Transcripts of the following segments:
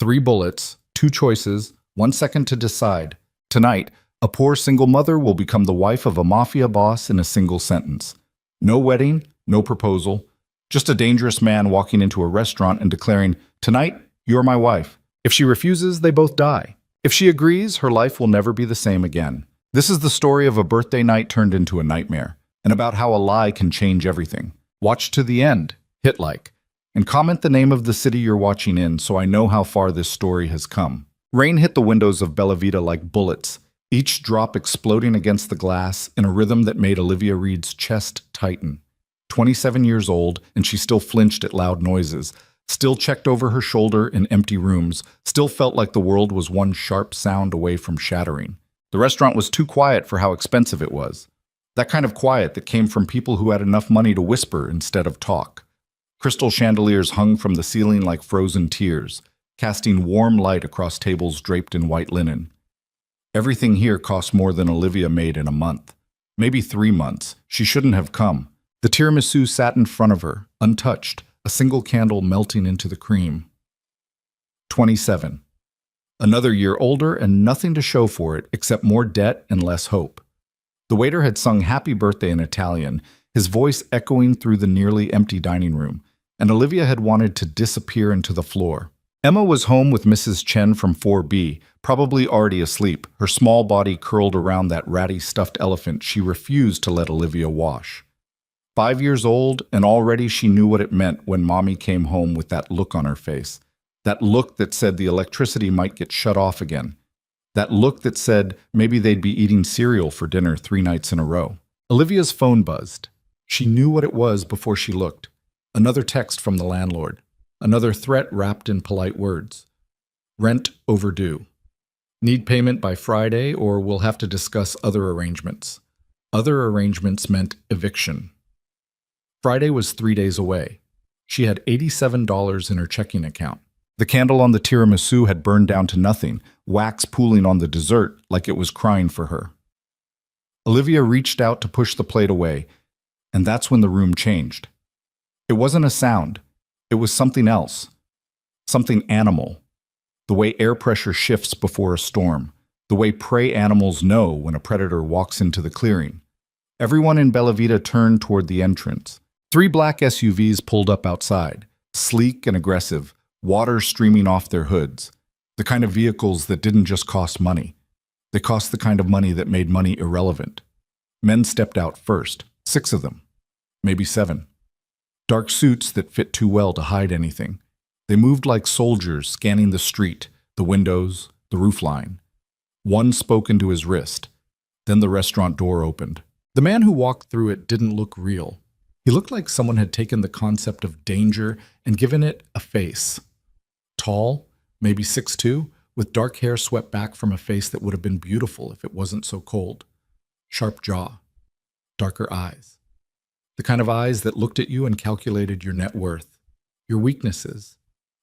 3 bullets, 2 choices, 1 second to decide. Tonight, a poor single mother will become the wife of a mafia boss in a single sentence. No wedding, no proposal, just a dangerous man walking into a restaurant and declaring, "Tonight, you're my wife." If she refuses, they both die. If she agrees, her life will never be the same again. This is the story of a birthday night turned into a nightmare, and about how a lie can change everything. Watch to the end, hit like, and comment the name of the city you're watching in so I know how far this story has come. Rain hit the windows of Bella Vita like bullets, each drop exploding against the glass in a rhythm that made Olivia Reed's chest tighten. 27 years old, and she still flinched at loud noises, still checked over her shoulder in empty rooms, still felt like the world was one sharp sound away from shattering. The restaurant was too quiet for how expensive it was. That kind of quiet that came from people who had enough money to whisper instead of talk. Crystal chandeliers hung from the ceiling like frozen tears, casting warm light across tables draped in white linen. Everything here cost more than Olivia made in a month. Maybe 3 months. She shouldn't have come. The tiramisu sat in front of her, untouched, a single candle melting into the cream. 27. Another year older and nothing to show for it except more debt and less hope. The waiter had sung happy birthday in Italian, his voice echoing through the nearly empty dining room, and Olivia had wanted to disappear into the floor. Emma was home with Mrs. Chen from 4B, probably already asleep, her small body curled around that ratty stuffed elephant she refused to let Olivia wash. 5 years old, and already she knew what it meant when Mommy came home with that look on her face. That look that said the electricity might get shut off again. That look that said maybe they'd be eating cereal for dinner 3 nights in a row. Olivia's phone buzzed. She knew what it was before she looked. Another text from the landlord. Another threat wrapped in polite words. Rent overdue. Need payment by Friday or we'll have to discuss other arrangements. Other arrangements meant eviction. Friday was 3 days away. She had $87 in her checking account. The candle on the tiramisu had burned down to nothing, wax pooling on the dessert like it was crying for her. Olivia reached out to push the plate away, and that's when the room changed. It wasn't a sound. It was something else. Something animal. The way air pressure shifts before a storm. The way prey animals know when a predator walks into the clearing. Everyone in Bella Vita turned toward the entrance. 3 black SUVs pulled up outside, sleek and aggressive, water streaming off their hoods. The kind of vehicles that didn't just cost money. They cost the kind of money that made money irrelevant. Men stepped out first, 6 of them, maybe 7. Dark suits that fit too well to hide anything. They moved like soldiers scanning the street, the windows, the roofline. One spoke into his wrist. Then the restaurant door opened. The man who walked through it didn't look real. He looked like someone had taken the concept of danger and given it a face. Tall, maybe 6'2", with dark hair swept back from a face that would have been beautiful if it wasn't so cold. Sharp jaw. Darker eyes. The kind of eyes that looked at you and calculated your net worth, your weaknesses,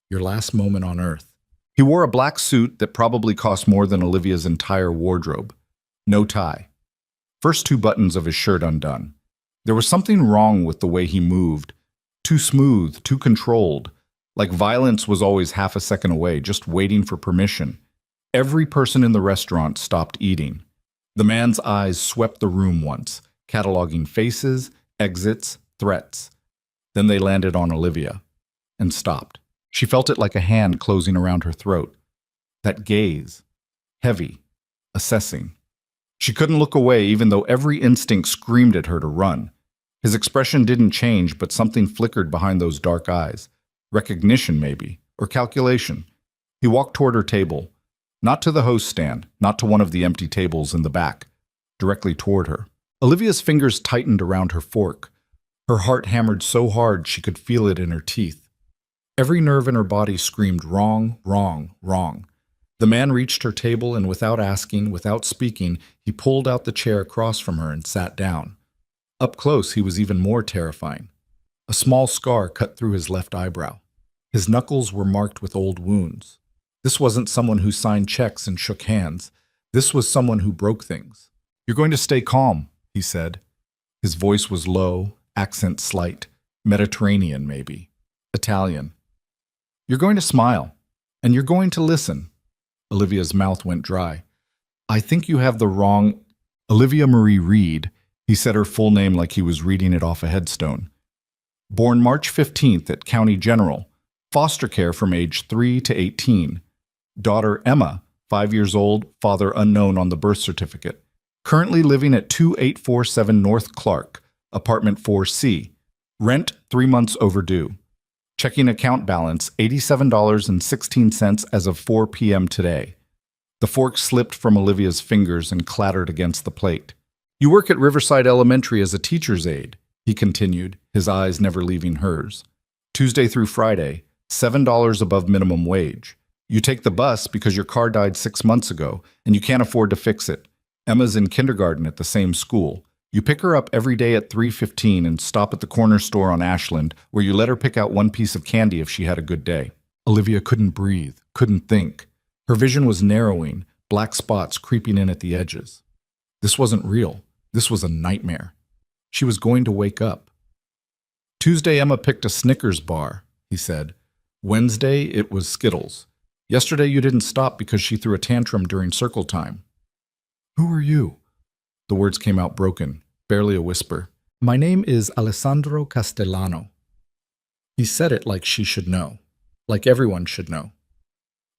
your last moment on earth. He wore a black suit that probably cost more than Olivia's entire wardrobe. No tie. First 2 buttons of his shirt undone. There was something wrong with the way he moved. Too smooth, too controlled. Like violence was always half a second away, just waiting for permission. Every person in the restaurant stopped eating. The man's eyes swept the room once, cataloging faces, exits, threats. Then they landed on Olivia, and stopped. She felt it like a hand closing around her throat. That gaze. Heavy. Assessing. She couldn't look away even though every instinct screamed at her to run. His expression didn't change, but something flickered behind those dark eyes. Recognition, maybe, or calculation. He walked toward her table. Not to the host stand, not to one of the empty tables in the back. Directly toward her. Olivia's fingers tightened around her fork. Her heart hammered so hard she could feel it in her teeth. Every nerve in her body screamed wrong, wrong, wrong. The man reached her table and without asking, without speaking, he pulled out the chair across from her and sat down. Up close, he was even more terrifying. A small scar cut through his left eyebrow. His knuckles were marked with old wounds. This wasn't someone who signed checks and shook hands. This was someone who broke things. "You're going to stay calm," he said. His voice was low, accent slight, Mediterranean maybe, Italian. "You're going to smile. And you're going to listen. Olivia's mouth went dry. I think you have the wrong... Olivia Marie Reed. He said her full name like he was reading it off a headstone. Born March 15th at County General. Foster care from age 3 to 18. Daughter Emma, 5 years old, father unknown on the birth certificate. Currently living at 2847 North Clark, apartment 4C. Rent 3 months overdue. Checking account balance $87.16 as of 4 p.m. today. The fork slipped from Olivia's fingers and clattered against the plate. You work at Riverside Elementary as a teacher's aide, he continued, his eyes never leaving hers. Tuesday through Friday, $7 above minimum wage. You take the bus because your car died 6 months ago and you can't afford to fix it. Emma's in kindergarten at the same school. You pick her up every day at 3:15 and stop at the corner store on Ashland where you let her pick out one piece of candy if she had a good day. Olivia couldn't breathe, couldn't think. Her vision was narrowing, black spots creeping in at the edges. This wasn't real. This was a nightmare. She was going to wake up. Tuesday, Emma picked a Snickers bar, he said. Wednesday, it was Skittles. Yesterday, you didn't stop because she threw a tantrum during circle time. Who are you? The words came out broken, barely a whisper. My name is Alessandro Castellano. He said it like she should know, like everyone should know.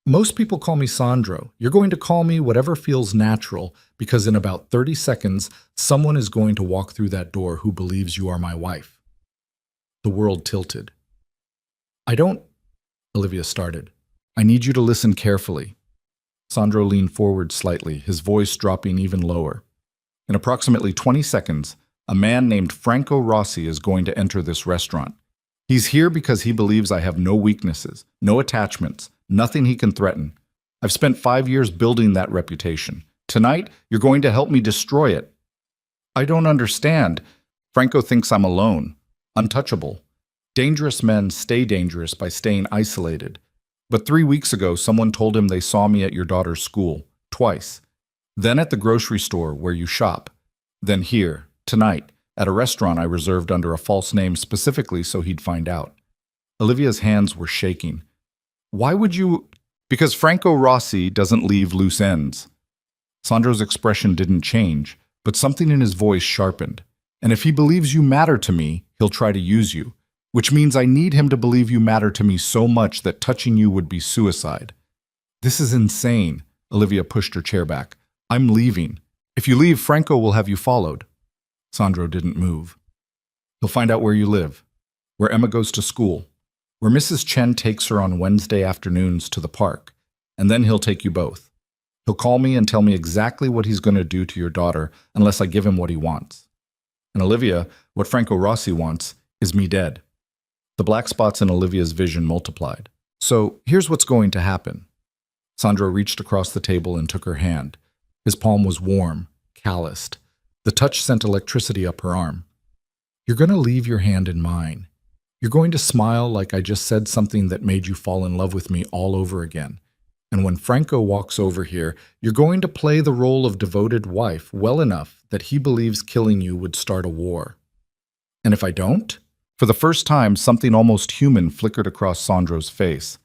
Most people call me Sandro. You're going to call me whatever feels natural because in about 30 seconds, someone is going to walk through that door who believes you are my wife. The world tilted. I don't... Olivia started. I need you to listen carefully. Sandro leaned forward slightly, his voice dropping even lower. In approximately 20 seconds, a man named Franco Rossi is going to enter this restaurant. He's here because he believes I have no weaknesses, no attachments, nothing he can threaten. I've spent 5 years building that reputation. Tonight, you're going to help me destroy it. I don't understand. Franco thinks I'm alone, untouchable. Dangerous men stay dangerous by staying isolated. But 3 weeks ago, someone told him they saw me at your daughter's school, twice. Then at the grocery store where you shop. Then here, tonight, at a restaurant I reserved under a false name specifically so he'd find out. Olivia's hands were shaking. Why would you... Because Franco Rossi doesn't leave loose ends. Sandro's expression didn't change, but something in his voice sharpened. And if he believes you matter to me, he'll try to use you. Which means I need him to believe you matter to me so much that touching you would be suicide. This is insane. Olivia pushed her chair back. I'm leaving. If you leave, Franco will have you followed. Sandro didn't move. He'll find out where you live, where Emma goes to school, where Mrs. Chen takes her on Wednesday afternoons to the park, and then he'll take you both. He'll call me and tell me exactly what he's going to do to your daughter unless I give him what he wants. And Olivia, what Franco Rossi wants is me dead. The black spots in Olivia's vision multiplied. So here's what's going to happen. Sandro reached across the table and took her hand. His palm was warm, calloused. The touch sent electricity up her arm. You're going to leave your hand in mine. You're going to smile like I just said something that made you fall in love with me all over again. And when Franco walks over here, you're going to play the role of devoted wife well enough that he believes killing you would start a war. And if I don't? For the first time, something almost human flickered across Sandro's face.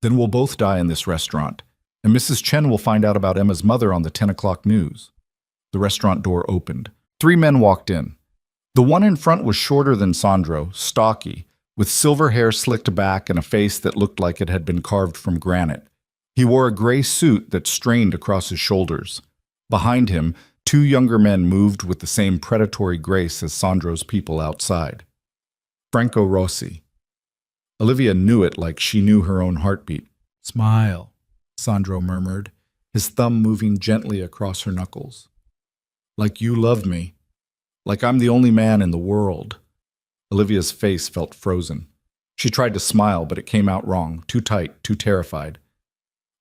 Then we'll both die in this restaurant, and Mrs. Chen will find out about Emma's mother on the 10 o'clock news. The restaurant door opened. 3 men walked in. The one in front was shorter than Sandro, stocky, with silver hair slicked back and a face that looked like it had been carved from granite. He wore a gray suit that strained across his shoulders. Behind him, 2 younger men moved with the same predatory grace as Sandro's people outside. Franco Rossi. Olivia knew it like she knew her own heartbeat. Smile, Sandro murmured, his thumb moving gently across her knuckles. Like you love me. Like I'm the only man in the world. Olivia's face felt frozen. She tried to smile, but it came out wrong, too tight, too terrified.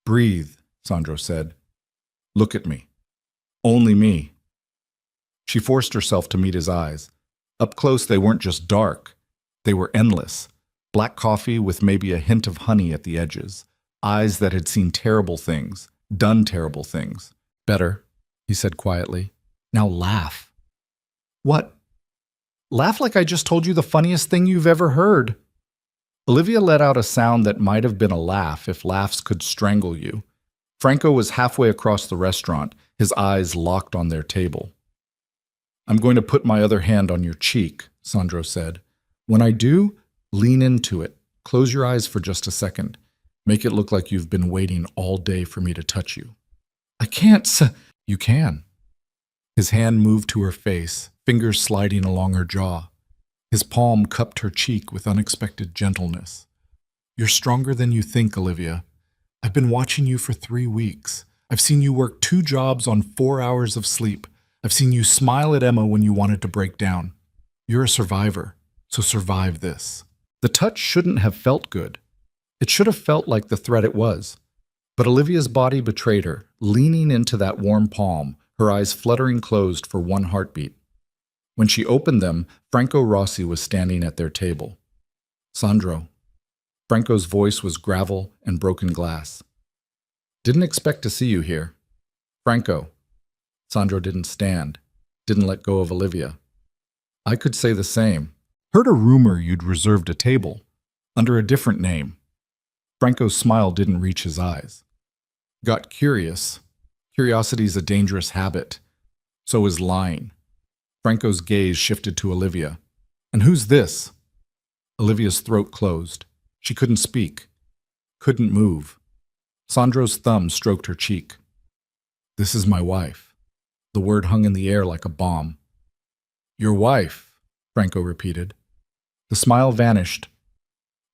Breathe, Sandro said. Look at me. Only me. She forced herself to meet his eyes. Up close, they weren't just dark. They were endless. Black coffee with maybe a hint of honey at the edges. Eyes that had seen terrible things, done terrible things. Better, he said quietly. Now laugh. What? Laugh like I just told you the funniest thing you've ever heard. Olivia let out a sound that might have been a laugh if laughs could strangle you. Franco was halfway across the restaurant, his eyes locked on their table. I'm going to put my other hand on your cheek, Sandro said. When I do, lean into it. Close your eyes for just a second. Make it look like you've been waiting all day for me to touch you. I can't, You can. His hand moved to her face, fingers sliding along her jaw. His palm cupped her cheek with unexpected gentleness. You're stronger than you think, Olivia. I've been watching you for 3 weeks. I've seen you work 2 jobs on 4 hours of sleep. I've seen you smile at Emma when you wanted to break down. You're a survivor, so survive this. The touch shouldn't have felt good. It should have felt like the threat it was. But Olivia's body betrayed her, leaning into that warm palm, her eyes fluttering closed for one heartbeat. When she opened them, Franco Rossi was standing at their table. Sandro. Franco's voice was gravel and broken glass. Didn't expect to see you here. Franco. Sandro didn't stand, didn't let go of Olivia. I could say the same. Heard a rumor you'd reserved a table, under a different name. Franco's smile didn't reach his eyes. Got curious. Curiosity's a dangerous habit. So is lying. Franco's gaze shifted to Olivia. And who's this? Olivia's throat closed. She couldn't speak. Couldn't move. Sandro's thumb stroked her cheek. This is my wife. The word hung in the air like a bomb. Your wife, Franco repeated. The smile vanished.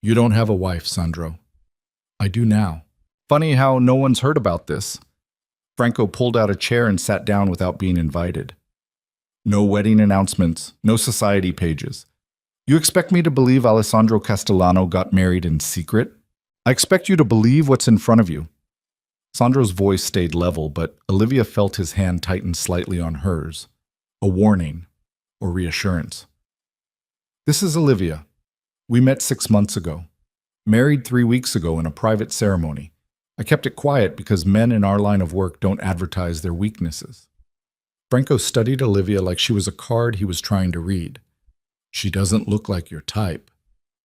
You don't have a wife, Sandro. I do now. Funny how no one's heard about this. Franco pulled out a chair and sat down without being invited. No wedding announcements, no society pages. You expect me to believe Alessandro Castellano got married in secret? I expect you to believe what's in front of you. Sandro's voice stayed level, but Olivia felt his hand tighten slightly on hers. A warning or reassurance. This is Olivia. We met 6 months ago. Married 3 weeks ago in a private ceremony. I kept it quiet because men in our line of work don't advertise their weaknesses. Franco studied Olivia like she was a card he was trying to read. She doesn't look like your type.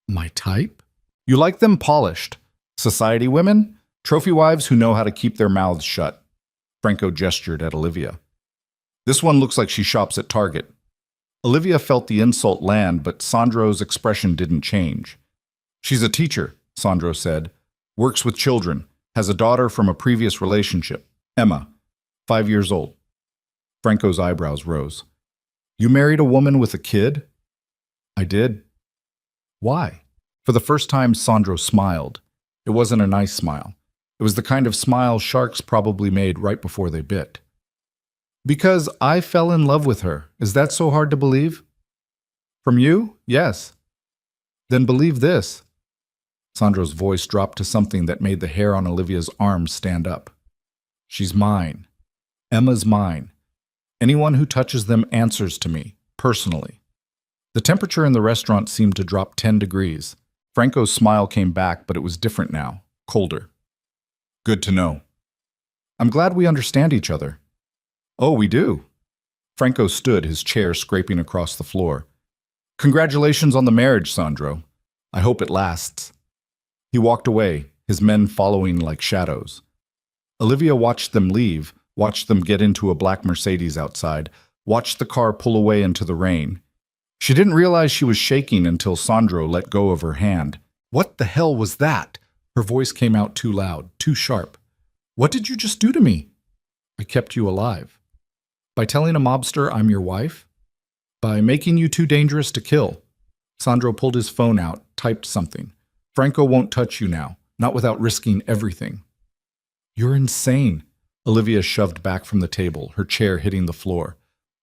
My type? You like them polished. Society women? Trophy wives who know how to keep their mouths shut. Franco gestured at Olivia. This one looks like she shops at Target. Olivia felt the insult land, but Sandro's expression didn't change. She's a teacher, Sandro said. Works with children. Has a daughter from a previous relationship. Emma, 5 years old. Franco's eyebrows rose. You married a woman with a kid? I did. Why? For the first time, Sandro smiled. It wasn't a nice smile. It was the kind of smile sharks probably made right before they bit. Because I fell in love with her. Is that so hard to believe? From you? Yes. Then believe this. Sandro's voice dropped to something that made the hair on Olivia's arms stand up. She's mine. Emma's mine. Anyone who touches them answers to me, personally. The temperature in the restaurant seemed to drop 10 degrees. Franco's smile came back, but it was different now, colder. Good to know. I'm glad we understand each other. Oh, we do. Franco stood, his chair scraping across the floor. Congratulations on the marriage, Sandro. I hope it lasts. He walked away, his men following like shadows. Olivia watched them leave, watched them get into a black Mercedes outside, watched the car pull away into the rain. She didn't realize she was shaking until Sandro let go of her hand. What the hell was that? Her voice came out too loud, too sharp. What did you just do to me? I kept you alive. By telling a mobster I'm your wife? By making you too dangerous to kill. Sandro pulled his phone out, typed something. Franco won't touch you now, not without risking everything. You're insane. Olivia shoved back from the table, her chair hitting the floor.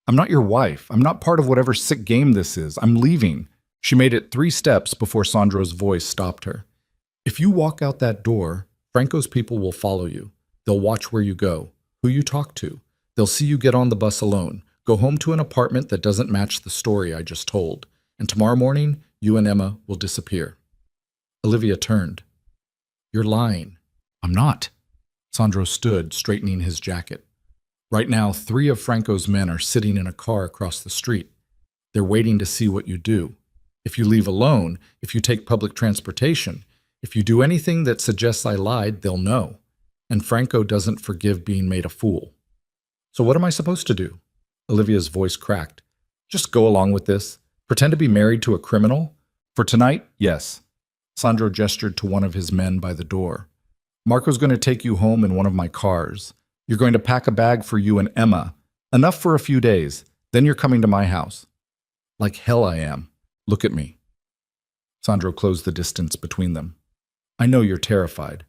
I'm not your wife. I'm not part of whatever sick game this is. I'm leaving. She made it 3 steps before Sandro's voice stopped her. If you walk out that door, Franco's people will follow you. They'll watch where you go, who you talk to. They'll see you get on the bus alone, go home to an apartment that doesn't match the story I just told, and tomorrow morning, you and Emma will disappear. Olivia turned. You're lying. I'm not. Sandro stood, straightening his jacket. Right now, 3 of Franco's men are sitting in a car across the street. They're waiting to see what you do. If you leave alone, if you take public transportation, if you do anything that suggests I lied, they'll know. And Franco doesn't forgive being made a fool. So what am I supposed to do? Olivia's voice cracked. Just go along with this? Pretend to be married to a criminal? For tonight, yes. Sandro gestured to one of his men by the door. Marco's going to take you home in one of my cars. You're going to pack a bag for you and Emma. Enough for a few days. Then you're coming to my house. Like hell I am. Look at me. Sandro closed the distance between them. I know you're terrified.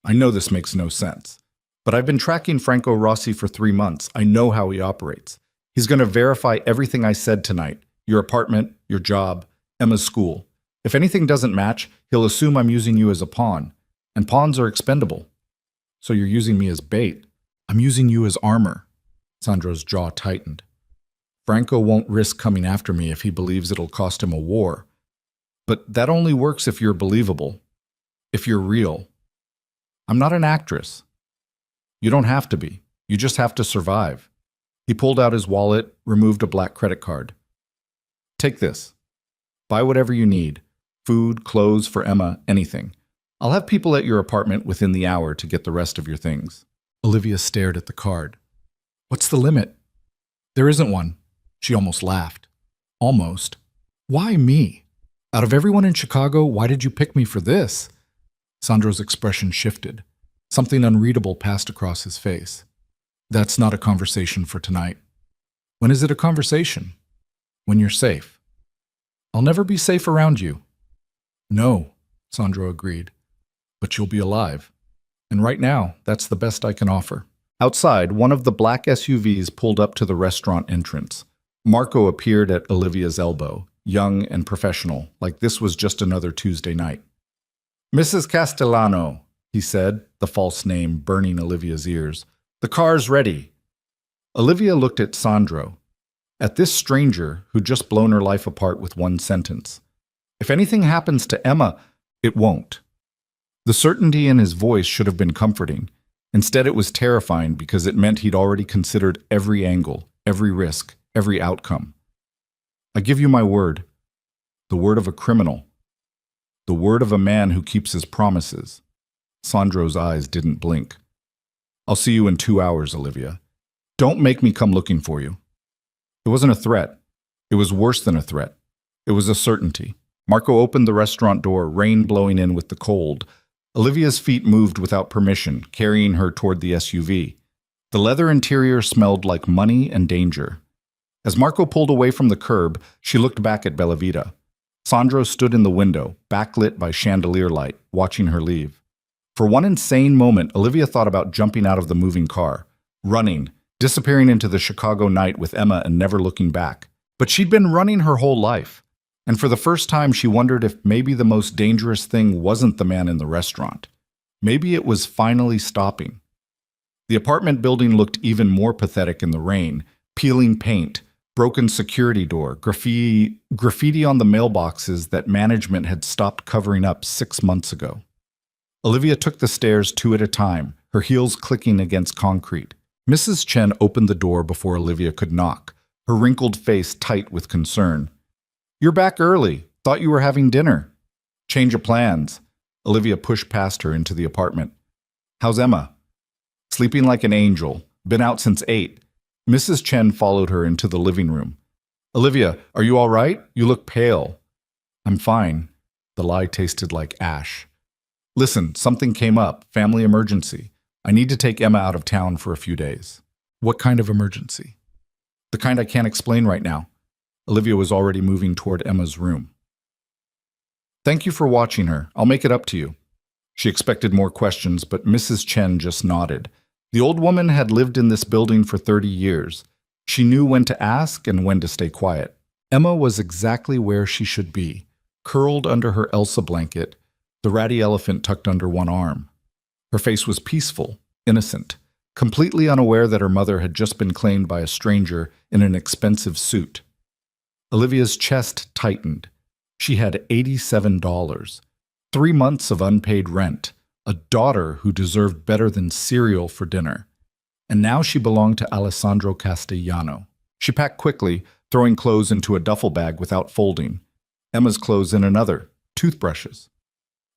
I know this makes no sense. But I've been tracking Franco Rossi for 3 months. I know how he operates. He's going to verify everything I said tonight. Your apartment, your job, Emma's school. If anything doesn't match, he'll assume I'm using you as a pawn. And pawns are expendable. So you're using me as bait. I'm using you as armor. Sandro's jaw tightened. Franco won't risk coming after me if he believes it'll cost him a war. But that only works if you're believable. If you're real. I'm not an actress. You don't have to be. You just have to survive. He pulled out his wallet, removed a black credit card. Take this. Buy whatever you need. Food, clothes for Emma, anything. I'll have people at your apartment within the hour to get the rest of your things. Olivia stared at the card. What's the limit? There isn't one. She almost laughed. Almost. Why me? Out of everyone in Chicago, why did you pick me for this? Sandro's expression shifted. Something unreadable passed across his face. That's not a conversation for tonight. When is it a conversation? When you're safe. I'll never be safe around you. No, Sandro agreed. But you'll be alive. And right now, that's the best I can offer. Outside, one of the black SUVs pulled up to the restaurant entrance. Marco appeared at Olivia's elbow, young and professional, like this was just another Tuesday night. Mrs. Castellano, he said, the false name burning Olivia's ears. The car's ready. Olivia looked at Sandro, at this stranger who'd just blown her life apart with one sentence. If anything happens to Emma, it won't. The certainty in his voice should have been comforting. Instead, it was terrifying because it meant he'd already considered every angle, every risk, every outcome. I give you my word. The word of a criminal. The word of a man who keeps his promises. Sandro's eyes didn't blink. I'll see you in 2 hours, Olivia. Don't make me come looking for you. It wasn't a threat. It was worse than a threat. It was a certainty. Marco opened the restaurant door, rain blowing in with the cold. Olivia's feet moved without permission, carrying her toward the SUV. The leather interior smelled like money and danger. As Marco pulled away from the curb, she looked back at Bellavita. Sandro stood in the window, backlit by chandelier light, watching her leave. For one insane moment, Olivia thought about jumping out of the moving car, running, disappearing into the Chicago night with Emma and never looking back. But she'd been running her whole life. And for the first time, she wondered if maybe the most dangerous thing wasn't the man in the restaurant. Maybe it was finally stopping. The apartment building looked even more pathetic in the rain. Peeling paint, broken security door, graffiti on the mailboxes that management had stopped covering up 6 months ago. Olivia took the stairs 2 at a time, her heels clicking against concrete. Mrs. Chen opened the door before Olivia could knock, her wrinkled face tight with concern. You're back early. Thought you were having dinner. Change of plans. Olivia pushed past her into the apartment. How's Emma? Sleeping like an angel. Been out since 8. Mrs. Chen followed her into the living room. Olivia, are you all right? You look pale. I'm fine. The lie tasted like ash. Listen, something came up. Family emergency. I need to take Emma out of town for a few days. What kind of emergency? The kind I can't explain right now. Olivia was already moving toward Emma's room. Thank you for watching her. I'll make it up to you. She expected more questions, but Mrs. Chen just nodded. The old woman had lived in this building for 30 years. She knew when to ask and when to stay quiet. Emma was exactly where she should be, curled under her Elsa blanket, the ratty elephant tucked under one arm. Her face was peaceful, innocent, completely unaware that her mother had just been claimed by a stranger in an expensive suit. Olivia's chest tightened. She had $87, 3 months of unpaid rent, a daughter who deserved better than cereal for dinner. And now she belonged to Alessandro Castellano. She packed quickly, throwing clothes into a duffel bag without folding. Emma's clothes in another, toothbrushes.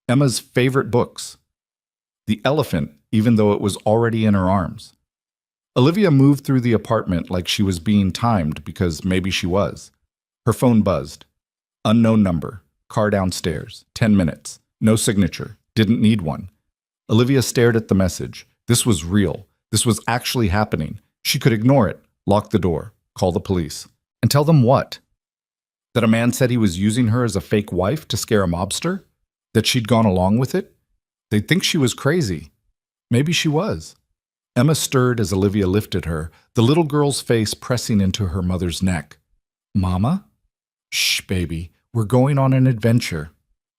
Emma's favorite books. The elephant, even though it was already in her arms. Olivia moved through the apartment like she was being timed because maybe she was. Her phone buzzed. Unknown number. Car downstairs. 10 minutes. No signature. Didn't need one. Olivia stared at the message. This was real. This was actually happening. She could ignore it, lock the door, call the police. And tell them what? That a man said he was using her as a fake wife to scare a mobster? That she'd gone along with it? They'd think she was crazy. Maybe she was. Emma stirred as Olivia lifted her, the little girl's face pressing into her mother's neck. Mama? Shh, baby. We're going on an adventure.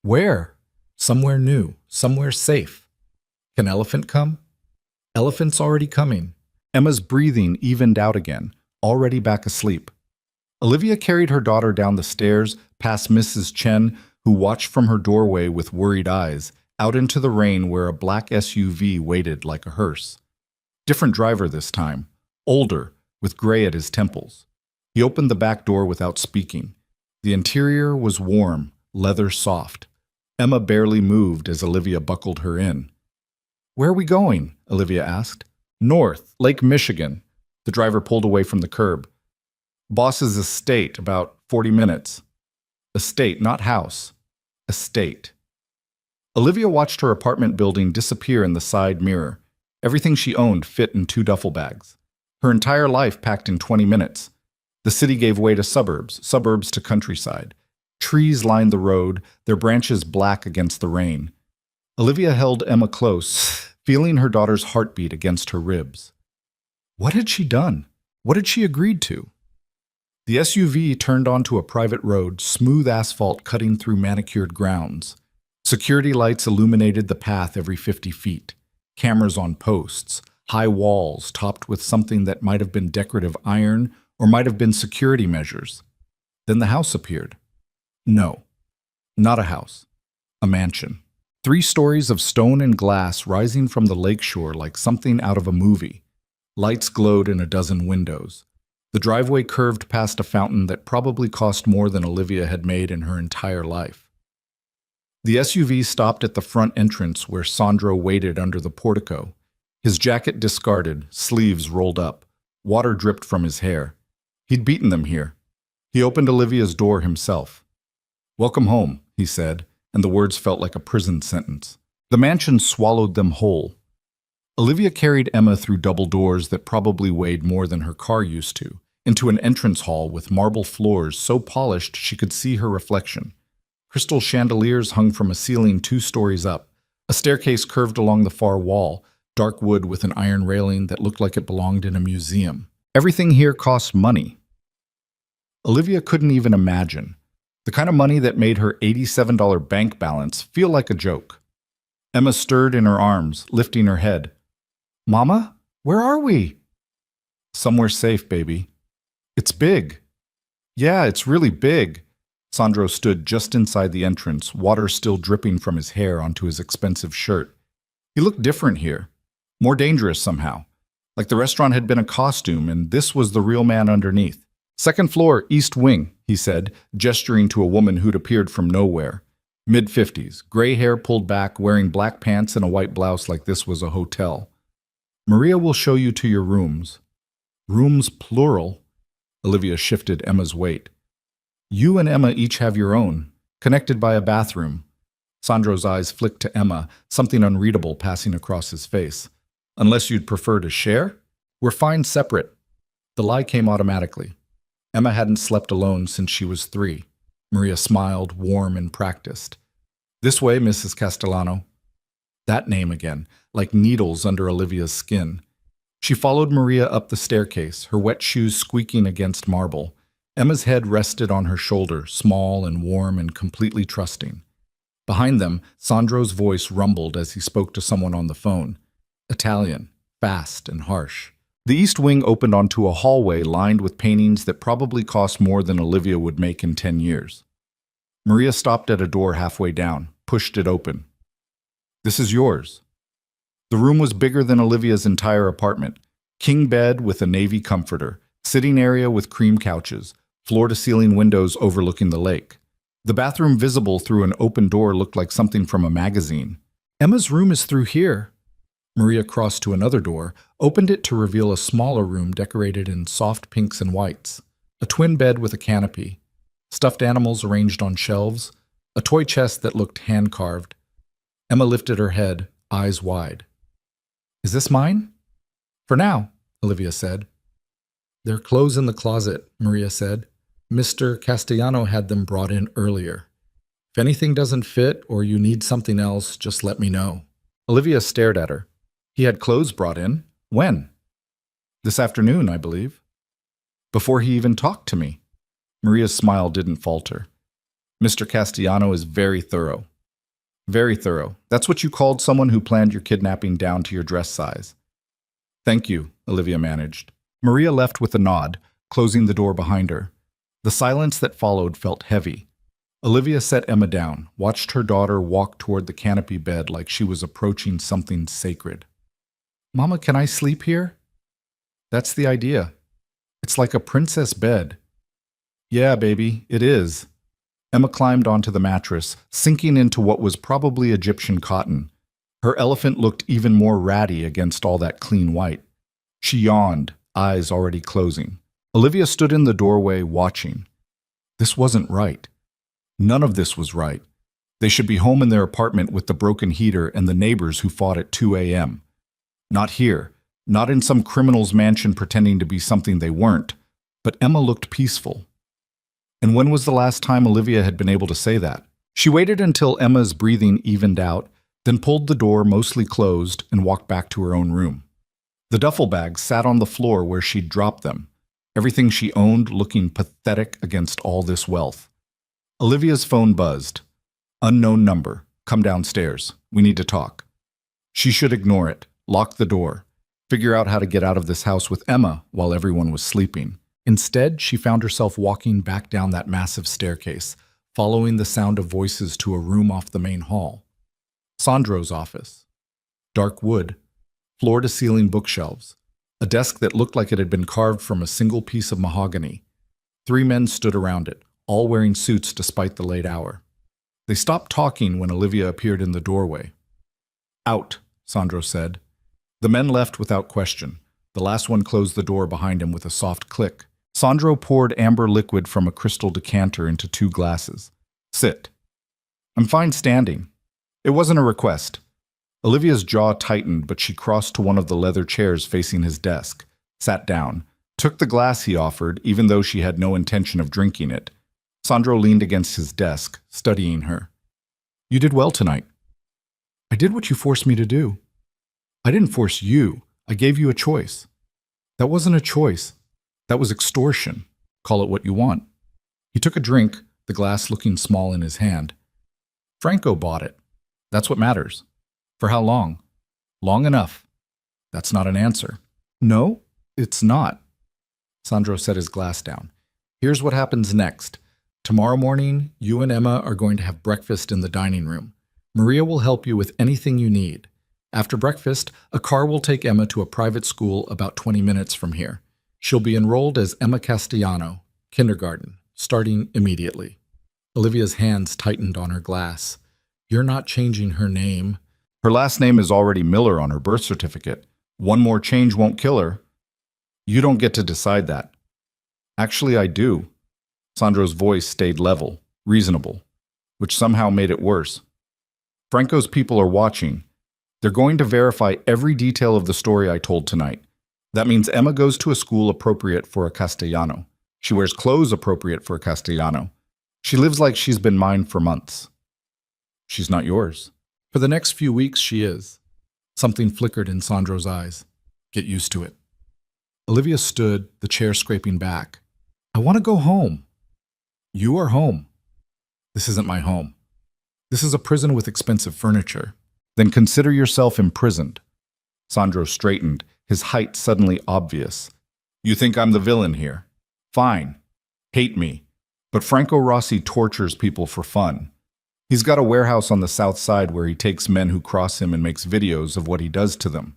Where? Somewhere new. Somewhere safe. Can Elephant come? Elephant's already coming. Emma's breathing evened out again, already back asleep. Olivia carried her daughter down the stairs, past Mrs. Chen, who watched from her doorway with worried eyes, out into the rain where a black SUV waited like a hearse. Different driver this time, older, with gray at his temples. He opened the back door without speaking. The interior was warm, leather soft. Emma barely moved as Olivia buckled her in. Where are we going? Olivia asked. North, Lake Michigan. The driver pulled away from the curb. Boss's estate, about 40 minutes. Estate, not house. Estate. Olivia watched her apartment building disappear in the side mirror. Everything she owned fit in 2 duffel bags. Her entire life packed in 20 minutes. The city gave way to suburbs, suburbs to countryside. Trees lined the road, their branches black against the rain. Olivia held Emma close, feeling her daughter's heartbeat against her ribs. What had she done? What had she agreed to? The SUV turned onto a private road, smooth asphalt cutting through manicured grounds. Security lights illuminated the path every 50 feet. Cameras on posts, high walls topped with something that might have been decorative iron or might have been security measures. Then the house appeared. No, not a house. A mansion. 3 stories of stone and glass rising from the lakeshore like something out of a movie. Lights glowed in a dozen windows. The driveway curved past a fountain that probably cost more than Olivia had made in her entire life. The SUV stopped at the front entrance where Sandro waited under the portico. His jacket discarded, sleeves rolled up. Water dripped from his hair. He'd beaten them here. He opened Olivia's door himself. "Welcome home," he said, and the words felt like a prison sentence. The mansion swallowed them whole. Olivia carried Emma through double doors that probably weighed more than her car used to, into an entrance hall with marble floors so polished she could see her reflection. Crystal chandeliers hung from a ceiling 2 stories up. A staircase curved along the far wall, dark wood with an iron railing that looked like it belonged in a museum. Everything here cost money. Olivia couldn't even imagine. The kind of money that made her $87 bank balance feel like a joke. Emma stirred in her arms, lifting her head. "Mama, where are we?" "Somewhere safe, baby." "It's big." "Yeah, it's really big." Sandro stood just inside the entrance, water still dripping from his hair onto his expensive shirt. He looked different here, more dangerous somehow, like the restaurant had been a costume and this was the real man underneath. "Second floor, east wing," he said, gesturing to a woman who'd appeared from nowhere. Mid-50s, gray hair pulled back, wearing black pants and a white blouse like this was a hotel. "Maria will show you to your rooms." "Rooms plural?" Olivia shifted Emma's weight. "You and Emma each have your own, connected by a bathroom." Sandro's eyes flicked to Emma, something unreadable passing across his face. "Unless you'd prefer to share? We're fine separate." The lie came automatically. Emma hadn't slept alone since she was 3. Maria smiled, warm and practiced. "This way, Mrs. Castellano." That name again, like needles under Olivia's skin. She followed Maria up the staircase, her wet shoes squeaking against marble. Emma's head rested on her shoulder, small and warm and completely trusting. Behind them, Sandro's voice rumbled as he spoke to someone on the phone. Italian, fast and harsh. The east wing opened onto a hallway lined with paintings that probably cost more than Olivia would make in 10 years. Maria stopped at a door halfway down, pushed it open. "This is yours." The room was bigger than Olivia's entire apartment. King bed with a navy comforter, sitting area with cream couches, floor-to-ceiling windows overlooking the lake. The bathroom visible through an open door looked like something from a magazine. Emma's room is through here. Maria crossed to another door, opened it to reveal a smaller room decorated in soft pinks and whites, a twin bed with a canopy, stuffed animals arranged on shelves, a toy chest that looked hand-carved. Emma lifted her head, eyes wide. Is this mine? For now, Olivia said. There are clothes in the closet, Maria said. Mr. Castellano had them brought in earlier. If anything doesn't fit or you need something else, just let me know. Olivia stared at her. He had clothes brought in? When? This afternoon, I believe. Before he even talked to me. Maria's smile didn't falter. Mr. Castellano is very thorough. Very thorough. That's what you called someone who planned your kidnapping down to your dress size. Thank you, Olivia managed. Maria left with a nod, closing the door behind her. The silence that followed felt heavy. Olivia set Emma down, watched her daughter walk toward the canopy bed like she was approaching something sacred. Mama, can I sleep here? That's the idea. It's like a princess bed. Yeah, baby, it is. Emma climbed onto the mattress, sinking into what was probably Egyptian cotton. Her elephant looked even more ratty against all that clean white. She yawned, eyes already closing. Olivia stood in the doorway, watching. This wasn't right. None of this was right. They should be home in their apartment with the broken heater and the neighbors who fought at 2 a.m. Not here, not in some criminal's mansion pretending to be something they weren't, but Emma looked peaceful. And when was the last time Olivia had been able to say that? She waited until Emma's breathing evened out, then pulled the door mostly closed and walked back to her own room. The duffel bags sat on the floor where she'd dropped them, everything she owned looking pathetic against all this wealth. Olivia's phone buzzed. Unknown number. Come downstairs. We need to talk. She should ignore it, lock the door, figure out how to get out of this house with Emma while everyone was sleeping. Instead, she found herself walking back down that massive staircase, following the sound of voices to a room off the main hall. Sandro's office. Dark wood, floor-to-ceiling bookshelves, a desk that looked like it had been carved from a single piece of mahogany. 3 men stood around it, all wearing suits despite the late hour. They stopped talking when Olivia appeared in the doorway. Out, Sandro said. The men left without question. The last one closed the door behind him with a soft click. Sandro poured amber liquid from a crystal decanter into 2 glasses. Sit. I'm fine standing. It wasn't a request. Olivia's jaw tightened, but she crossed to one of the leather chairs facing his desk, sat down, took the glass he offered, even though she had no intention of drinking it. Sandro leaned against his desk, studying her. You did well tonight. I did what you forced me to do. I didn't force you. I gave you a choice. That wasn't a choice. That was extortion. Call it what you want. He took a drink, the glass looking small in his hand. Franco bought it. That's what matters. For how long? Long enough. That's not an answer. No, it's not. Sandro set his glass down. Here's what happens next. Tomorrow morning, you and Emma are going to have breakfast in the dining room. Maria will help you with anything you need. After breakfast, a car will take Emma to a private school about 20 minutes from here. She'll be enrolled as Emma Castellano, kindergarten, starting immediately. Olivia's hands tightened on her glass. You're not changing her name. Her last name is already Miller on her birth certificate. One more change won't kill her. You don't get to decide that. Actually, I do. Sandro's voice stayed level, reasonable, which somehow made it worse. Franco's people are watching. They're going to verify every detail of the story I told tonight. That means Emma goes to a school appropriate for a Castellano. She wears clothes appropriate for a Castellano. She lives like she's been mine for months. She's not yours. For the next few weeks, she is. Something flickered in Sandro's eyes. Get used to it. Olivia stood, the chair scraping back. I want to go home. You are home. This isn't my home. This is a prison with expensive furniture. Then consider yourself imprisoned. Sandro straightened, his height suddenly obvious. You think I'm the villain here? Fine. Hate me. But Franco Rossi tortures people for fun. He's got a warehouse on the south side where he takes men who cross him and makes videos of what he does to them.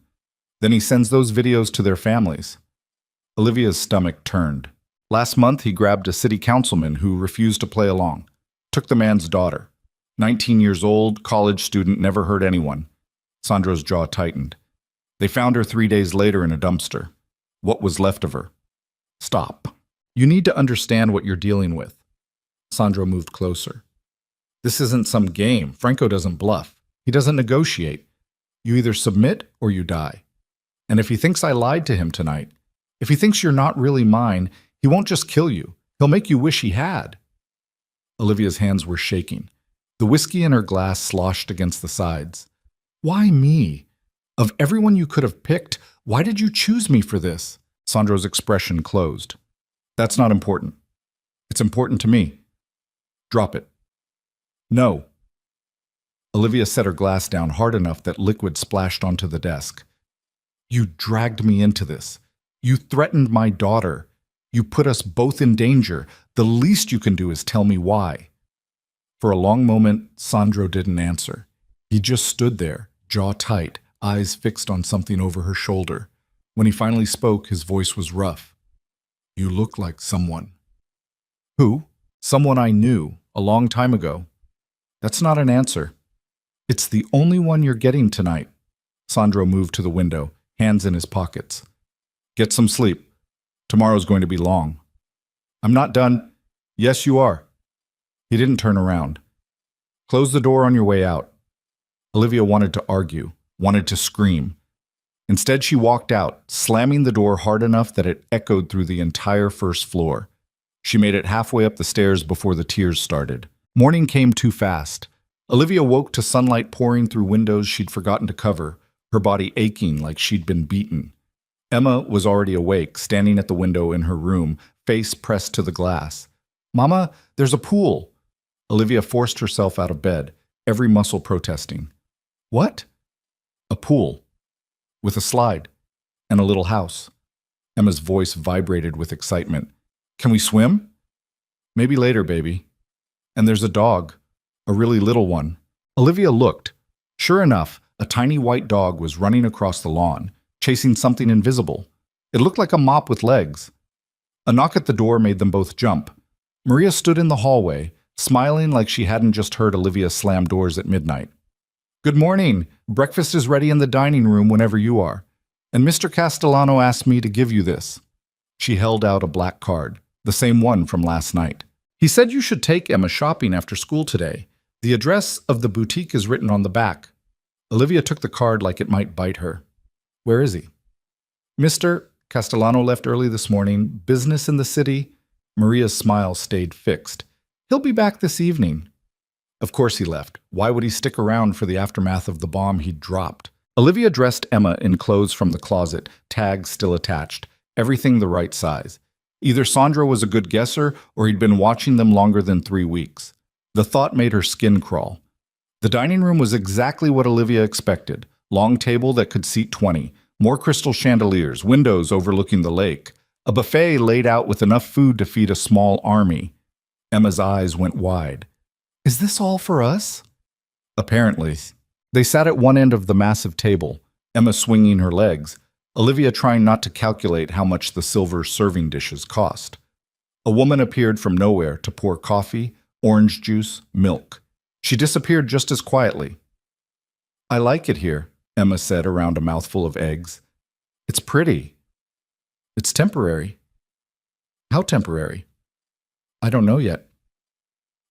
Then he sends those videos to their families. Olivia's stomach turned. Last month, he grabbed a city councilman who refused to play along. Took the man's daughter. 19 years old, college student, never hurt anyone. Sandro's jaw tightened. They found her 3 days later in a dumpster. What was left of her? Stop. You need to understand what you're dealing with. Sandro moved closer. This isn't some game. Franco doesn't bluff. He doesn't negotiate. You either submit or you die. And if he thinks I lied to him tonight, if he thinks you're not really mine, he won't just kill you. He'll make you wish he had. Olivia's hands were shaking. The whiskey in her glass sloshed against the sides. Why me? Of everyone you could have picked, why did you choose me for this? Sandro's expression closed. That's not important. It's important to me. Drop it. No. Olivia set her glass down hard enough that liquid splashed onto the desk. You dragged me into this. You threatened my daughter. You put us both in danger. The least you can do is tell me why. For a long moment, Sandro didn't answer. He just stood there, jaw tight, eyes fixed on something over her shoulder. When he finally spoke, his voice was rough. You look like someone. Who? Someone I knew, a long time ago. That's not an answer. It's the only one you're getting tonight. Sandro moved to the window, hands in his pockets. Get some sleep. Tomorrow's going to be long. I'm not done. Yes, you are. He didn't turn around. Close the door on your way out. Olivia wanted to argue, wanted to scream. Instead, she walked out, slamming the door hard enough that it echoed through the entire first floor. She made it halfway up the stairs before the tears started. Morning came too fast. Olivia woke to sunlight pouring through windows she'd forgotten to cover, her body aching like she'd been beaten. Emma was already awake, standing at the window in her room, face pressed to the glass. Mama, there's a pool. Olivia forced herself out of bed, every muscle protesting. What? A pool. With a slide. And a little house. Emma's voice vibrated with excitement. Can we swim? Maybe later, baby. And there's a dog. A really little one. Olivia looked. Sure enough, a tiny white dog was running across the lawn, chasing something invisible. It looked like a mop with legs. A knock at the door made them both jump. Maria stood in the hallway, smiling like she hadn't just heard Olivia slam doors at midnight. Good morning. Breakfast is ready in the dining room whenever you are. And Mr. Castellano asked me to give you this. She held out a black card, the same one from last night. He said you should take Emma shopping after school today. The address of the boutique is written on the back. Olivia took the card like it might bite her. Where is he? Mr. Castellano left early this morning. Business in the city. Maria's smile stayed fixed. He'll be back this evening. Of course he left. Why would he stick around for the aftermath of the bomb he'd dropped? Olivia dressed Emma in clothes from the closet, tags still attached, everything the right size. Either Sandro was a good guesser or he'd been watching them longer than 3 weeks. The thought made her skin crawl. The dining room was exactly what Olivia expected. Long table that could seat 20, more crystal chandeliers, windows overlooking the lake, a buffet laid out with enough food to feed a small army. Emma's eyes went wide. Is this all for us? Apparently. They sat at one end of the massive table, Emma swinging her legs, Olivia trying not to calculate how much the silver serving dishes cost. A woman appeared from nowhere to pour coffee, orange juice, milk. She disappeared just as quietly. I like it here, Emma said around a mouthful of eggs. It's pretty. It's temporary. How temporary? I don't know yet.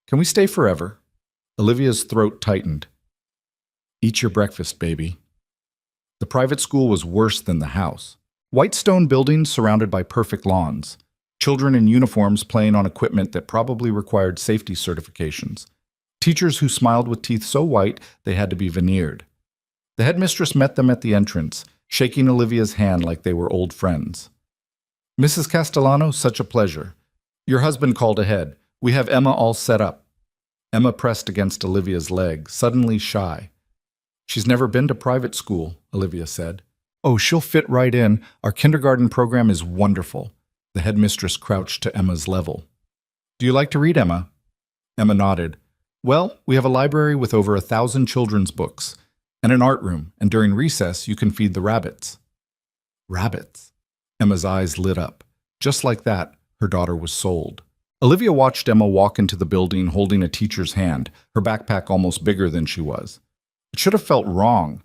Can we stay forever? Olivia's throat tightened. Eat your breakfast, baby. The private school was worse than the house. White stone buildings surrounded by perfect lawns. Children in uniforms playing on equipment that probably required safety certifications. Teachers who smiled with teeth so white they had to be veneered. The headmistress met them at the entrance, shaking Olivia's hand like they were old friends. Mrs. Castellano, such a pleasure. Your husband called ahead. We have Emma all set up. Emma pressed against Olivia's leg, suddenly shy. She's never been to private school, Olivia said. Oh, she'll fit right in. Our kindergarten program is wonderful. The headmistress crouched to Emma's level. Do you like to read, Emma? Emma nodded. Well, we have a library with over 1,000 children's books, and an art room, and during recess you can feed the rabbits. Rabbits? Emma's eyes lit up. Just like that, her daughter was sold. Olivia watched Emma walk into the building holding a teacher's hand, her backpack almost bigger than she was. It should have felt wrong,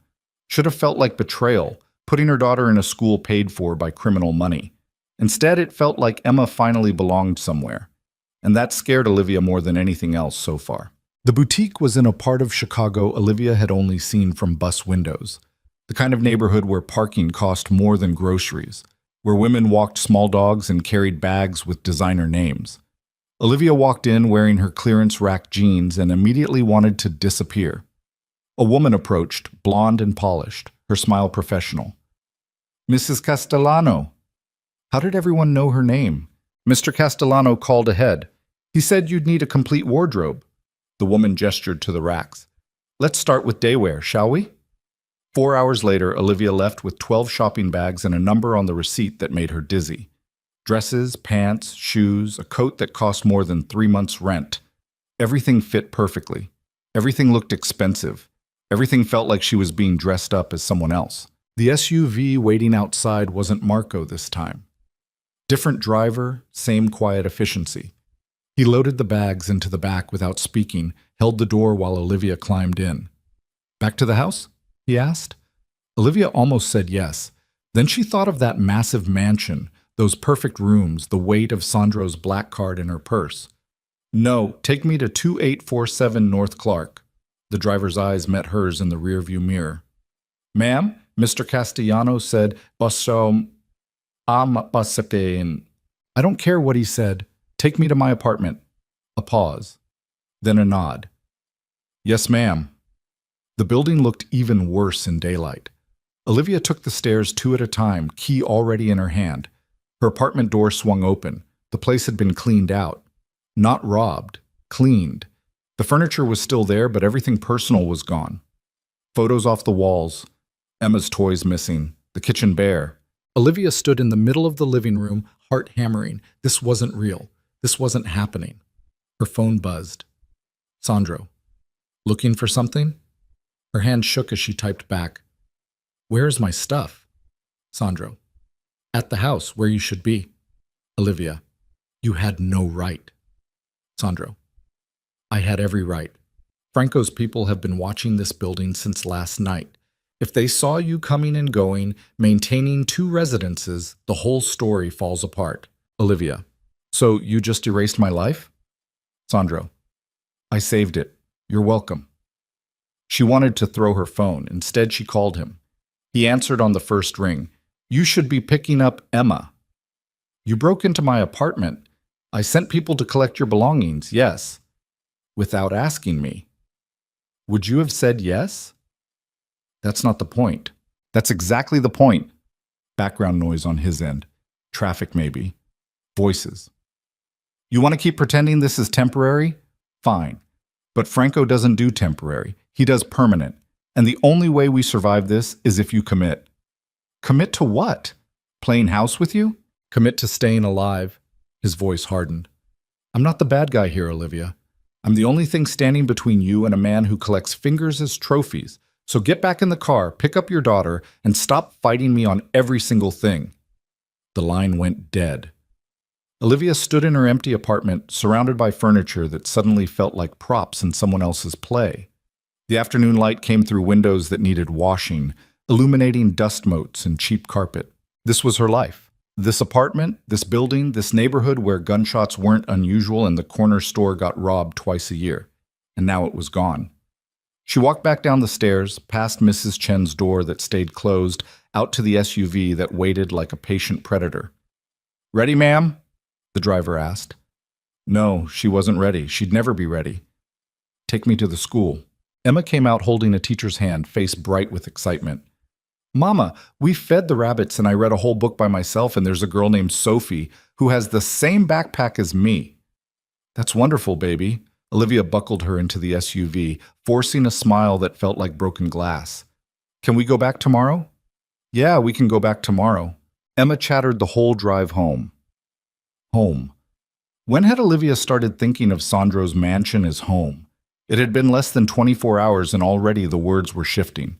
should have felt like betrayal, putting her daughter in a school paid for by criminal money. Instead, it felt like Emma finally belonged somewhere. And that scared Olivia more than anything else so far. The boutique was in a part of Chicago Olivia had only seen from bus windows, the kind of neighborhood where parking cost more than groceries, where women walked small dogs and carried bags with designer names. Olivia walked in wearing her clearance rack jeans and immediately wanted to disappear. A woman approached, blonde and polished, her smile professional. "Mrs. Castellano." How did everyone know her name? Mr. Castellano called ahead. "He said you'd need a complete wardrobe." The woman gestured to the racks. "Let's start with daywear, shall we?" 4 hours later, Olivia left with 12 shopping bags and a number on the receipt that made her dizzy. Dresses, pants, shoes, a coat that cost more than 3 months' rent. Everything fit perfectly. Everything looked expensive. Everything felt like she was being dressed up as someone else. The SUV waiting outside wasn't Marco this time. Different driver, same quiet efficiency. He loaded the bags into the back without speaking, held the door while Olivia climbed in. "Back to the house?" he asked. Olivia almost said yes. Then she thought of that massive mansion, those perfect rooms, the weight of Sandro's black card in her purse. "No, take me to 2847 North Clark." The driver's eyes met hers in the rearview mirror. "Ma'am," Mr. Castellano said, I don't care what he said. Take me to my apartment." A pause. Then a nod. "Yes, ma'am." The building looked even worse in daylight. Olivia took the stairs 2 at a time, key already in her hand. Her apartment door swung open. The place had been cleaned out. Not robbed. Cleaned. The furniture was still there, but everything personal was gone. Photos off the walls. Emma's toys missing. The kitchen bare. Olivia stood in the middle of the living room, heart hammering. This wasn't real. This wasn't happening. Her phone buzzed. Sandro. "Looking for something?" Her hand shook as she typed back. "Where's my stuff?" Sandro. "At the house, where you should be." Olivia. "You had no right." Sandro. "I had every right. Franco's people have been watching this building since last night. If they saw you coming and going, maintaining 2 residences, the whole story falls apart." Olivia. "So you just erased my life?" Sandro. "I saved it. You're welcome." She wanted to throw her phone. Instead, she called him. He answered on the first ring. "You should be picking up Emma." "You broke into my apartment. I sent people to collect your belongings, yes." "Without asking me." "Would you have said yes?" "That's not the point." "That's exactly the point." Background noise on his end. Traffic maybe. Voices. "You want to keep pretending this is temporary? Fine. But Franco doesn't do temporary. He does permanent. And the only way we survive this is if you commit." "Commit to what? Playing house with you?" "Commit to staying alive." His voice hardened. "I'm not the bad guy here, Olivia. I'm the only thing standing between you and a man who collects fingers as trophies. So get back in the car, pick up your daughter, and stop fighting me on every single thing." The line went dead. Olivia stood in her empty apartment, surrounded by furniture that suddenly felt like props in someone else's play. The afternoon light came through windows that needed washing, illuminating dust motes and cheap carpet. This was her life. This apartment, this building, this neighborhood where gunshots weren't unusual and the corner store got robbed twice a year. And now it was gone. She walked back down the stairs, past Mrs. Chen's door that stayed closed, out to the SUV that waited like a patient predator. "Ready, ma'am?" the driver asked. No, she wasn't ready. She'd never be ready. "Take me to the school." Emma came out holding a teacher's hand, face bright with excitement. "Mama, we fed the rabbits and I read a whole book by myself and there's a girl named Sophie who has the same backpack as me." "That's wonderful, baby." Olivia buckled her into the SUV, forcing a smile that felt like broken glass. "Can we go back tomorrow?" "Yeah, we can go back tomorrow." Emma chattered the whole drive home. Home. When had Olivia started thinking of Sandro's mansion as home? It had been less than 24 hours and already the words were shifting.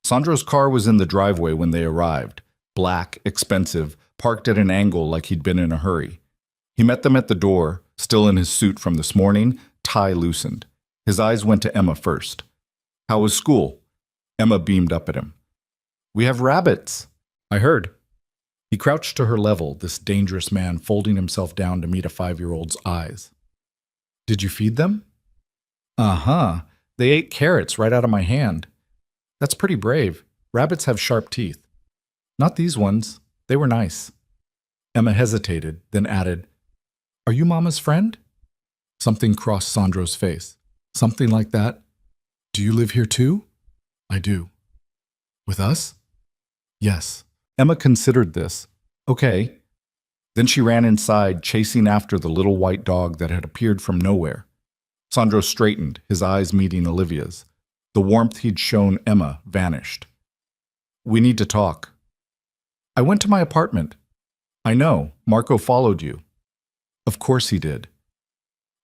Sandro's car was in the driveway when they arrived. Black, expensive, parked at an angle like he'd been in a hurry. He met them at the door, still in his suit from this morning, tie loosened. His eyes went to Emma first. How was school? Emma beamed up at him. We have rabbits. I heard. He crouched to her level, this dangerous man folding himself down to meet a 5-year-old's eyes. Did you feed them? Uh-huh. They ate carrots right out of my hand. That's pretty brave. Rabbits have sharp teeth. Not these ones. They were nice. Emma hesitated, then added, Are you Mama's friend? Something crossed Sandro's face. Something like that. Do you live here too? I do. With us? Yes. Emma considered this. Okay. Then she ran inside, chasing after the little white dog that had appeared from nowhere. Sandro straightened, his eyes meeting Olivia's. The warmth he'd shown Emma vanished. We need to talk. I went to my apartment. I know. Marco followed you. Of course he did.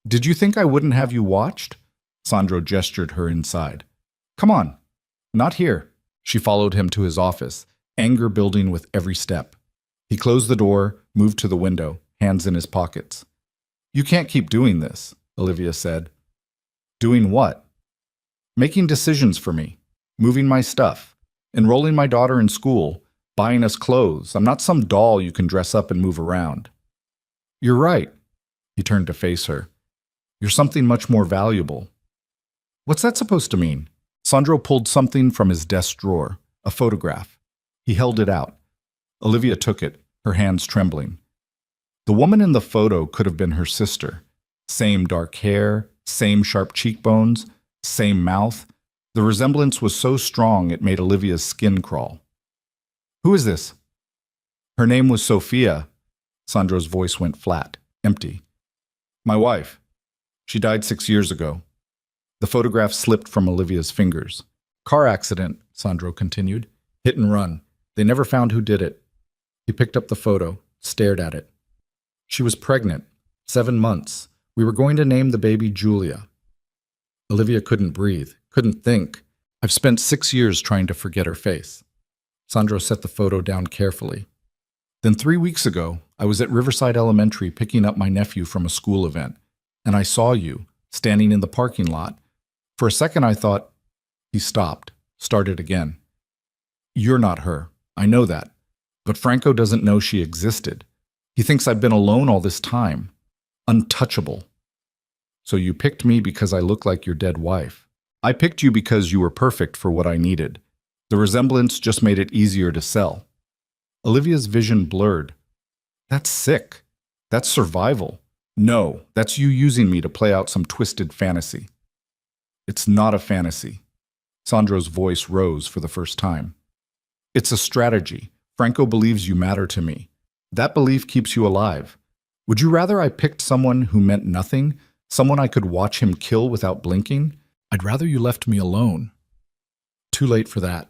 Did you think I wouldn't have you watched? Sandro gestured her inside. Come on. Not here. She followed him to his office, anger building with every step. He closed the door, moved to the window, hands in his pockets. You can't keep doing this, Olivia said. Doing what? Making decisions for me, moving my stuff, enrolling my daughter in school, buying us clothes. I'm not some doll you can dress up and move around. You're right. He turned to face her. You're something much more valuable. What's that supposed to mean? Sandro pulled something from his desk drawer, a photograph. He held it out. Olivia took it, her hands trembling. The woman in the photo could have been her sister. Same dark hair, same sharp cheekbones, same mouth. The resemblance was so strong it made Olivia's skin crawl. Who is this? Her name was Sophia. Sandro's voice went flat, empty. My wife. She died 6 years ago. The photograph slipped from Olivia's fingers. Car accident, Sandro continued. Hit and run. They never found who did it. He picked up the photo, stared at it. She was pregnant, 7 months. We were going to name the baby Julia. Olivia couldn't breathe, couldn't think. I've spent 6 years trying to forget her face. Sandro set the photo down carefully. Then 3 weeks ago, I was at Riverside Elementary picking up my nephew from a school event, and I saw you, standing in the parking lot. For a second I thought, he stopped, started again. You're not her, I know that. But Franco doesn't know she existed. He thinks I've been alone all this time. Untouchable. So you picked me because I look like your dead wife. I picked you because you were perfect for what I needed. The resemblance just made it easier to sell. Olivia's vision blurred. That's sick. That's survival. No, that's you using me to play out some twisted fantasy. It's not a fantasy. Sandro's voice rose for the first time. It's a strategy. Franco believes you matter to me. That belief keeps you alive. Would you rather I picked someone who meant nothing, someone I could watch him kill without blinking? I'd rather you left me alone. Too late for that.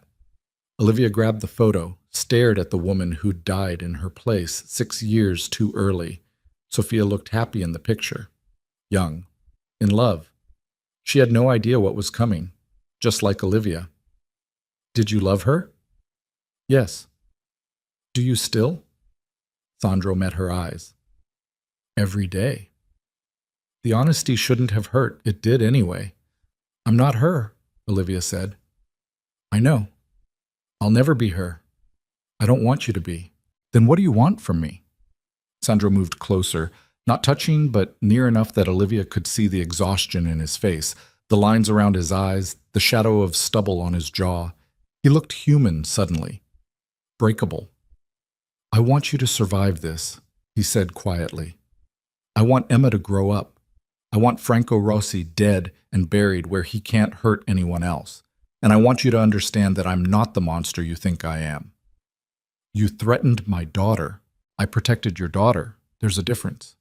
Olivia grabbed the photo, stared at the woman who'd died in her place 6 years too early. Sophia looked happy in the picture. Young. In love. She had no idea what was coming, just like Olivia. Did you love her? Yes. Do you still? Sandro met her eyes. Every day. The honesty shouldn't have hurt. It did anyway. I'm not her, Olivia said. I know. I'll never be her. I don't want you to be. Then what do you want from me? Sandro moved closer, not touching, but near enough that Olivia could see the exhaustion in his face, the lines around his eyes, the shadow of stubble on his jaw. He looked human suddenly. Breakable. I want you to survive this, he said quietly. I want Emma to grow up. I want Franco Rossi dead and buried where he can't hurt anyone else. And I want you to understand that I'm not the monster you think I am. You threatened my daughter. I protected your daughter. There's a difference.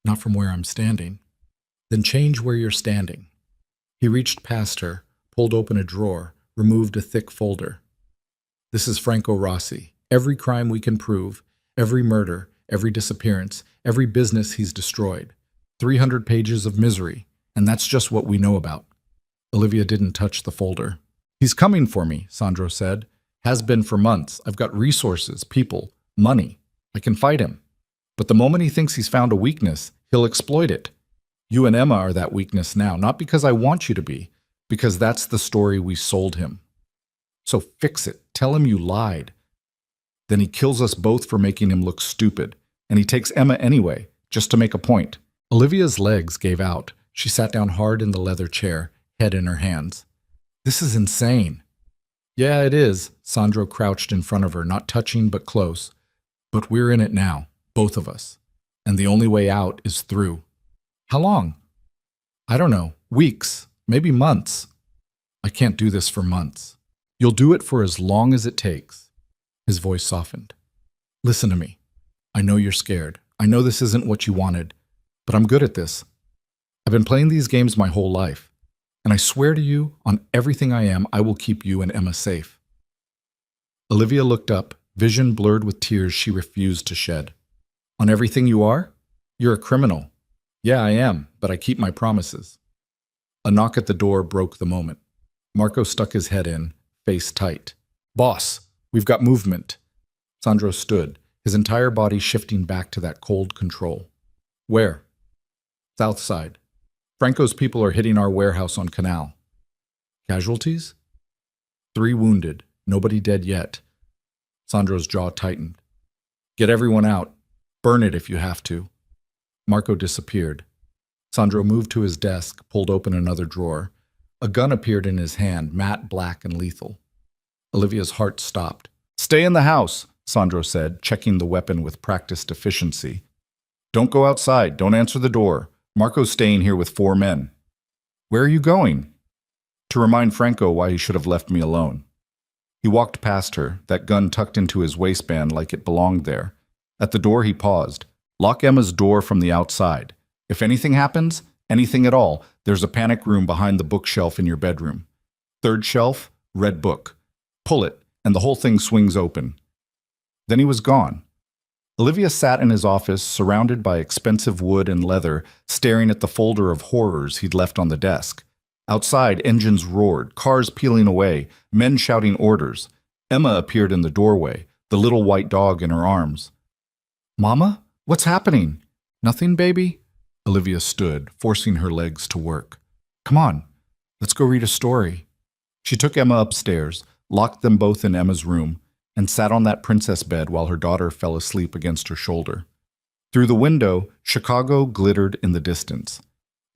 Not from where I'm standing. Then change where you're standing. He reached past her, pulled open a drawer, removed a thick folder. This is Franco Rossi. Every crime we can prove, every murder, every disappearance, every business he's destroyed. 300 pages of misery, and that's just what we know about. Olivia didn't touch the folder. He's coming for me, Sandro said. Has been for months. I've got resources, people, money. I can fight him. But the moment he thinks he's found a weakness, he'll exploit it. You and Emma are that weakness now, not because I want you to be, because that's the story we sold him. So fix it. Tell him you lied. Then he kills us both for making him look stupid, and he takes Emma anyway, just to make a point. Olivia's legs gave out. She sat down hard in the leather chair, head in her hands. This is insane. Yeah, it is. Sandro crouched in front of her, not touching but close. But we're in it now, both of us. And the only way out is through. How long? I don't know. Weeks. Maybe months. I can't do this for months. You'll do it for as long as it takes. His voice softened. Listen to me. I know you're scared. I know this isn't what you wanted. But I'm good at this. I've been playing these games my whole life. And I swear to you, on everything I am, I will keep you and Emma safe. Olivia looked up, vision blurred with tears she refused to shed. On everything you are? You're a criminal. Yeah, I am, but I keep my promises. A knock at the door broke the moment. Marco stuck his head in, face tight. Boss, we've got movement. Sandro stood, his entire body shifting back to that cold control. Where? South side. Franco's people are hitting our warehouse on Canal. Casualties? 3 wounded, nobody dead yet. Sandro's jaw tightened. Get everyone out. Burn it if you have to. Marco disappeared. Sandro moved to his desk, pulled open another drawer. A gun appeared in his hand, matte black and lethal. Olivia's heart stopped. Stay in the house, Sandro said, checking the weapon with practiced efficiency. Don't go outside. Don't answer the door. Marco's staying here with 4 men. Where are you going? To remind Franco why he should have left me alone. He walked past her, that gun tucked into his waistband like it belonged there. At the door he paused. Lock Emma's door from the outside. If anything happens, anything at all, there's a panic room behind the bookshelf in your bedroom. 3rd shelf, red book. Pull it, and the whole thing swings open. Then he was gone. Olivia sat in his office, surrounded by expensive wood and leather, staring at the folder of horrors he'd left on the desk. Outside, engines roared, cars peeling away, men shouting orders. Emma appeared in the doorway, the little white dog in her arms. Mama? What's happening? Nothing, baby? Olivia stood, forcing her legs to work. Come on, let's go read a story. She took Emma upstairs, locked them both in Emma's room, and sat on that princess bed while her daughter fell asleep against her shoulder. Through the window, Chicago glittered in the distance.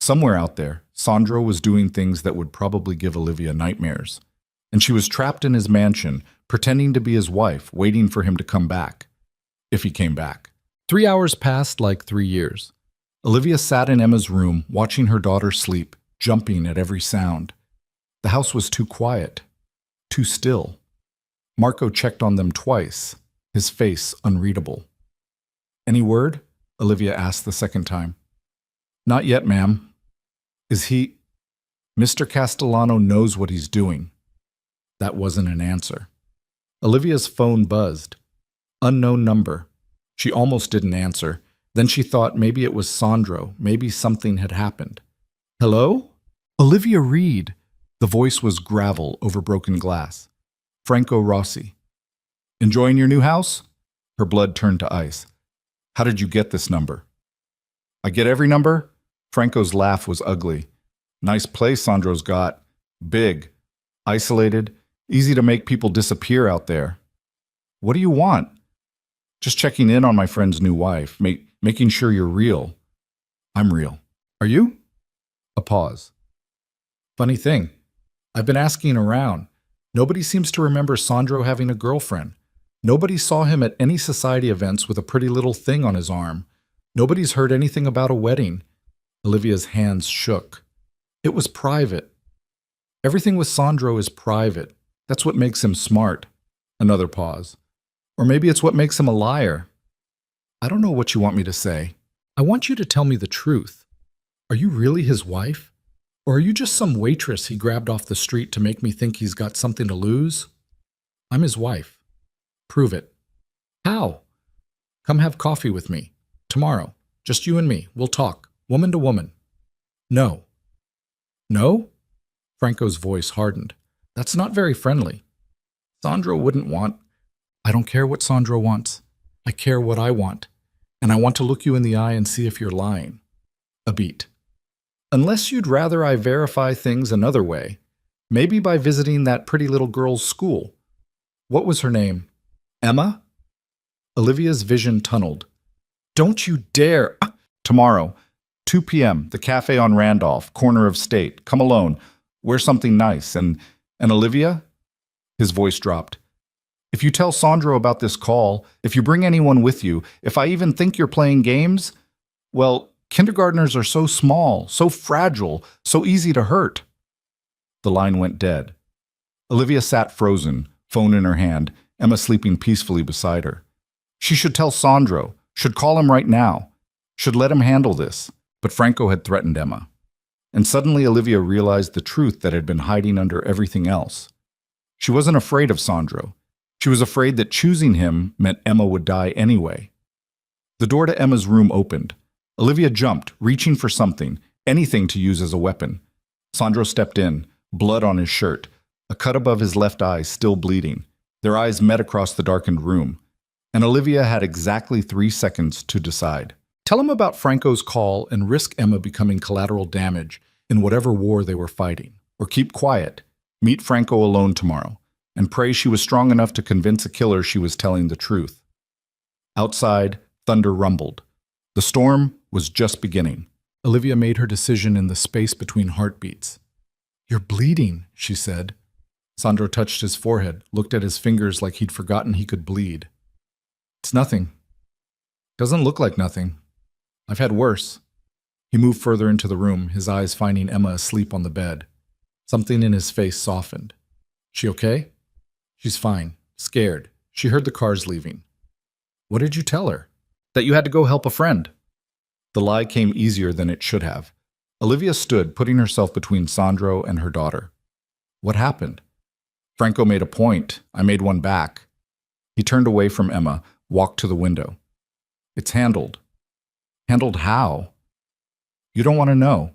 Somewhere out there, Sandro was doing things that would probably give Olivia nightmares. And she was trapped in his mansion, pretending to be his wife, waiting for him to come back. If he came back. 3 hours passed like 3 years. Olivia sat in Emma's room, watching her daughter sleep, jumping at every sound. The house was too quiet, too still. Marco checked on them twice, his face unreadable. Any word? Olivia asked the second time. Not yet, ma'am. Is he? Mr. Castellano knows what he's doing. That wasn't an answer. Olivia's phone buzzed. Unknown number. She almost didn't answer. Then she thought maybe it was Sandro. Maybe something had happened. Hello? Olivia Reed. The voice was gravel over broken glass. Franco Rossi. Enjoying your new house? Her blood turned to ice. How did you get this number? I get every number? Franco's laugh was ugly. Nice place Sandro's got. Big. Isolated. Easy to make people disappear out there. What do you want? Just checking in on my friend's new wife, making sure you're real. I'm real. Are you? A pause. Funny thing. I've been asking around. Nobody seems to remember Sandro having a girlfriend. Nobody saw him at any society events with a pretty little thing on his arm. Nobody's heard anything about a wedding. Olivia's hands shook. It was private. Everything with Sandro is private. That's what makes him smart. Another pause. Or maybe it's what makes him a liar. I don't know what you want me to say. I want you to tell me the truth. Are you really his wife? Or are you just some waitress he grabbed off the street to make me think he's got something to lose? I'm his wife. Prove it. How? Come have coffee with me. Tomorrow. Just you and me. We'll talk. Woman to woman. No. No? Franco's voice hardened. That's not very friendly. Sandro wouldn't want. I don't care what Sandro wants. I care what I want. and I want to look you in the eye and see if you're lying. A beat. Unless you'd rather I verify things another way, maybe by visiting that pretty little girl's school. What was her name? Emma? Olivia's vision tunneled. Don't you dare! Tomorrow, 2 p.m., the cafe on Randolph, corner of State. Come alone. Wear something nice. And Olivia? His voice dropped. If you tell Sandro about this call, if you bring anyone with you, if I even think you're playing games, well, kindergartners are so small, so fragile, so easy to hurt. The line went dead. Olivia sat frozen, phone in her hand, Emma sleeping peacefully beside her. She should tell Sandro, should call him right now, should let him handle this. But Franco had threatened Emma. And suddenly Olivia realized the truth that had been hiding under everything else. She wasn't afraid of Sandro. She was afraid that choosing him meant Emma would die anyway. The door to Emma's room opened. Olivia jumped, reaching for something, anything to use as a weapon. Sandro stepped in, blood on his shirt, a cut above his left eye still bleeding. Their eyes met across the darkened room, and Olivia had exactly 3 seconds to decide. Tell him about Franco's call and risk Emma becoming collateral damage in whatever war they were fighting. Or keep quiet, meet Franco alone tomorrow, and pray she was strong enough to convince a killer she was telling the truth. Outside, thunder rumbled. The storm was just beginning. Olivia made her decision in the space between heartbeats. You're bleeding, she said. Sandro touched his forehead, looked at his fingers like he'd forgotten he could bleed. It's nothing. Doesn't look like nothing. I've had worse. He moved further into the room, his eyes finding Emma asleep on the bed. Something in his face softened. She okay? She's fine. Scared. She heard the cars leaving. What did you tell her? That you had to go help a friend. The lie came easier than it should have. Olivia stood, putting herself between Sandro and her daughter. What happened? Franco made a point. I made one back. He turned away from Emma, walked to the window. It's handled. Handled how? You don't want to know.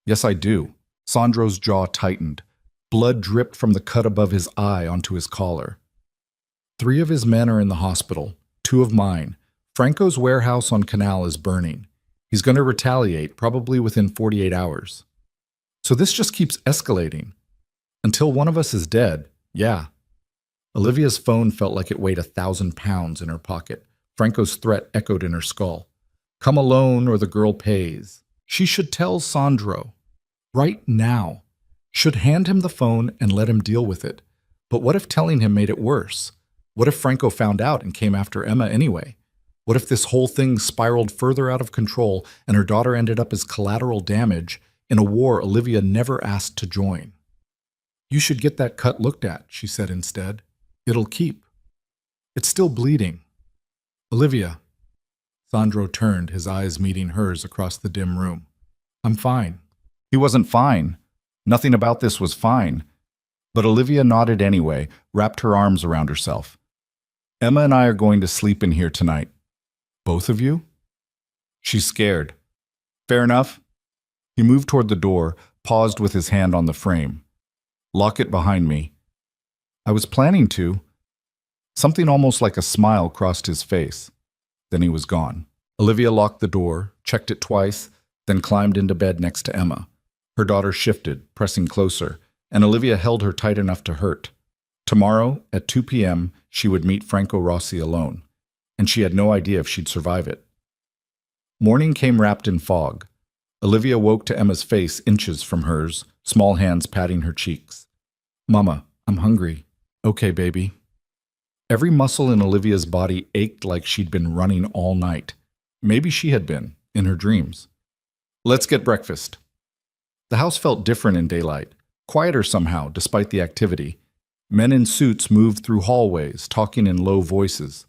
Yes, I do. Sandro's jaw tightened. Blood dripped from the cut above his eye onto his collar. 3 of his men are in the hospital, 2 of mine. Franco's warehouse on Canal is burning. He's going to retaliate, probably within 48 hours. So this just keeps escalating. Until one of us is dead, yeah. Olivia's phone felt like it weighed 1,000 pounds in her pocket. Franco's threat echoed in her skull. Come alone or the girl pays. She should tell Sandro. Right now. Should hand him the phone and let him deal with it. But what if telling him made it worse? What if Franco found out and came after Emma anyway? What if this whole thing spiraled further out of control and her daughter ended up as collateral damage in a war Olivia never asked to join? You should get that cut looked at, she said instead. It'll keep. It's still bleeding. Olivia. Sandro turned, his eyes meeting hers across the dim room. I'm fine. He wasn't fine. Nothing about this was fine. But Olivia nodded anyway, wrapped her arms around herself. Emma and I are going to sleep in here tonight. Both of you? She's scared. Fair enough. He moved toward the door, paused with his hand on the frame. Lock it behind me. I was planning to. Something almost like a smile crossed his face. Then he was gone. Olivia locked the door, checked it twice, then climbed into bed next to Emma. Her daughter shifted, pressing closer, and Olivia held her tight enough to hurt. Tomorrow, at 2 p.m., she would meet Franco Rossi alone, and she had no idea if she'd survive it. Morning came wrapped in fog. Olivia woke to Emma's face inches from hers, small hands patting her cheeks. Mama, I'm hungry. Okay, baby. Every muscle in Olivia's body ached like she'd been running all night. Maybe she had been, in her dreams. Let's get breakfast. The house felt different in daylight, quieter somehow despite the activity. Men in suits moved through hallways, talking in low voices.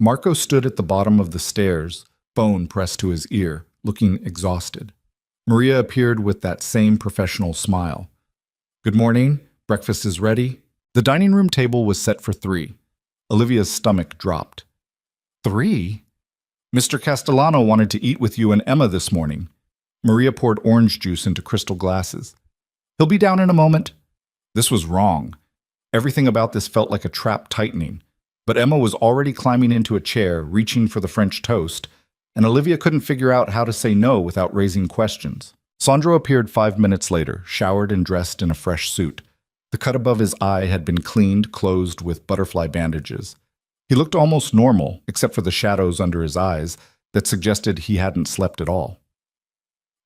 Marco stood at the bottom of the stairs, phone pressed to his ear, looking exhausted. Maria appeared with that same professional smile. Good morning. Breakfast is ready. The dining room table was set for 3. Olivia's stomach dropped. 3? Mr. Castellano wanted to eat with you and Emma this morning. Maria poured orange juice into crystal glasses. He'll be down in a moment. This was wrong. Everything about this felt like a trap tightening. But Emma was already climbing into a chair, reaching for the French toast, and Olivia couldn't figure out how to say no without raising questions. Sandro appeared 5 minutes later, showered and dressed in a fresh suit. The cut above his eye had been cleaned, closed with butterfly bandages. He looked almost normal, except for the shadows under his eyes that suggested he hadn't slept at all.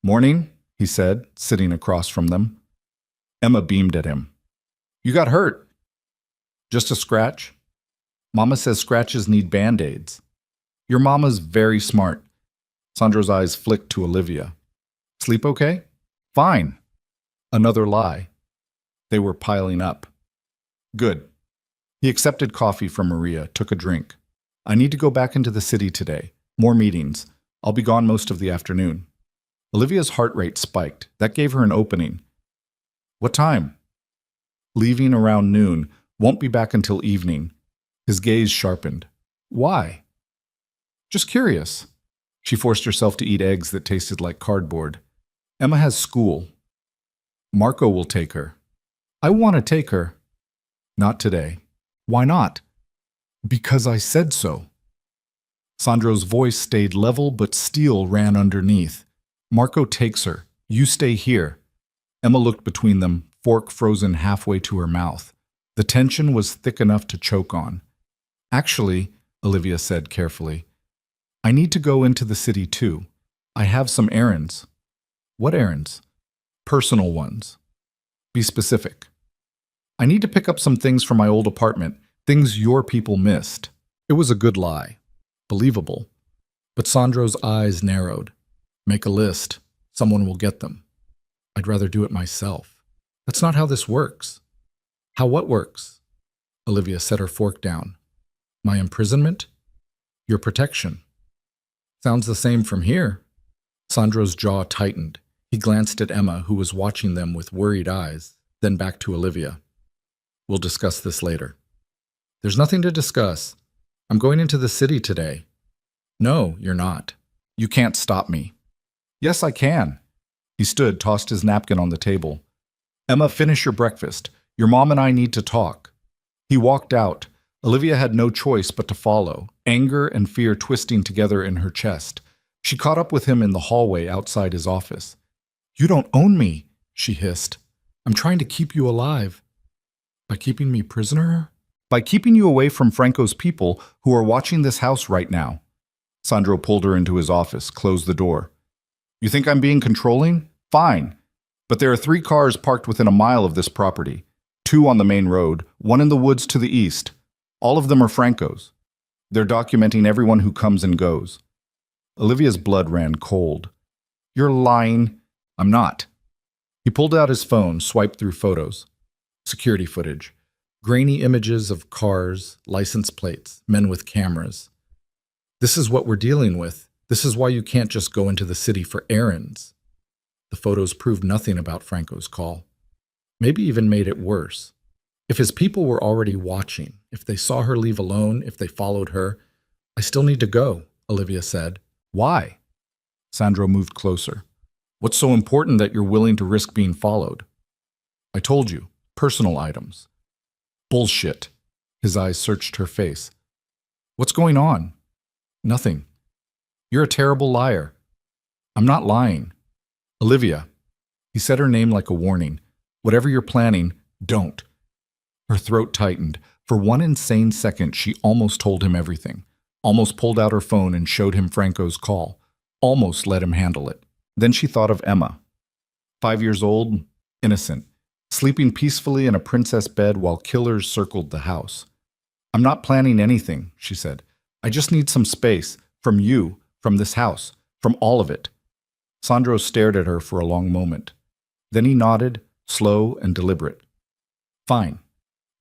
"Morning," he said, sitting across from them. Emma beamed at him. "You got hurt." "Just a scratch." "Mama says scratches need Band-Aids." "Your mama's very smart." Sandro's eyes flicked to Olivia. "Sleep okay?" "Fine." Another lie. They were piling up. "Good." He accepted coffee from Maria, took a drink. "I need to go back into the city today. More meetings. I'll be gone most of the afternoon." Olivia's heart rate spiked. That gave her an opening. "What time?" "Leaving around noon. Won't be back until evening." His gaze sharpened. "Why?" "Just curious." She forced herself to eat eggs that tasted like cardboard. "Emma has school." "Marco will take her." "I want to take her." "Not today." "Why not?" "Because I said so." Sandro's voice stayed level, but steel ran underneath. "Marco takes her. You stay here." Emma looked between them, fork frozen halfway to her mouth. The tension was thick enough to choke on. "Actually," Olivia said carefully, "I need to go into the city too. I have some errands." "What errands?" "Personal ones." "Be specific." "I need to pick up some things from my old apartment, things your people missed." It was a good lie. Believable. But Sandro's eyes narrowed. "Make a list. Someone will get them." "I'd rather do it myself." "That's not how this works." "How what works?" Olivia set her fork down. "My imprisonment?" "Your protection." "Sounds the same from here." Sandro's jaw tightened. He glanced at Emma, who was watching them with worried eyes, then back to Olivia. "We'll discuss this later." "There's nothing to discuss. I'm going into the city today." "No, you're not. You can't stop me." "Yes, I can." He stood, tossed his napkin on the table. "Emma, finish your breakfast. Your mom and I need to talk." He walked out. Olivia had no choice but to follow, anger and fear twisting together in her chest. She caught up with him in the hallway outside his office. "You don't own me," she hissed. "I'm trying to keep you alive." "By keeping me prisoner?" "By keeping you away from Franco's people who are watching this house right now." Sandro pulled her into his office, closed the door. "You think I'm being controlling? Fine. But there are 3 cars parked within a mile of this property. 2 on the main road, 1 in the woods to the east. All of them are Franco's. They're documenting everyone who comes and goes." Olivia's blood ran cold. "You're lying." "I'm not." He pulled out his phone, swiped through photos. Security footage. Grainy images of cars, license plates, men with cameras. "This is what we're dealing with. This is why you can't just go into the city for errands." The photos proved nothing about Franco's call. Maybe even made it worse. If his people were already watching, if they saw her leave alone, if they followed her. "I still need to go," Olivia said. "Why?" Sandro moved closer. "What's so important that you're willing to risk being followed?" "I told you. Personal items." "Bullshit." His eyes searched her face. "What's going on?" "Nothing." "You're a terrible liar." "I'm not lying." "Olivia." He said her name like a warning. "Whatever you're planning, don't." Her throat tightened. For one insane second, she almost told him everything. Almost pulled out her phone and showed him Franco's call. Almost let him handle it. Then she thought of Emma. 5 years old, innocent, sleeping peacefully in a princess bed while killers circled the house. "I'm not planning anything," she said. "I just need some space. From you, from this house, from all of it." Sandro stared at her for a long moment. Then he nodded, slow and deliberate. "Fine.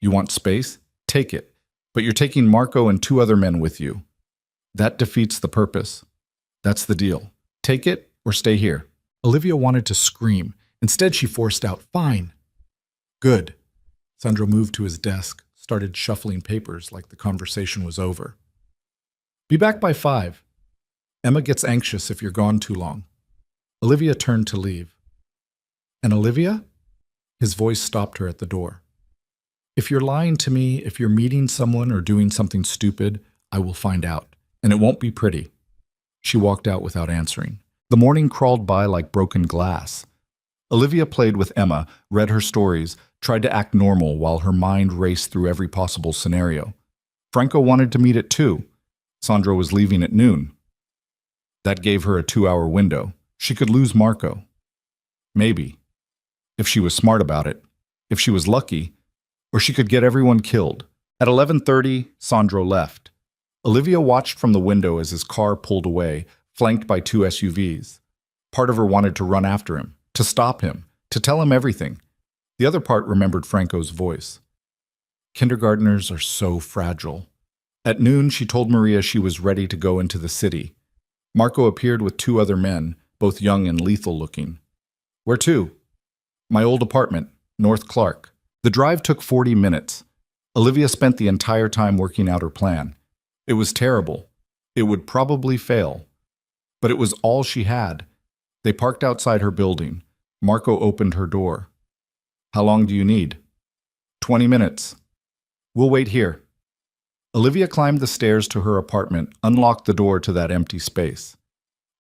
You want space? Take it. But you're taking Marco and 2 other men with you. That defeats the purpose. That's the deal. Take it or stay here." Olivia wanted to scream. Instead, she forced out, "Fine." "Good." Sandro moved to his desk, started shuffling papers like the conversation was over. "Be back by 5. Emma gets anxious if you're gone too long." Olivia turned to leave. "And Olivia?" His voice stopped her at the door. If you're lying to me, if you're meeting someone or doing something stupid, I will find out. And it won't be pretty. She walked out without answering. The morning crawled by like broken glass. Olivia played with Emma, read her stories, tried to act normal while her mind raced through every possible scenario. Franco wanted to meet at 2. Sandro was leaving at noon. That gave her a 2-hour window. She could lose Marco. Maybe. If she was smart about it. If she was lucky. Or she could get everyone killed. At 11:30, Sandro left. Olivia watched from the window as his car pulled away, flanked by 2 SUVs. Part of her wanted to run after him, to stop him, to tell him everything. The other part remembered Franco's voice. Kindergartners are so fragile. At noon, she told Maria she was ready to go into the city. Marco appeared with 2 other men, both young and lethal-looking. Where to? My old apartment, North Clark. The drive took 40 minutes. Olivia spent the entire time working out her plan. It was terrible. It would probably fail. But it was all she had. They parked outside her building. Marco opened her door. How long do you need? 20 minutes. We'll wait here. Olivia climbed the stairs to her apartment, unlocked the door to that empty space.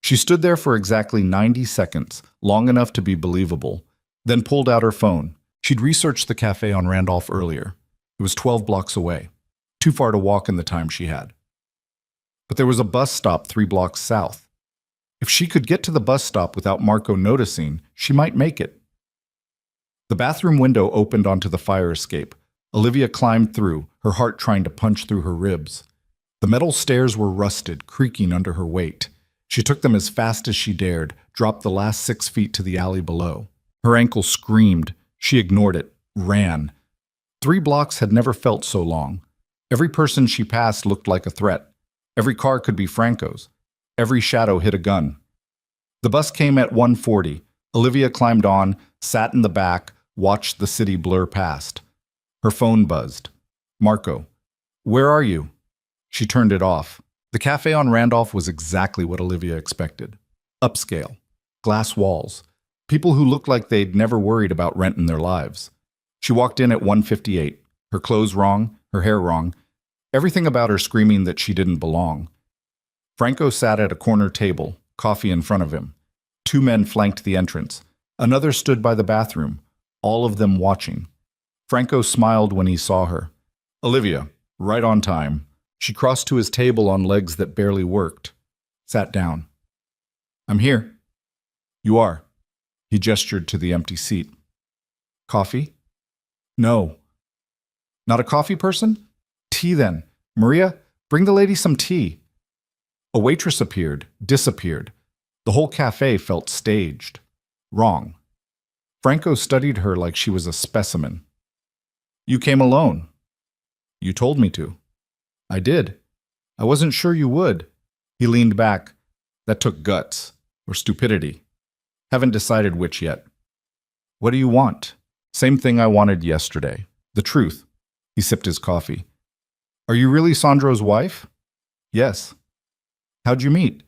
She stood there for exactly 90 seconds, long enough to be believable, then pulled out her phone. She'd researched the cafe on Randolph earlier. It was 12 blocks away, too far to walk in the time she had. But there was a bus stop 3 blocks south. If she could get to the bus stop without Marco noticing, she might make it. The bathroom window opened onto the fire escape. Olivia climbed through, her heart trying to punch through her ribs. The metal stairs were rusted, creaking under her weight. She took them as fast as she dared, dropped the last 6 feet to the alley below. Her ankle screamed. She ignored it, ran. 3 blocks had never felt so long. Every person she passed looked like a threat. Every car could be Franco's. Every shadow hid a gun. The bus came at 1:40. Olivia climbed on, sat in the back, watched the city blur past. Her phone buzzed. Marco. Where are you? She turned it off. The cafe on Randolph was exactly what Olivia expected. Upscale. Glass walls. People who looked like they'd never worried about rent in their lives. She walked in at 1:58. Her clothes wrong, her hair wrong. Everything about her screaming that she didn't belong. Franco sat at a corner table, coffee in front of him. 2 men flanked the entrance. Another stood by the bathroom, all of them watching. Franco smiled when he saw her. Olivia, right on time. She crossed to his table on legs that barely worked. Sat down. I'm here. You are. He gestured to the empty seat. Coffee? No. Not a coffee person? Tea then. Maria, bring the lady some tea. A waitress appeared, disappeared. The whole cafe felt staged. Wrong. Franco studied her like she was a specimen. You came alone. You told me to. I did. I wasn't sure you would. He leaned back. That took guts, or stupidity. Haven't decided which yet. What do you want? Same thing I wanted yesterday. The truth. He sipped his coffee. Are you really Sandro's wife? Yes. How'd you meet?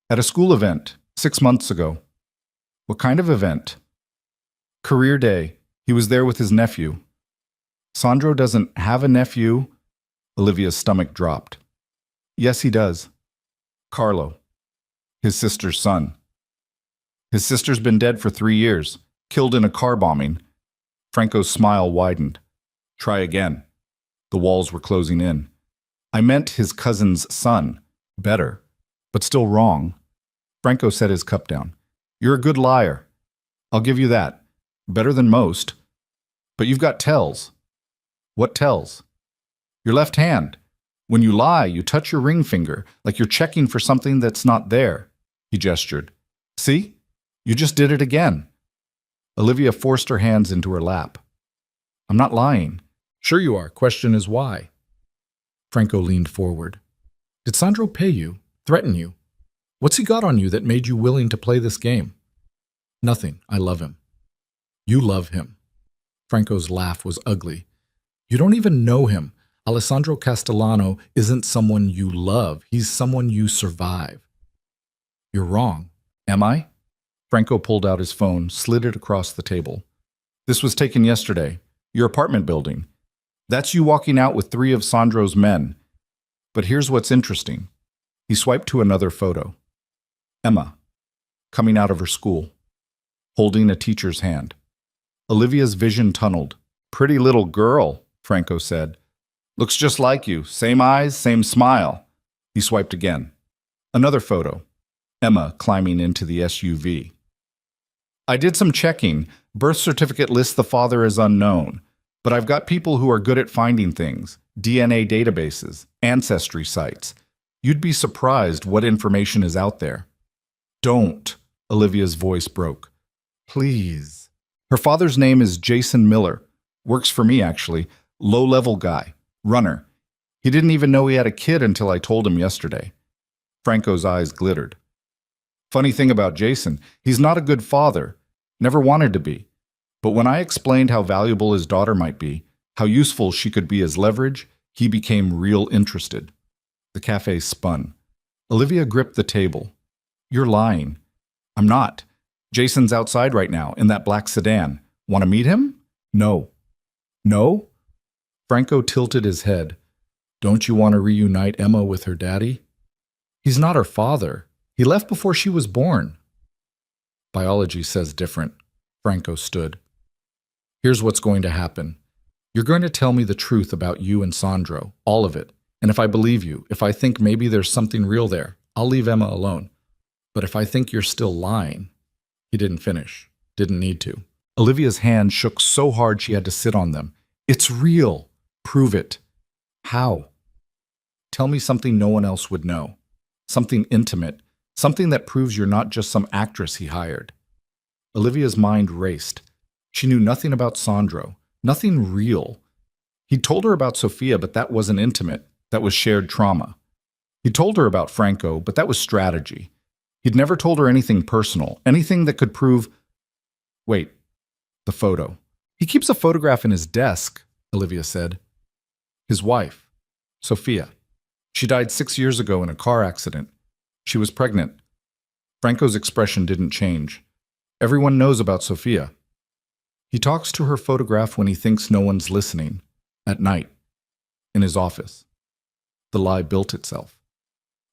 At a school event, 6 months ago. What kind of event? Career day. He was there with his nephew. Sandro doesn't have a nephew. Olivia's stomach dropped. Yes, he does. Carlo. His sister's son. His sister's been dead for 3 years, killed in a car bombing. Franco's smile widened. Try again. The walls were closing in. I meant his cousin's son. Better, but still wrong. Franco set his cup down. You're a good liar. I'll give you that. Better than most. But you've got tells. What tells? Your left hand. When you lie, you touch your ring finger, like you're checking for something that's not there. He gestured. See? You just did it again. Olivia forced her hands into her lap. I'm not lying. Sure you are. Question is why. Franco leaned forward. Did Sandro pay you? Threaten you? What's he got on you that made you willing to play this game? Nothing. I love him. You love him. Franco's laugh was ugly. You don't even know him. Alessandro Castellano isn't someone you love. He's someone you survive. You're wrong. Am I? Franco pulled out his phone, slid it across the table. This was taken yesterday. Your apartment building. That's you walking out with 3 of Sandro's men. But here's what's interesting. He swiped to another photo. Emma, coming out of her school, holding a teacher's hand. Olivia's vision tunneled. Pretty little girl, Franco said. Looks just like you. Same eyes, same smile. He swiped again. Another photo. Emma climbing into the SUV. I did some checking. Birth certificate lists the father as unknown. But I've got people who are good at finding things. DNA databases, ancestry sites. You'd be surprised what information is out there. Don't, Olivia's voice broke. Please. Her father's name is Jason Miller. Works for me, actually. Low-level guy. Runner. He didn't even know he had a kid until I told him yesterday. Franco's eyes glittered. Funny thing about Jason, he's not a good father. Never wanted to be. But when I explained how valuable his daughter might be, how useful she could be as leverage, he became real interested. The cafe spun. Olivia gripped the table. You're lying. I'm not. Jason's outside right now, in that black sedan. Want to meet him? No. No? Franco tilted his head. Don't you want to reunite Emma with her daddy? He's not her father. He left before she was born. Biology says different. Franco stood. Here's what's going to happen. You're going to tell me the truth about you and Sandro, all of it. And if I believe you, if I think maybe there's something real there, I'll leave Emma alone. But if I think you're still lying, he didn't finish. Didn't need to. Olivia's hand shook so hard she had to sit on them. It's real. Prove it. How? Tell me something no one else would know. Something intimate. Something that proves you're not just some actress he hired. Olivia's mind raced. She knew nothing about Sandro. Nothing real. He'd told her about Sophia, but that wasn't intimate. That was shared trauma. He told her about Franco, but that was strategy. He'd never told her anything personal, anything that could prove... Wait, the photo. He keeps a photograph in his desk, Olivia said. His wife, Sophia. She died 6 years ago in a car accident. She was pregnant. Franco's expression didn't change. Everyone knows about Sophia. He talks to her photograph when he thinks no one's listening, at night, in his office. The lie built itself.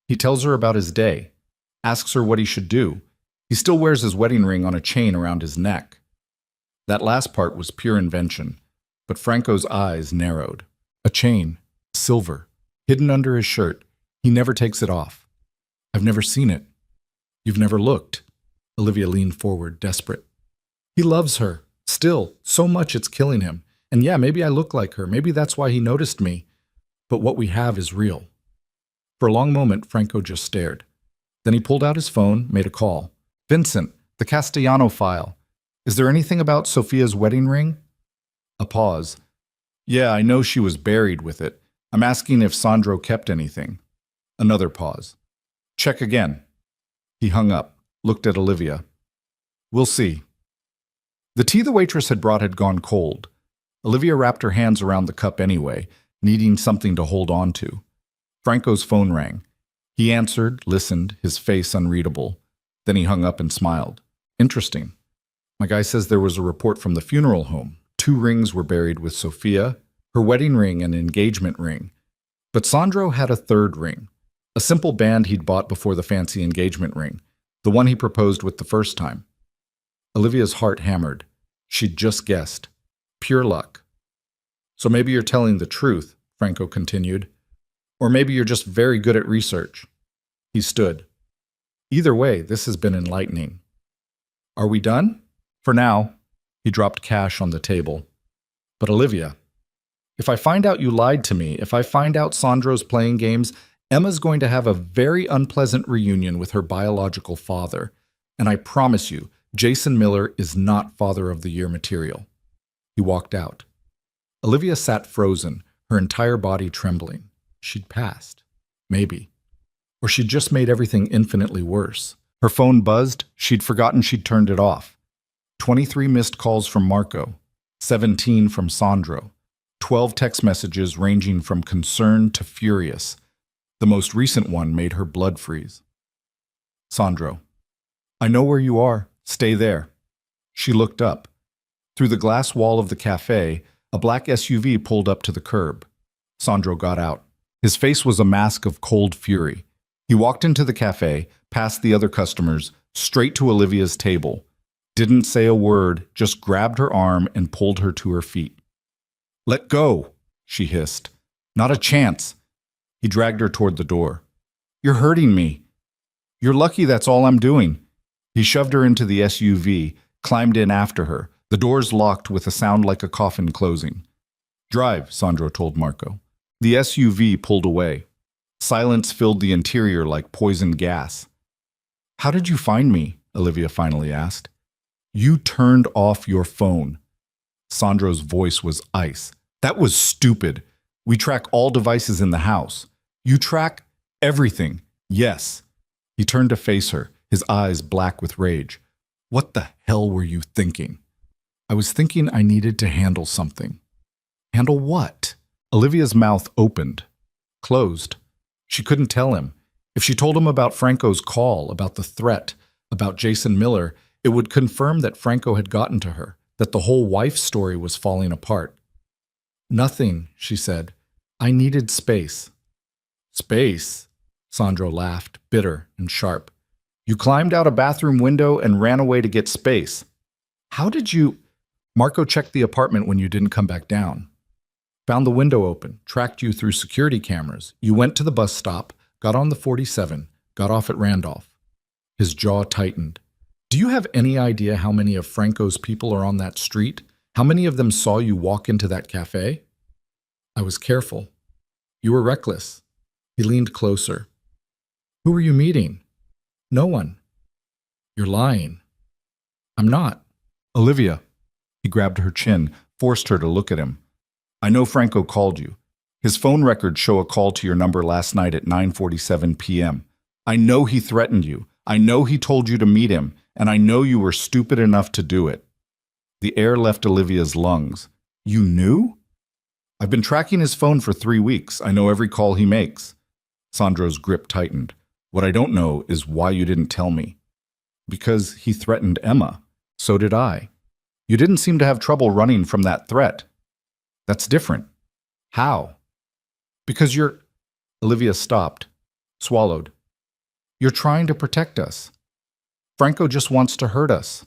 He tells her about his day, asks her what he should do. He still wears his wedding ring on a chain around his neck. That last part was pure invention, but Franco's eyes narrowed. A chain, silver, hidden under his shirt. He never takes it off. I've never seen it. You've never looked. Olivia leaned forward, desperate. He loves her. Still, so much it's killing him. And yeah, maybe I look like her. Maybe that's why he noticed me. But what we have is real. For a long moment, Franco just stared. Then he pulled out his phone, made a call. Vincent, the Castellano file. Is there anything about Sophia's wedding ring? A pause. Yeah, I know she was buried with it. I'm asking if Sandro kept anything. Another pause. Check again. He hung up, looked at Olivia. We'll see. The tea the waitress had brought had gone cold. Olivia wrapped her hands around the cup anyway, needing something to hold on to. Franco's phone rang. He answered, listened, his face unreadable. Then he hung up and smiled. Interesting. My guy says there was a report from the funeral home. 2 rings were buried with Sophia, her wedding ring and engagement ring. But Sandro had a 3rd ring, a simple band he'd bought before the fancy engagement ring, the one he proposed with the first time. Olivia's heart hammered. She'd just guessed. Pure luck. So maybe you're telling the truth, Franco continued. Or maybe you're just very good at research. He stood. Either way, this has been enlightening. Are we done? For now. He dropped cash on the table. But Olivia, if I find out you lied to me, if I find out Sandro's playing games, Emma's going to have a very unpleasant reunion with her biological father. And I promise you, Jason Miller is not Father of the Year material. He walked out. Olivia sat frozen, her entire body trembling. She'd passed. Maybe. Or she'd just made everything infinitely worse. Her phone buzzed. She'd forgotten she'd turned it off. 23 missed calls from Marco. 17 from Sandro. 12 text messages ranging from concerned to furious. The most recent one made her blood freeze. Sandro. I know where you are. Stay there. She looked up. Through the glass wall of the cafe, A black SUV pulled up to the curb. Sandro got out. His face was a mask of cold fury. He walked into the cafe, past the other customers, straight to Olivia's table. Didn't say a word, just grabbed her arm and pulled her to her feet. "Let go," she hissed. "Not a chance." He dragged her toward the door. "You're hurting me." "You're lucky that's all I'm doing." He shoved her into the SUV, climbed in after her. The doors locked with a sound like a coffin closing. "Drive," Sandro told Marco. The SUV pulled away. Silence filled the interior like poison gas. "How did you find me?" Olivia finally asked. "You turned off your phone." Sandro's voice was ice. "That was stupid. We track all devices in the house. You track everything." "Yes." He turned to face her, his eyes black with rage. "What the hell were you thinking?" "I was thinking I needed to handle something." "Handle what?" Olivia's mouth opened, closed. She couldn't tell him. If she told him about Franco's call, about the threat, about Jason Miller, it would confirm that Franco had gotten to her, that the whole wife story was falling apart. "Nothing," she said. "I needed space." "Space?" Sandro laughed, bitter and sharp. "You climbed out a bathroom window and ran away to get space. How did you—" "Marco checked the apartment when you didn't come back down. Found the window open, tracked you through security cameras. You went to the bus stop, got on the 47, got off at Randolph." His jaw tightened. "Do you have any idea how many of Franco's people are on that street? How many of them saw you walk into that cafe?" "I was careful." "You were reckless." He leaned closer. "Who were you meeting?" "No one." "You're lying." "I'm not." "Olivia." He grabbed her chin, forced her to look at him. "I know Franco called you. His phone records show a call to your number last night at 9:47 p.m. I know he threatened you. I know he told you to meet him, and I know you were stupid enough to do it." The air left Olivia's lungs. "You knew?" "I've been tracking his phone for 3 weeks. I know every call he makes." Sandro's grip tightened. "What I don't know is why you didn't tell me." "Because he threatened Emma. So did I. You didn't seem to have trouble running from that threat." "That's different." "How?" "Because you're—" Olivia stopped, swallowed. "You're trying to protect us. Franco just wants to hurt us."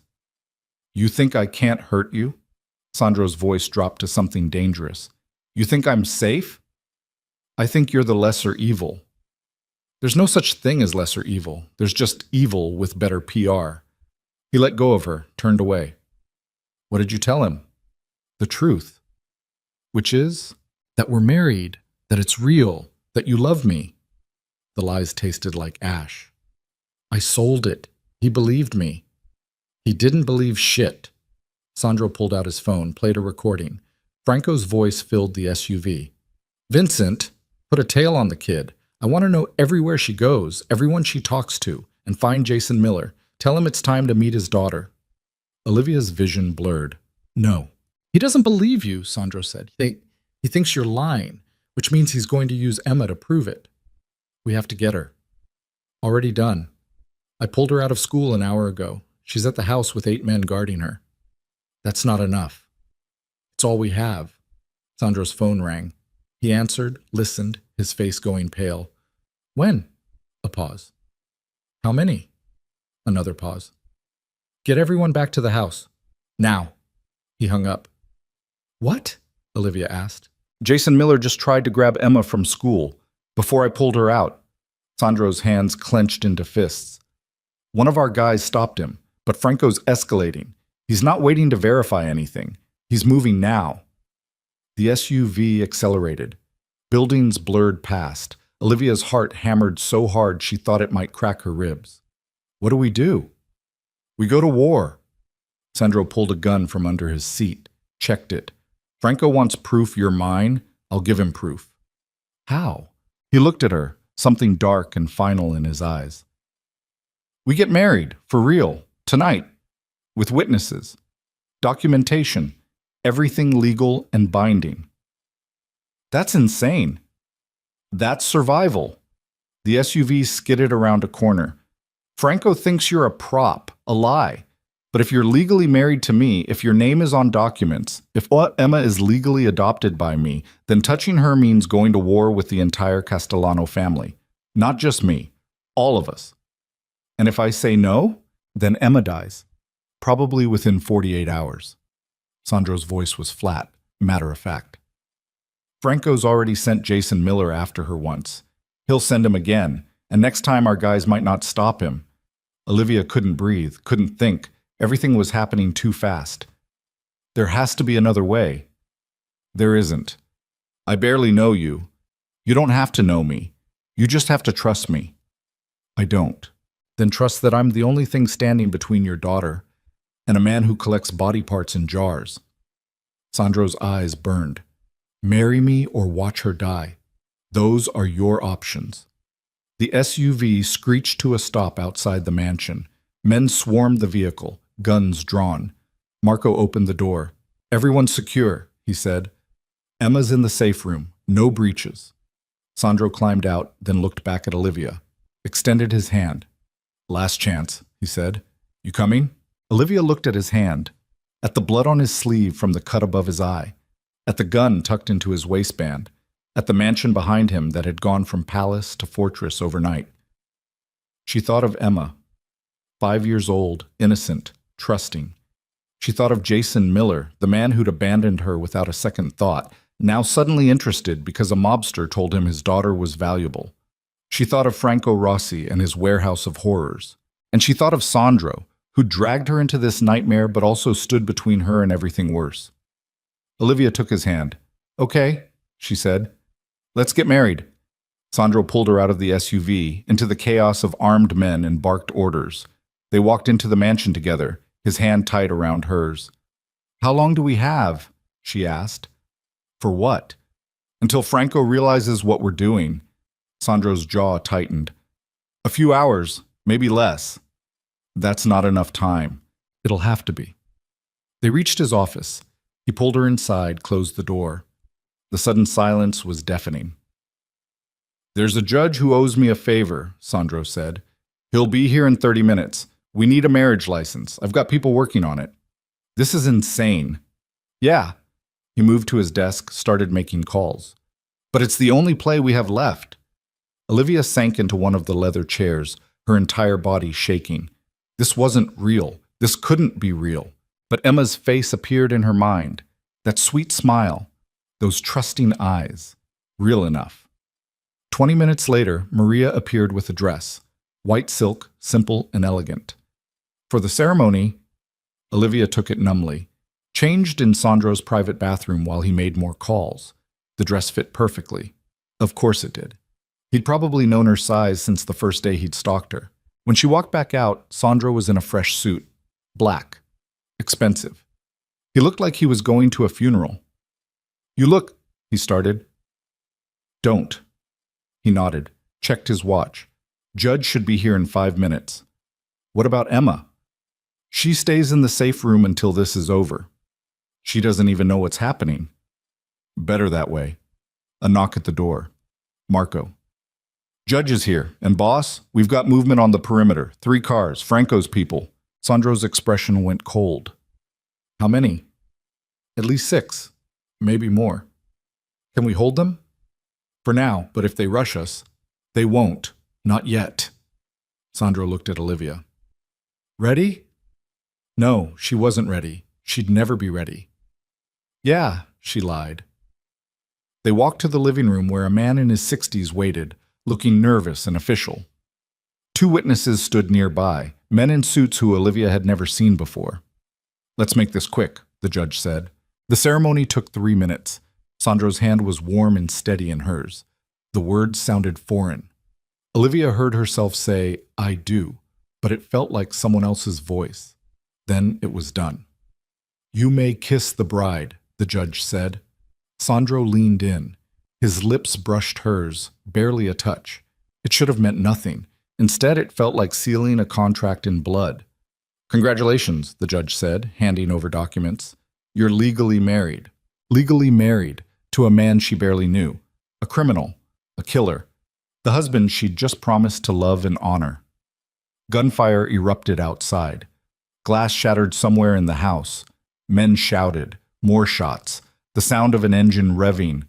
"You think I can't hurt you?" Sandro's voice dropped to something dangerous. "You think I'm safe?" "I think you're the lesser evil." "There's no such thing as lesser evil. There's just evil with better PR." He let go of her, turned away. "What did you tell him?" "The truth." "Which is?" "That we're married, that it's real, that you love me." The lies tasted like ash. "I sold it. He believed me." "He didn't believe shit." Sandro pulled out his phone, played a recording. Franco's voice filled the SUV. "Vincent, put a tail on the kid. I want to know everywhere she goes, everyone she talks to, and find Jason Miller. Tell him it's time to meet his daughter." Olivia's vision blurred. "No." "He doesn't believe you," Sandro said. He thinks you're lying, which means he's going to use Emma to prove it. "We have to get her." "Already done. I pulled her out of school an hour ago. She's at the house with 8 men guarding her." "That's not enough." "It's all we have." Sandro's phone rang. He answered, listened, his face going pale. "When?" A pause. "How many?" Another pause. "Get everyone back to the house. Now." He hung up. "What?" Olivia asked. "Jason Miller just tried to grab Emma from school. Before I pulled her out." Sandro's hands clenched into fists. "One of our guys stopped him, but Franco's escalating. He's not waiting to verify anything. He's moving now." The SUV accelerated. Buildings blurred past. Olivia's heart hammered so hard she thought it might crack her ribs. "What do we do?" "We go to war." Sandro pulled a gun from under his seat, checked it. "Franco wants proof you're mine. I'll give him proof." "How?" He looked at her, something dark and final in his eyes. "We get married, for real, tonight, with witnesses, documentation, everything legal and binding." "That's insane." "That's survival." The SUV skidded around a corner. "Franco thinks you're a prop, a lie. But if you're legally married to me, if your name is on documents, if Emma is legally adopted by me, then touching her means going to war with the entire Castellano family. Not just me, all of us. And if I say no, then Emma dies, probably within 48 hours. Sandro's voice was flat, matter of fact. Franco's already sent Jason Miller after her once. He'll send him again, and next time our guys might not stop him. Olivia couldn't breathe, couldn't think. Everything was happening too fast. There has to be another way. There isn't. I barely know you. You don't have to know me. You just have to trust me. I don't. Then trust that I'm the only thing standing between your daughter and a man who collects body parts in jars. Sandro's eyes burned. Marry me or watch her die. Those are your options. The SUV screeched to a stop outside the mansion. Men swarmed the vehicle, guns drawn. Marco opened the door. Everyone's secure, he said. Emma's in the safe room, no breaches. Sandro climbed out, then looked back at Olivia. Extended his hand. Last chance, he said. You coming? Olivia looked at his hand, at the blood on his sleeve from the cut above his eye, at the gun tucked into his waistband, at the mansion behind him that had gone from palace to fortress overnight. She thought of Emma, 5 years old, innocent, trusting. She thought of Jason Miller, the man who'd abandoned her without a second thought, now suddenly interested because a mobster told him his daughter was valuable. She thought of Franco Rossi and his warehouse of horrors. And she thought of Sandro, who dragged her into this nightmare but also stood between her and everything worse. Olivia took his hand. Okay, she said. Let's get married. Sandro pulled her out of the SUV, into the chaos of armed men and barked orders. They walked into the mansion together, his hand tight around hers. How long do we have? She asked. For what? Until Franco realizes what we're doing. Sandro's jaw tightened. A few hours, maybe less. That's not enough time. It'll have to be. They reached his office. He pulled her inside, closed the door. The sudden silence was deafening. There's a judge who owes me a favor, Sandro said. He'll be here in 30 minutes. We need a marriage license. I've got people working on it. This is insane. Yeah. He moved to his desk, started making calls. But it's the only play we have left. Olivia sank into one of the leather chairs, her entire body shaking. This wasn't real. This couldn't be real. But Emma's face appeared in her mind. That sweet smile. Those trusting eyes. Real enough. 20 minutes later, Maria appeared with a dress. White silk, simple and elegant. For the ceremony, Olivia took it numbly. Changed in Sandro's private bathroom while he made more calls. The dress fit perfectly. Of course it did. He'd probably known her size since the first day he'd stalked her. When she walked back out, Sandro was in a fresh suit. Black. Expensive. He looked like he was going to a funeral. You look, he started. Don't. He nodded, checked his watch. Judge should be here in 5 minutes. What about Emma? She stays in the safe room until this is over. She doesn't even know what's happening. Better that way. A knock at the door. Marco. Judge is here, and boss, we've got movement on the perimeter. 3 cars, Franco's people. Sandro's expression went cold. How many? At least 6, maybe more. Can we hold them? For now, but if they rush us, they won't. Not yet. Sandro looked at Olivia. Ready? No, she wasn't ready. She'd never be ready. Yeah, she lied. They walked to the living room where a man in his 60s waited, looking nervous and official. 2 witnesses stood nearby, men in suits who Olivia had never seen before. Let's make this quick, the judge said. The ceremony took 3 minutes. Sandro's hand was warm and steady in hers. The words sounded foreign. Olivia heard herself say, I do, but it felt like someone else's voice. Then it was done. You may kiss the bride, the judge said. Sandro leaned in. His lips brushed hers, barely a touch. It should have meant nothing. Instead, it felt like sealing a contract in blood. Congratulations, the judge said, handing over documents. You're legally married. Legally married to a man she barely knew. A criminal. A killer. The husband she'd just promised to love and honor. Gunfire erupted outside. Glass shattered somewhere in the house. Men shouted. More shots. The sound of an engine revving.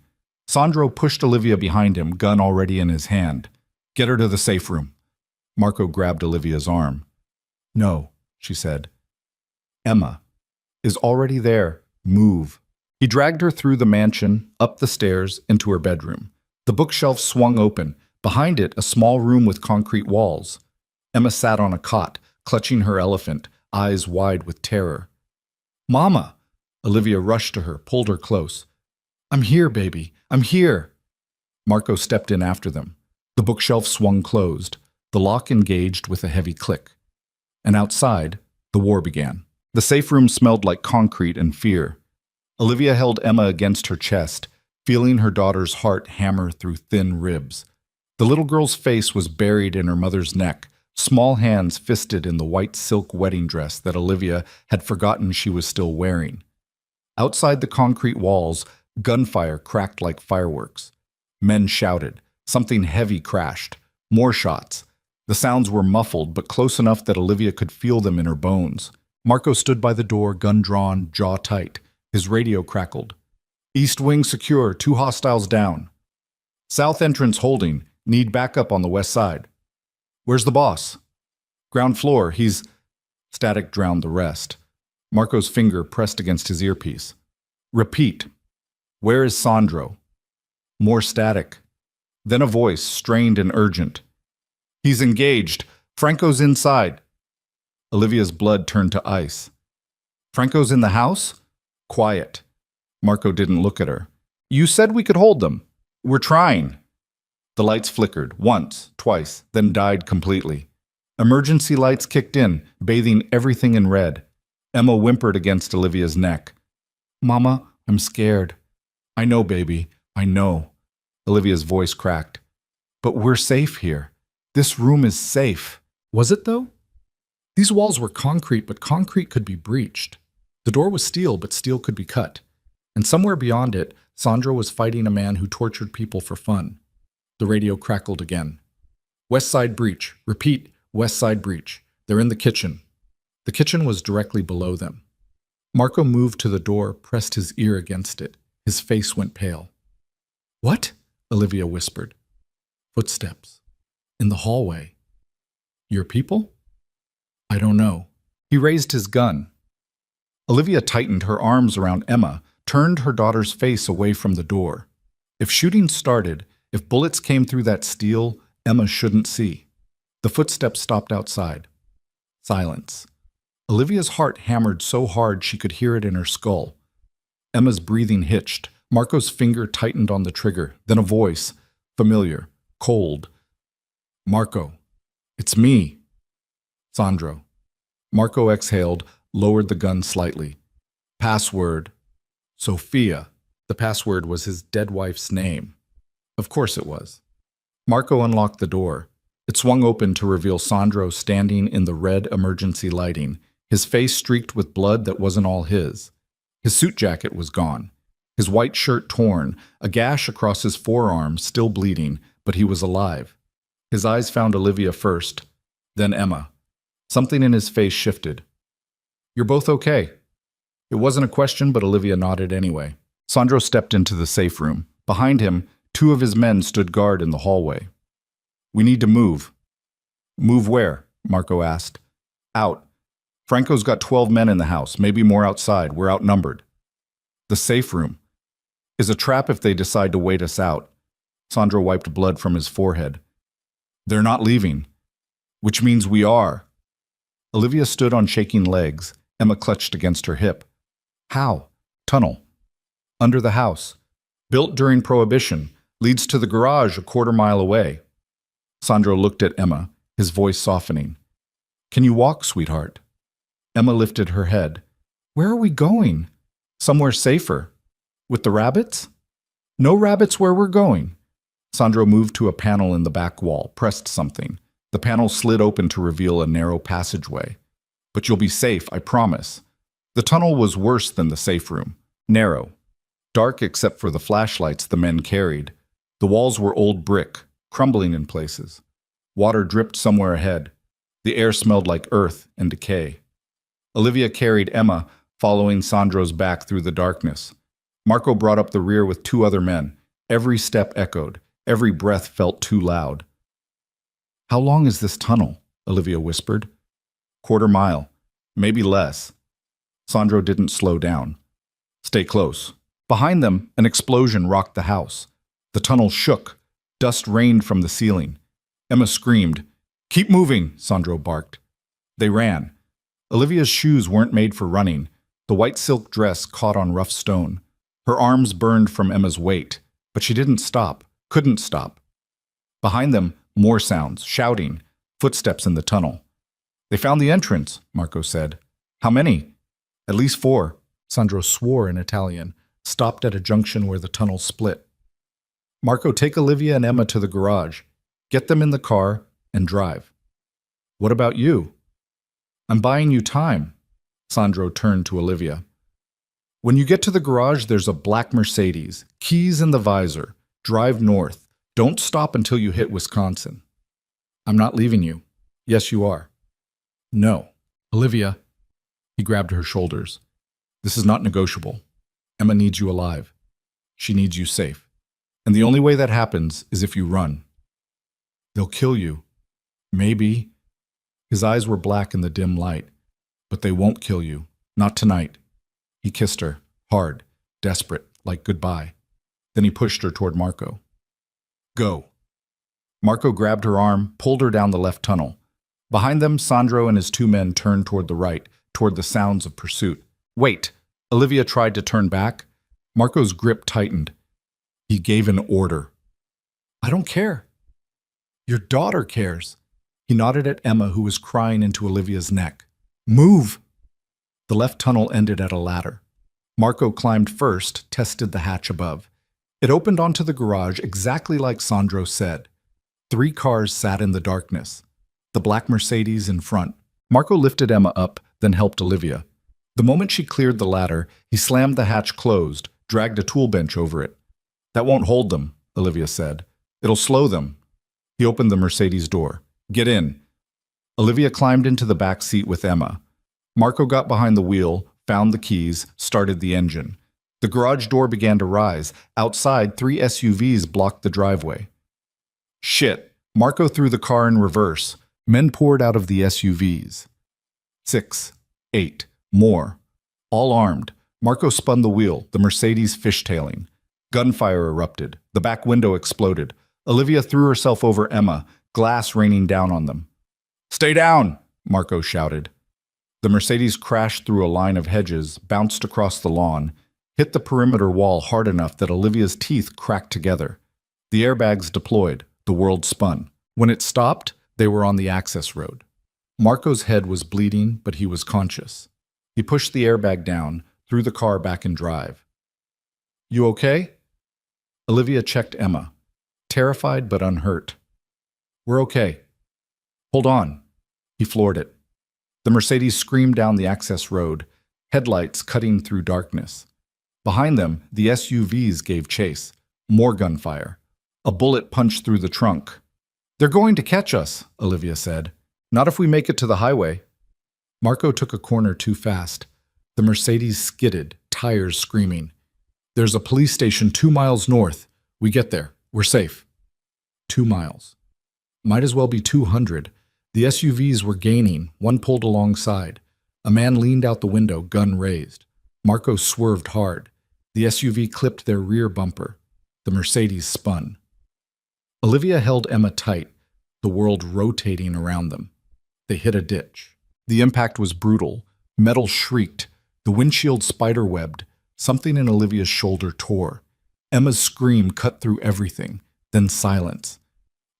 Sandro pushed Olivia behind him, gun already in his hand. Get her to the safe room. Marco grabbed Olivia's arm. No, she said. Emma is already there. Move. He dragged her through the mansion, up the stairs, into her bedroom. The bookshelf swung open. Behind it, a small room with concrete walls. Emma sat on a cot, clutching her elephant, eyes wide with terror. Mama! Olivia rushed to her, pulled her close. I'm here, baby. I'm here. Marco stepped in after them. The bookshelf swung closed. The lock engaged with a heavy click. And outside, the war began. The safe room smelled like concrete and fear. Olivia held Emma against her chest, feeling her daughter's heart hammer through thin ribs. The little girl's face was buried in her mother's neck, small hands fisted in the white silk wedding dress that Olivia had forgotten she was still wearing. Outside the concrete walls, gunfire cracked like fireworks. Men shouted. Something heavy crashed. More shots. The sounds were muffled, but close enough that Olivia could feel them in her bones. Marco stood by the door, gun drawn, jaw tight. His radio crackled. East wing secure, 2 hostiles down. South entrance holding, need backup on the west side. Where's the boss? Ground floor, he's... Static drowned the rest. Marco's finger pressed against his earpiece. Repeat. Where is Sandro? More static. Then a voice, strained and urgent. He's engaged. Franco's inside. Olivia's blood turned to ice. Franco's in the house? Quiet. Marco didn't look at her. You said we could hold them. We're trying. The lights flickered, once, twice, then died completely. Emergency lights kicked in, bathing everything in red. Emma whimpered against Olivia's neck. Mama, I'm scared. I know, baby. I know. Olivia's voice cracked. But we're safe here. This room is safe. Was it, though? These walls were concrete, but concrete could be breached. The door was steel, but steel could be cut. And somewhere beyond it, Sandro was fighting a man who tortured people for fun. The radio crackled again. West side breach. Repeat, west side breach. They're in the kitchen. The kitchen was directly below them. Marco moved to the door, pressed his ear against it. His face went pale. What? Olivia whispered. Footsteps. In the hallway. Your people? I don't know. He raised his gun. Olivia tightened her arms around Emma, turned her daughter's face away from the door. If shooting started, if bullets came through that steel, Emma shouldn't see. The footsteps stopped outside. Silence. Olivia's heart hammered so hard she could hear it in her skull. Emma's breathing hitched. Marco's finger tightened on the trigger. Then a voice, familiar, cold. Marco. It's me. Sandro. Marco exhaled, lowered the gun slightly. Password. Sophia. The password was his dead wife's name. Of course it was. Marco unlocked the door. It swung open to reveal Sandro standing in the red emergency lighting, his face streaked with blood that wasn't all his. His suit jacket was gone. His white shirt torn, a gash across his forearm still bleeding, but he was alive. His eyes found Olivia first, then Emma. Something in his face shifted. You're both okay. It wasn't a question, but Olivia nodded anyway. Sandro stepped into the safe room. Behind him, 2 of his men stood guard in the hallway. We need to move. Move where? Marco asked. Out. Franco's got 12 men in the house, maybe more outside. We're outnumbered. The safe room is a trap if they decide to wait us out. Sandro wiped blood from his forehead. They're not leaving, which means we are. Olivia stood on shaking legs. Emma clutched against her hip. How? Tunnel. Under the house. Built during Prohibition. Leads to the garage a quarter-mile away. Sandro looked at Emma, his voice softening. Can you walk, sweetheart? Emma lifted her head. Where are we going? Somewhere safer. With the rabbits? No rabbits where we're going. Sandro moved to a panel in the back wall, pressed something. The panel slid open to reveal a narrow passageway. But you'll be safe, I promise. The tunnel was worse than the safe room. Narrow. Dark except for the flashlights the men carried. The walls were old brick, crumbling in places. Water dripped somewhere ahead. The air smelled like earth and decay. Olivia carried Emma, following Sandro's back through the darkness. Marco brought up the rear with two other men. Every step echoed. Every breath felt too loud. "How long is this tunnel?" Olivia whispered. "Quarter mile. Maybe less." Sandro didn't slow down. "Stay close." Behind them, an explosion rocked the house. The tunnel shook. Dust rained from the ceiling. Emma screamed. "Keep moving," Sandro barked. They ran. Olivia's shoes weren't made for running. The white silk dress caught on rough stone. Her arms burned from Emma's weight, but she didn't stop, couldn't stop. Behind them, more sounds, shouting, footsteps in the tunnel. "They found the entrance," Marco said. "How many?" "At least 4. Sandro swore in Italian, stopped at a junction where the tunnel split. "Marco, take Olivia and Emma to the garage. Get them in the car and drive." "What about you?" "I'm buying you time." Sandro turned to Olivia. "When you get to the garage, there's a black Mercedes, keys in the visor. Drive north. Don't stop until you hit Wisconsin." "I'm not leaving you." "Yes, you are." "No." "Olivia." He grabbed her shoulders. "This is not negotiable. Emma needs you alive. She needs you safe. And the only way that happens is if you run." "They'll kill you." "Maybe." His eyes were black in the dim light. "But they won't kill you. Not tonight." He kissed her, hard, desperate, like goodbye. Then he pushed her toward Marco. "Go." Marco grabbed her arm, pulled her down the left tunnel. Behind them, Sandro and his 2 men turned toward the right, toward the sounds of pursuit. "Wait!" Olivia tried to turn back. Marco's grip tightened. He gave an order. "I don't care." "Your daughter cares." He nodded at Emma, who was crying into Olivia's neck. "Move!" The left tunnel ended at a ladder. Marco climbed first, tested the hatch above. It opened onto the garage exactly like Sandro said. 3 cars sat in the darkness. The black Mercedes in front. Marco lifted Emma up, then helped Olivia. The moment she cleared the ladder, he slammed the hatch closed, dragged a tool bench over it. "That won't hold them," Olivia said. "It'll slow them." He opened the Mercedes door. "Get in." Olivia climbed into the back seat with Emma. Marco got behind the wheel, found the keys, started the engine. The garage door began to rise. Outside, 3 SUVs blocked the driveway. "Shit." Marco threw the car in reverse. Men poured out of the SUVs. 6, 8, more. All armed. Marco spun the wheel, the Mercedes fishtailing. Gunfire erupted. The back window exploded. Olivia threw herself over Emma, glass raining down on them. "Stay down!" Marco shouted. The Mercedes crashed through a line of hedges, bounced across the lawn, hit the perimeter wall hard enough that Olivia's teeth cracked together. The airbags deployed. The world spun. When it stopped, they were on the access road. Marco's head was bleeding, but he was conscious. He pushed the airbag down, threw the car back in drive. "You okay?" Olivia checked Emma, terrified but unhurt. "We're okay." "Hold on." He floored it. The Mercedes screamed down the access road, headlights cutting through darkness. Behind them, the SUVs gave chase. More gunfire. A bullet punched through the trunk. "They're going to catch us," Olivia said. "Not if we make it to the highway." Marco took a corner too fast. The Mercedes skidded, tires screaming. "There's a police station 2 miles north. We get there. We're safe." 2 miles. Might as well be 200. The SUVs were gaining, one pulled alongside. A man leaned out the window, gun raised. Marco swerved hard. The SUV clipped their rear bumper. The Mercedes spun. Olivia held Emma tight, the world rotating around them. They hit a ditch. The impact was brutal. Metal shrieked. The windshield spiderwebbed. Something in Olivia's shoulder tore. Emma's scream cut through everything, then silence.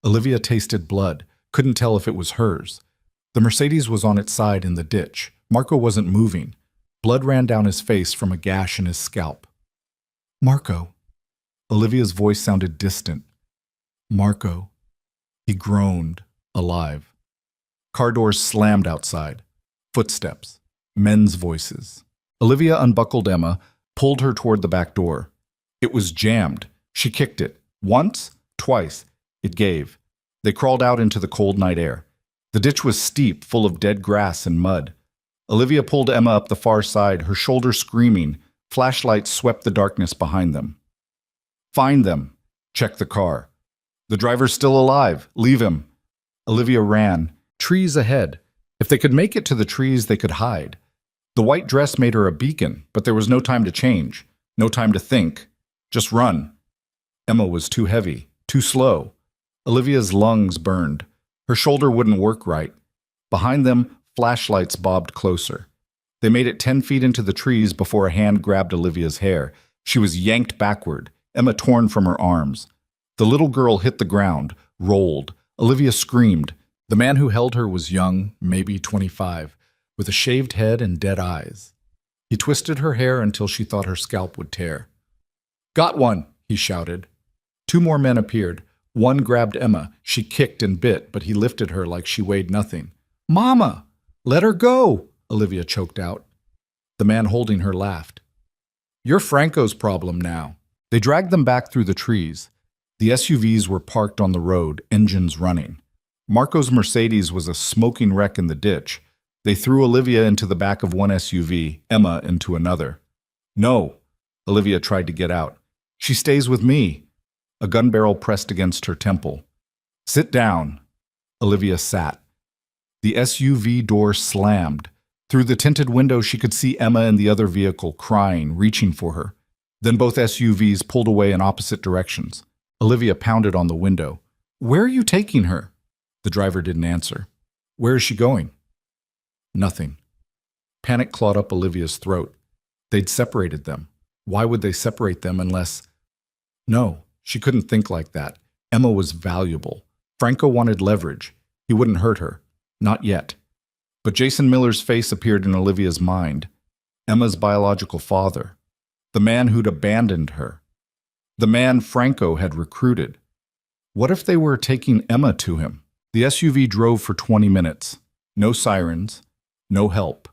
Olivia tasted blood, couldn't tell if it was hers. The Mercedes was on its side in the ditch. Marco wasn't moving. Blood ran down his face from a gash in his scalp. "Marco." Olivia's voice sounded distant. "Marco." He groaned, alive. Car doors slammed outside. Footsteps. Men's voices. Olivia unbuckled Emma, pulled her toward the back door. It was jammed. She kicked it. Once, twice. It gave. They crawled out into the cold night air. The ditch was steep, full of dead grass and mud. Olivia pulled Emma up the far side, her shoulder screaming. Flashlights swept the darkness behind them. Find them. Check the car. The driver's still alive. Leave him. Olivia ran. Trees ahead. If they could make it to the trees, they could hide. The white dress made her a beacon, but there was no time to change, no time to think. Just run. Emma was too heavy, too slow. Olivia's lungs burned. Her shoulder wouldn't work right. Behind them, flashlights bobbed closer. They made it 10 feet into the trees before a hand grabbed Olivia's hair. She was yanked backward, Emma torn from her arms. The little girl hit the ground, rolled. Olivia screamed. The man who held her was young, maybe 25, with a shaved head and dead eyes. He twisted her hair until she thought her scalp would tear. "Got one!" he shouted. Two more men appeared. One grabbed Emma. She kicked and bit, but he lifted her like she weighed nothing. "Mama! Let her go!" Olivia choked out. The man holding her laughed. "You're Franco's problem now." They dragged them back through the trees. The SUVs were parked on the road, engines running. Marco's Mercedes was a smoking wreck in the ditch. They threw Olivia into the back of one SUV, Emma into another. "No." Olivia tried to get out. "She stays with me." A gun barrel pressed against her temple. "Sit down." Olivia sat. The SUV door slammed. Through the tinted window, she could see Emma in the other vehicle, crying, reaching for her. Then both SUVs pulled away in opposite directions. Olivia pounded on the window. "Where are you taking her?" The driver didn't answer. "Where is she going?" Nothing. Panic clawed up Olivia's throat. They'd separated them. Why would they separate them unless... No, she couldn't think like that. Emma was valuable. Franco wanted leverage. He wouldn't hurt her. Not yet. But Jason Miller's face appeared in Olivia's mind. Emma's biological father. The man who'd abandoned her. The man Franco had recruited. What if they were taking Emma to him? The SUV drove for 20 minutes. No sirens. No help.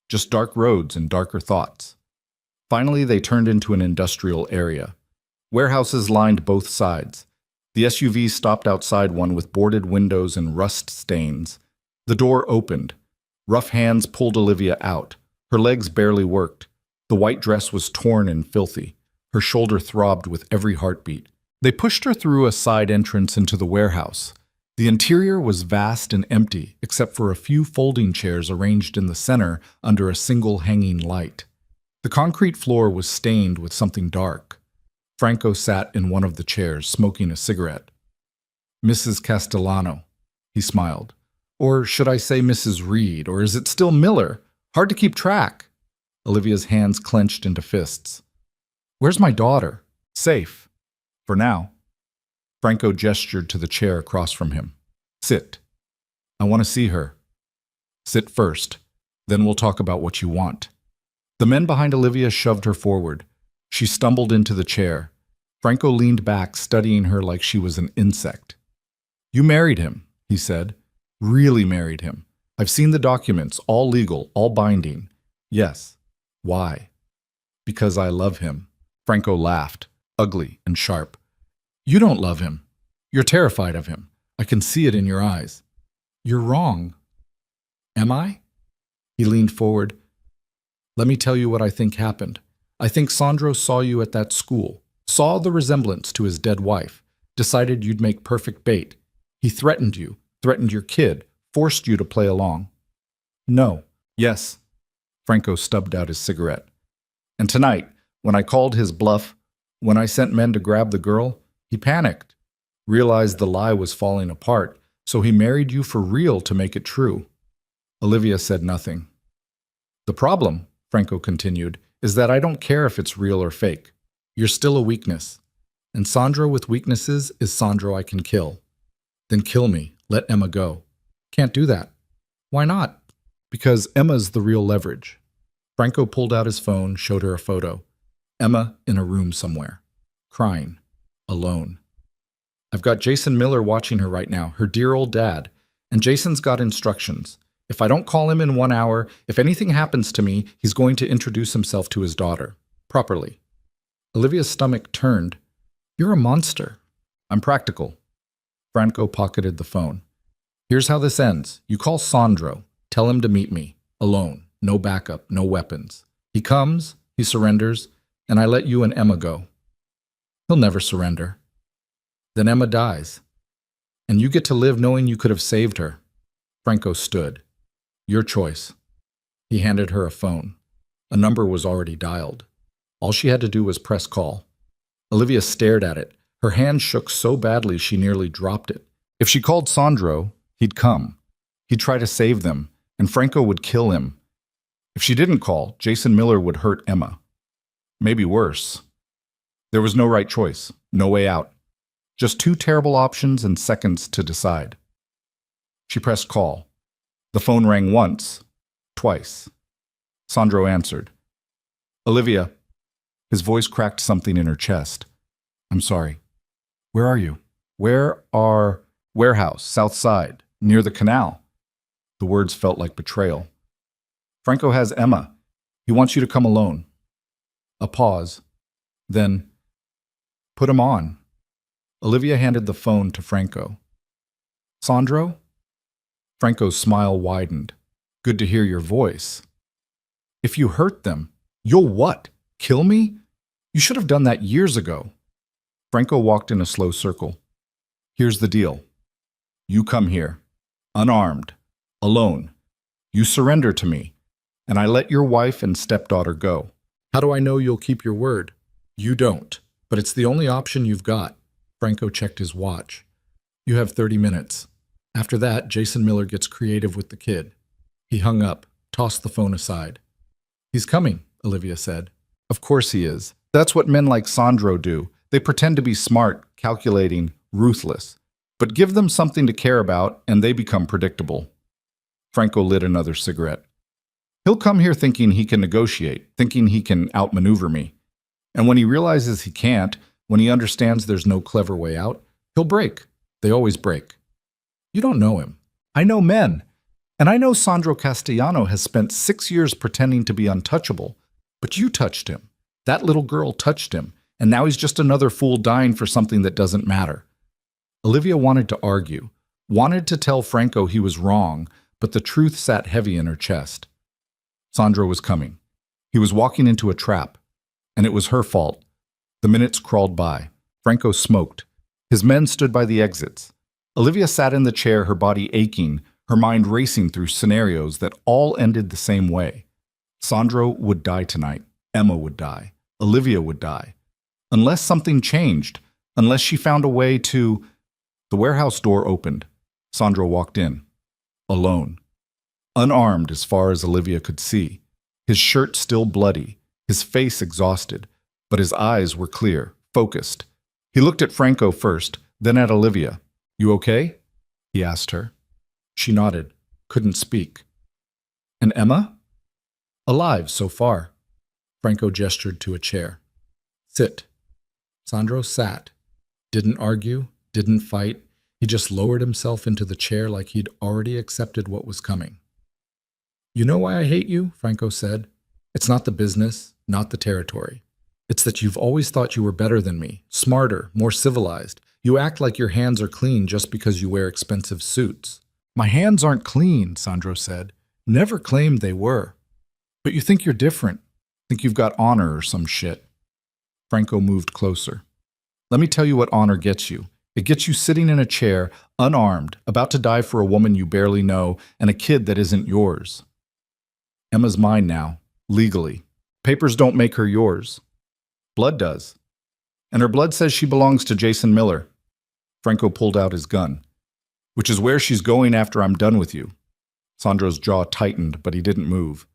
Just dark roads and darker thoughts. Finally, they turned into an industrial area. Warehouses lined both sides. The SUV stopped outside one with boarded windows and rust stains. The door opened. Rough hands pulled Olivia out. Her legs barely worked. The white dress was torn and filthy. Her shoulder throbbed with every heartbeat. They pushed her through a side entrance into the warehouse. The interior was vast and empty, except for a few folding chairs arranged in the center under a single hanging light. The concrete floor was stained with something dark. Franco sat in one of the chairs, smoking a cigarette. "Mrs. Castellano," he smiled. "Or should I say Mrs. Reed, or is it still Miller? Hard to keep track." Olivia's hands clenched into fists. "Where's my daughter?" "Safe. For now." Franco gestured to the chair across from him. "Sit. I want to see her." "Sit first. Then we'll talk about what you want." The men behind Olivia shoved her forward. She stumbled into the chair. Franco leaned back, studying her like she was an insect. "You married him," he said. "Really married him. I've seen the documents, all legal, all binding." "Yes." "Why?" "Because I love him." Franco laughed, ugly and sharp. "You don't love him. You're terrified of him. I can see it in your eyes." "You're wrong." "Am I?" He leaned forward. "Let me tell you what I think happened. I think Sandro saw you at that school, saw the resemblance to his dead wife, decided you'd make perfect bait. He threatened you, threatened your kid, forced you to play along." "No." "Yes." Franco stubbed out his cigarette. "And tonight, when I called his bluff, when I sent men to grab the girl, he panicked, realized the lie was falling apart, so he married you for real to make it true." Olivia said nothing. "The problem," Franco continued, "is that I don't care if it's real or fake. You're still a weakness. And Sandro with weaknesses is Sandro I can kill. Then kill me. Let Emma go." "Can't do that." "Why not?" "Because Emma's the real leverage." Franco pulled out his phone, showed her a photo. Emma in a room somewhere, crying, alone. "I've got Jason Miller watching her right now, her dear old dad. And Jason's got instructions. If I don't call him in 1 hour, if anything happens to me, he's going to introduce himself to his daughter. Properly." Olivia's stomach turned. "You're a monster." "I'm practical." Franco pocketed the phone. "Here's how this ends. You call Sandro. Tell him to meet me. Alone. no backup, no weapons. He comes, he surrenders, and I let you and Emma go. He'll never surrender. Then Emma dies, and you get to live knowing you could have saved her. Franco stood. Your choice. He handed her a phone. A number was already dialed. All she had to do was press call. Olivia stared at it. Her hand shook so badly she nearly dropped it. If she called Sandro, he'd come. He'd try to save them, and Franco would kill him. If she didn't call, Jason Miller would hurt Emma. Maybe worse. There was no right choice, no way out. Just two terrible options and seconds to decide. She pressed call. The phone rang once, twice. Sandro answered. Olivia. His voice cracked something in her chest. I'm sorry. Where are you? Where are... Warehouse, south side, near the canal. The words felt like betrayal. Franco has Emma. He wants you to come alone. A pause. Then, put him on. Olivia handed the phone to Franco. Sandro? Franco's smile widened. Good to hear your voice. If you hurt them, you'll what? Kill me? You should have done that years ago. Franco walked in a slow circle. Here's the deal. You come here, unarmed, alone. You surrender to me, and I let your wife and stepdaughter go. How do I know you'll keep your word? You don't, but it's the only option you've got. Franco checked his watch. You have 30 minutes. After that, Jason Miller gets creative with the kid. He hung up, tossed the phone aside. He's coming, Olivia said. Of course he is. That's what men like Sandro do. They pretend to be smart, calculating, ruthless. But give them something to care about, and they become predictable. Franco lit another cigarette. He'll come here thinking he can negotiate, thinking he can outmaneuver me. And when he realizes he can't, when he understands there's no clever way out, he'll break. They always break. You don't know him. I know men. And I know Sandro Castellano has spent 6 years pretending to be untouchable. But you touched him. That little girl touched him. And now he's just another fool dying for something that doesn't matter. Olivia wanted to argue, wanted to tell Franco he was wrong, but the truth sat heavy in her chest. Sandro was coming. He was walking into a trap. And it was her fault. The minutes crawled by. Franco smoked. His men stood by the exits. Olivia sat in the chair, her body aching, her mind racing through scenarios that all ended the same way. Sandro would die tonight. Emma would die. Olivia would die. Unless something changed, unless she found a way to... The warehouse door opened. Sandro walked in. Alone. Unarmed as far as Olivia could see. His shirt still bloody, his face exhausted, but his eyes were clear, focused. He looked at Franco first, then at Olivia. You okay? He asked her. She nodded, couldn't speak. And Emma? Alive so far. Franco gestured to a chair. Sit. Sandro sat. Didn't argue, didn't fight. He just lowered himself into the chair like he'd already accepted what was coming. You know why I hate you? Franco said. It's not the business, not the territory. It's that you've always thought you were better than me, smarter, more civilized. You act like your hands are clean just because you wear expensive suits. My hands aren't clean, Sandro said. Never claimed they were. But you think you're different. Think you've got honor or some shit. Franco moved closer. Let me tell you what honor gets you. It gets you sitting in a chair, unarmed, about to die for a woman you barely know and a kid that isn't yours. Emma's mine now, legally. Papers don't make her yours. Blood does. And her blood says she belongs to Jason Miller. Franco pulled out his gun. Which is where she's going after I'm done with you. Sandro's jaw tightened, but he didn't move.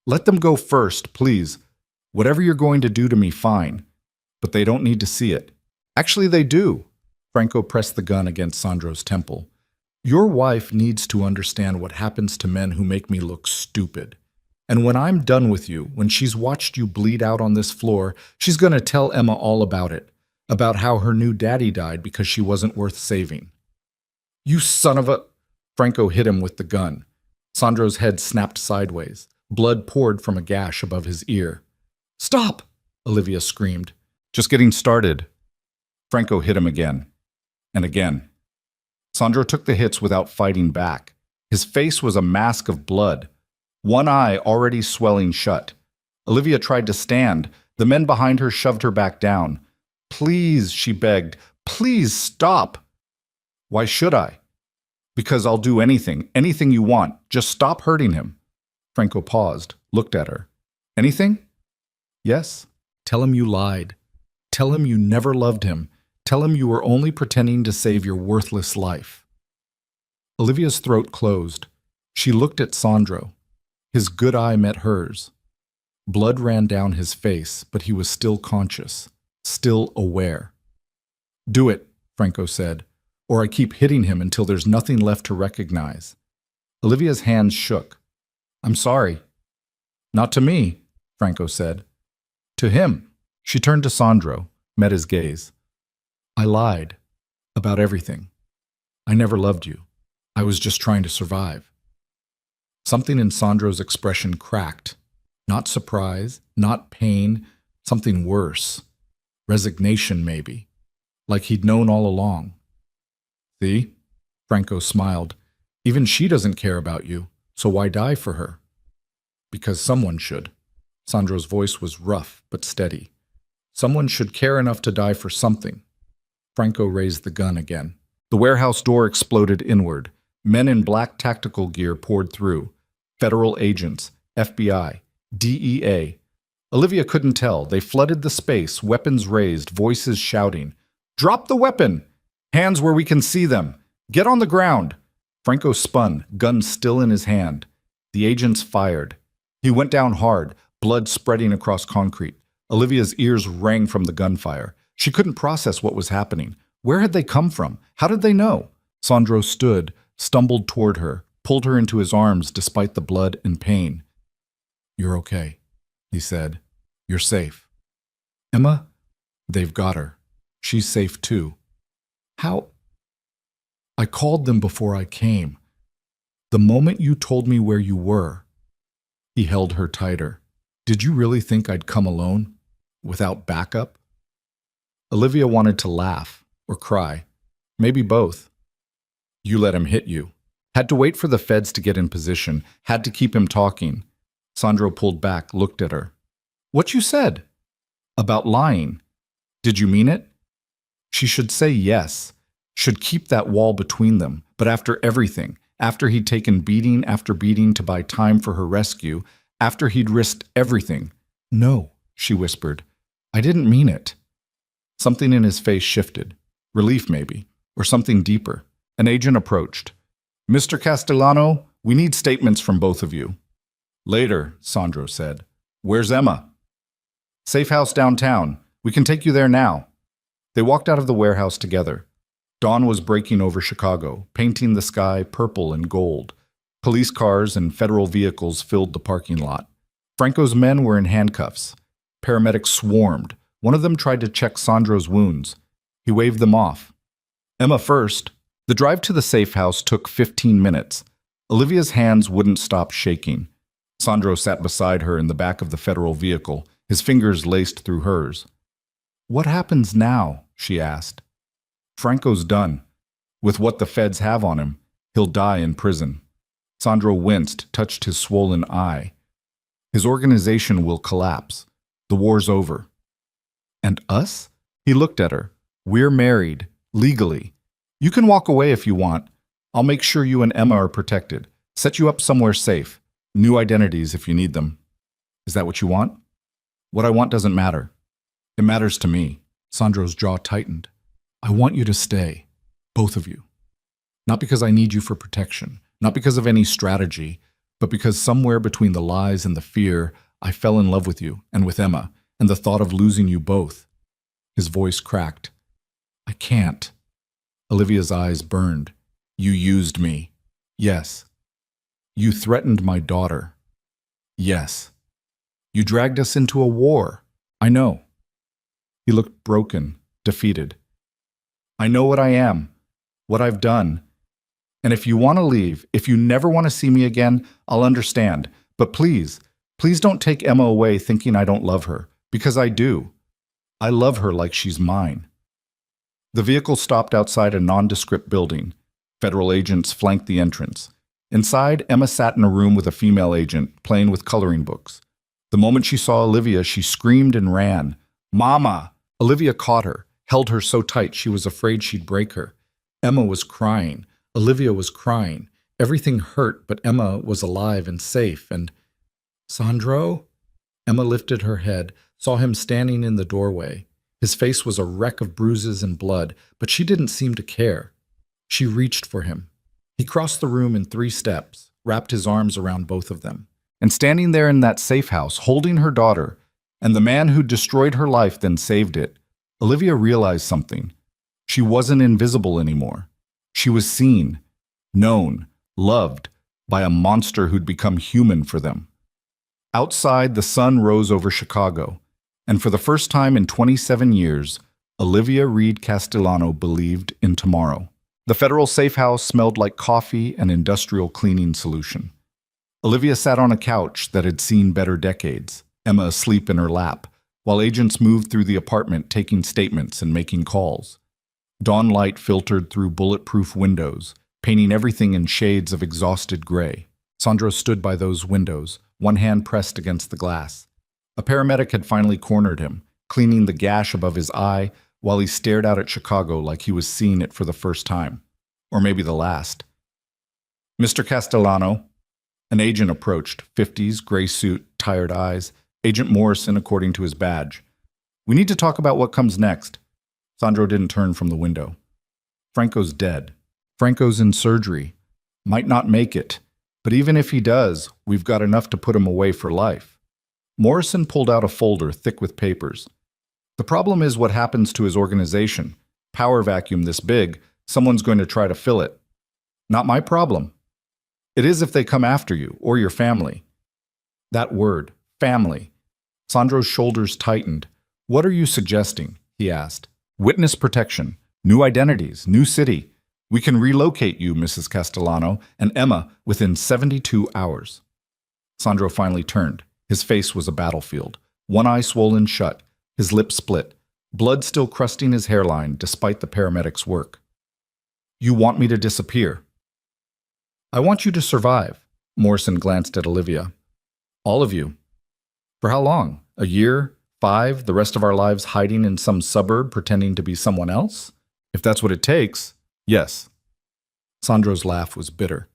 Let them go first, please. Whatever you're going to do to me, fine. But they don't need to see it. Actually, they do. Franco pressed the gun against Sandro's temple. Your wife needs to understand what happens to men who make me look stupid. And when I'm done with you, when she's watched you bleed out on this floor, she's going to tell Emma all about it. About how her new daddy died because she wasn't worth saving. You son of a... Franco hit him with the gun. Sandro's head snapped sideways. Blood poured from a gash above his ear. Stop! Olivia screamed. Just getting started. Franco hit him again. And again. Sandro took the hits without fighting back. His face was a mask of blood. one eye already swelling shut. Olivia tried to stand. The men behind her shoved her back down. Please, she begged, please stop. Why should I? Because I'll do anything, anything you want. Just stop hurting him. Franco paused, looked at her. Anything? Yes. Tell him you lied. Tell him you never loved him. Tell him you were only pretending to save your worthless life. Olivia's throat closed. She looked at Sandro. His good eye met hers. Blood ran down his face, but he was still conscious, still aware. Do it, Franco said, or I keep hitting him until there's nothing left to recognize. Olivia's hands shook. I'm sorry. Not to me, Franco said. To him. She turned to Sandro, met his gaze. I lied. About everything. I never loved you. I was just trying to survive. Something in Sandro's expression cracked. Not surprise, not pain, something worse. Resignation, maybe. Like he'd known all along. See? Franco smiled. Even she doesn't care about you, so why die for her? Because someone should. Sandro's voice was rough but steady. Someone should care enough to die for something. Franco raised the gun again. The warehouse door exploded inward. Men in black tactical gear poured through. Federal agents, FBI, DEA. Olivia couldn't tell. They flooded the space, weapons raised, voices shouting. Drop the weapon! Hands where we can see them! Get on the ground! Franco spun, gun still in his hand. The agents fired. He went down hard, blood spreading across concrete. Olivia's ears rang from the gunfire. She couldn't process what was happening. Where had they come from? How did they know? Sandro stood, stumbled toward her, pulled her into his arms despite the blood and pain. You're okay, he said. You're safe. Emma? They've got her. She's safe too. How? I called them before I came. The moment you told me where you were. He held her tighter. Did you really think I'd come alone? Without backup? Olivia wanted to laugh or cry. Maybe both. You let him hit you. Had to wait for the feds to get in position. Had to keep him talking. Sandro pulled back, looked at her. What you said? About lying. Did you mean it? She should say yes. Should keep that wall between them. But after everything, after he'd taken beating after beating to buy time for her rescue, after he'd risked everything. No, she whispered. I didn't mean it. Something in his face shifted. Relief, maybe. Or something deeper. An agent approached. Mr. Castellano, we need statements from both of you. Later, Sandro said. Where's Emma? Safe house downtown. We can take you there now. They walked out of the warehouse together. Dawn was breaking over Chicago, painting the sky purple and gold. Police cars and federal vehicles filled the parking lot. Franco's men were in handcuffs. Paramedics swarmed. One of them tried to check Sandro's wounds. He waved them off. Emma first. The drive to the safe house took 15 minutes. Olivia's hands wouldn't stop shaking. Sandro sat beside her in the back of the federal vehicle, his fingers laced through hers. What happens now? She asked. Franco's done. With what the feds have on him, he'll die in prison. Sandro winced, touched his swollen eye. His organization will collapse. The war's over. And us? He looked at her. We're married, legally. You can walk away if you want. I'll make sure you and Emma are protected. Set you up somewhere safe. New identities if you need them. Is that what you want? What I want doesn't matter. It matters to me. Sandro's jaw tightened. I want you to stay. Both of you. Not because I need you for protection. Not because of any strategy. But because somewhere between the lies and the fear, I fell in love with you and with Emma, and the thought of losing you both. His voice cracked. I can't. Olivia's eyes burned. You used me. Yes. You threatened my daughter. Yes. You dragged us into a war. I know. He looked broken, defeated. I know what I am, what I've done. And if you want to leave, if you never want to see me again, I'll understand. But please, please don't take Emma away thinking I don't love her, because I do. I love her like she's mine. The vehicle stopped outside a nondescript building. Federal agents flanked the entrance. Inside, Emma sat in a room with a female agent, playing with coloring books. The moment she saw Olivia, she screamed and ran. "Mama!" Olivia caught her, held her so tight she was afraid she'd break her. Emma was crying. Olivia was crying. Everything hurt, but Emma was alive and safe, and... "Sandro?" Emma lifted her head, saw him standing in the doorway. His face was a wreck of bruises and blood, but she didn't seem to care. She reached for him. He crossed the room in 3 steps, wrapped his arms around both of them. And standing there in that safe house, holding her daughter, and the man who destroyed her life then saved it, Olivia realized something. She wasn't invisible anymore. She was seen, known, loved by a monster who'd become human for them. Outside, the sun rose over Chicago, and for the first time in 27 years, Olivia Reed Castellano believed in tomorrow. The federal safe house smelled like coffee and industrial cleaning solution. Olivia sat on a couch that had seen better decades, Emma asleep in her lap, while agents moved through the apartment taking statements and making calls. Dawn light filtered through bulletproof windows, painting everything in shades of exhausted gray. Sandro stood by those windows, one hand pressed against the glass. A paramedic had finally cornered him, cleaning the gash above his eye while he stared out at Chicago like he was seeing it for the first time. Or maybe the last. "Mr. Castellano." An agent approached, 50s, gray suit, tired eyes. Agent Morrison, according to his badge. "We need to talk about what comes next." Sandro didn't turn from the window. "Franco's dead. Franco's in surgery. Might not make it. But even if he does, we've got enough to put him away for life." Morrison pulled out a folder thick with papers. "The problem is what happens to his organization. Power vacuum this big, someone's going to try to fill it. Not my problem. It is if they come after you, or your family." That word, family. Sandro's shoulders tightened. "What are you suggesting?" he asked. "Witness protection, new identities, new city. We can relocate you, Mrs. Castellano, and Emma within 72 hours. Sandro finally turned. His face was a battlefield. One eye swollen shut, his lips split, blood still crusting his hairline despite the paramedic's work. "You want me to disappear?" "I want you to survive." Morrison glanced at Olivia. "All of you. For how long? A year? 5? The rest of our lives hiding in some suburb pretending to be someone else? If that's what it takes, yes." Sandro's laugh was bitter.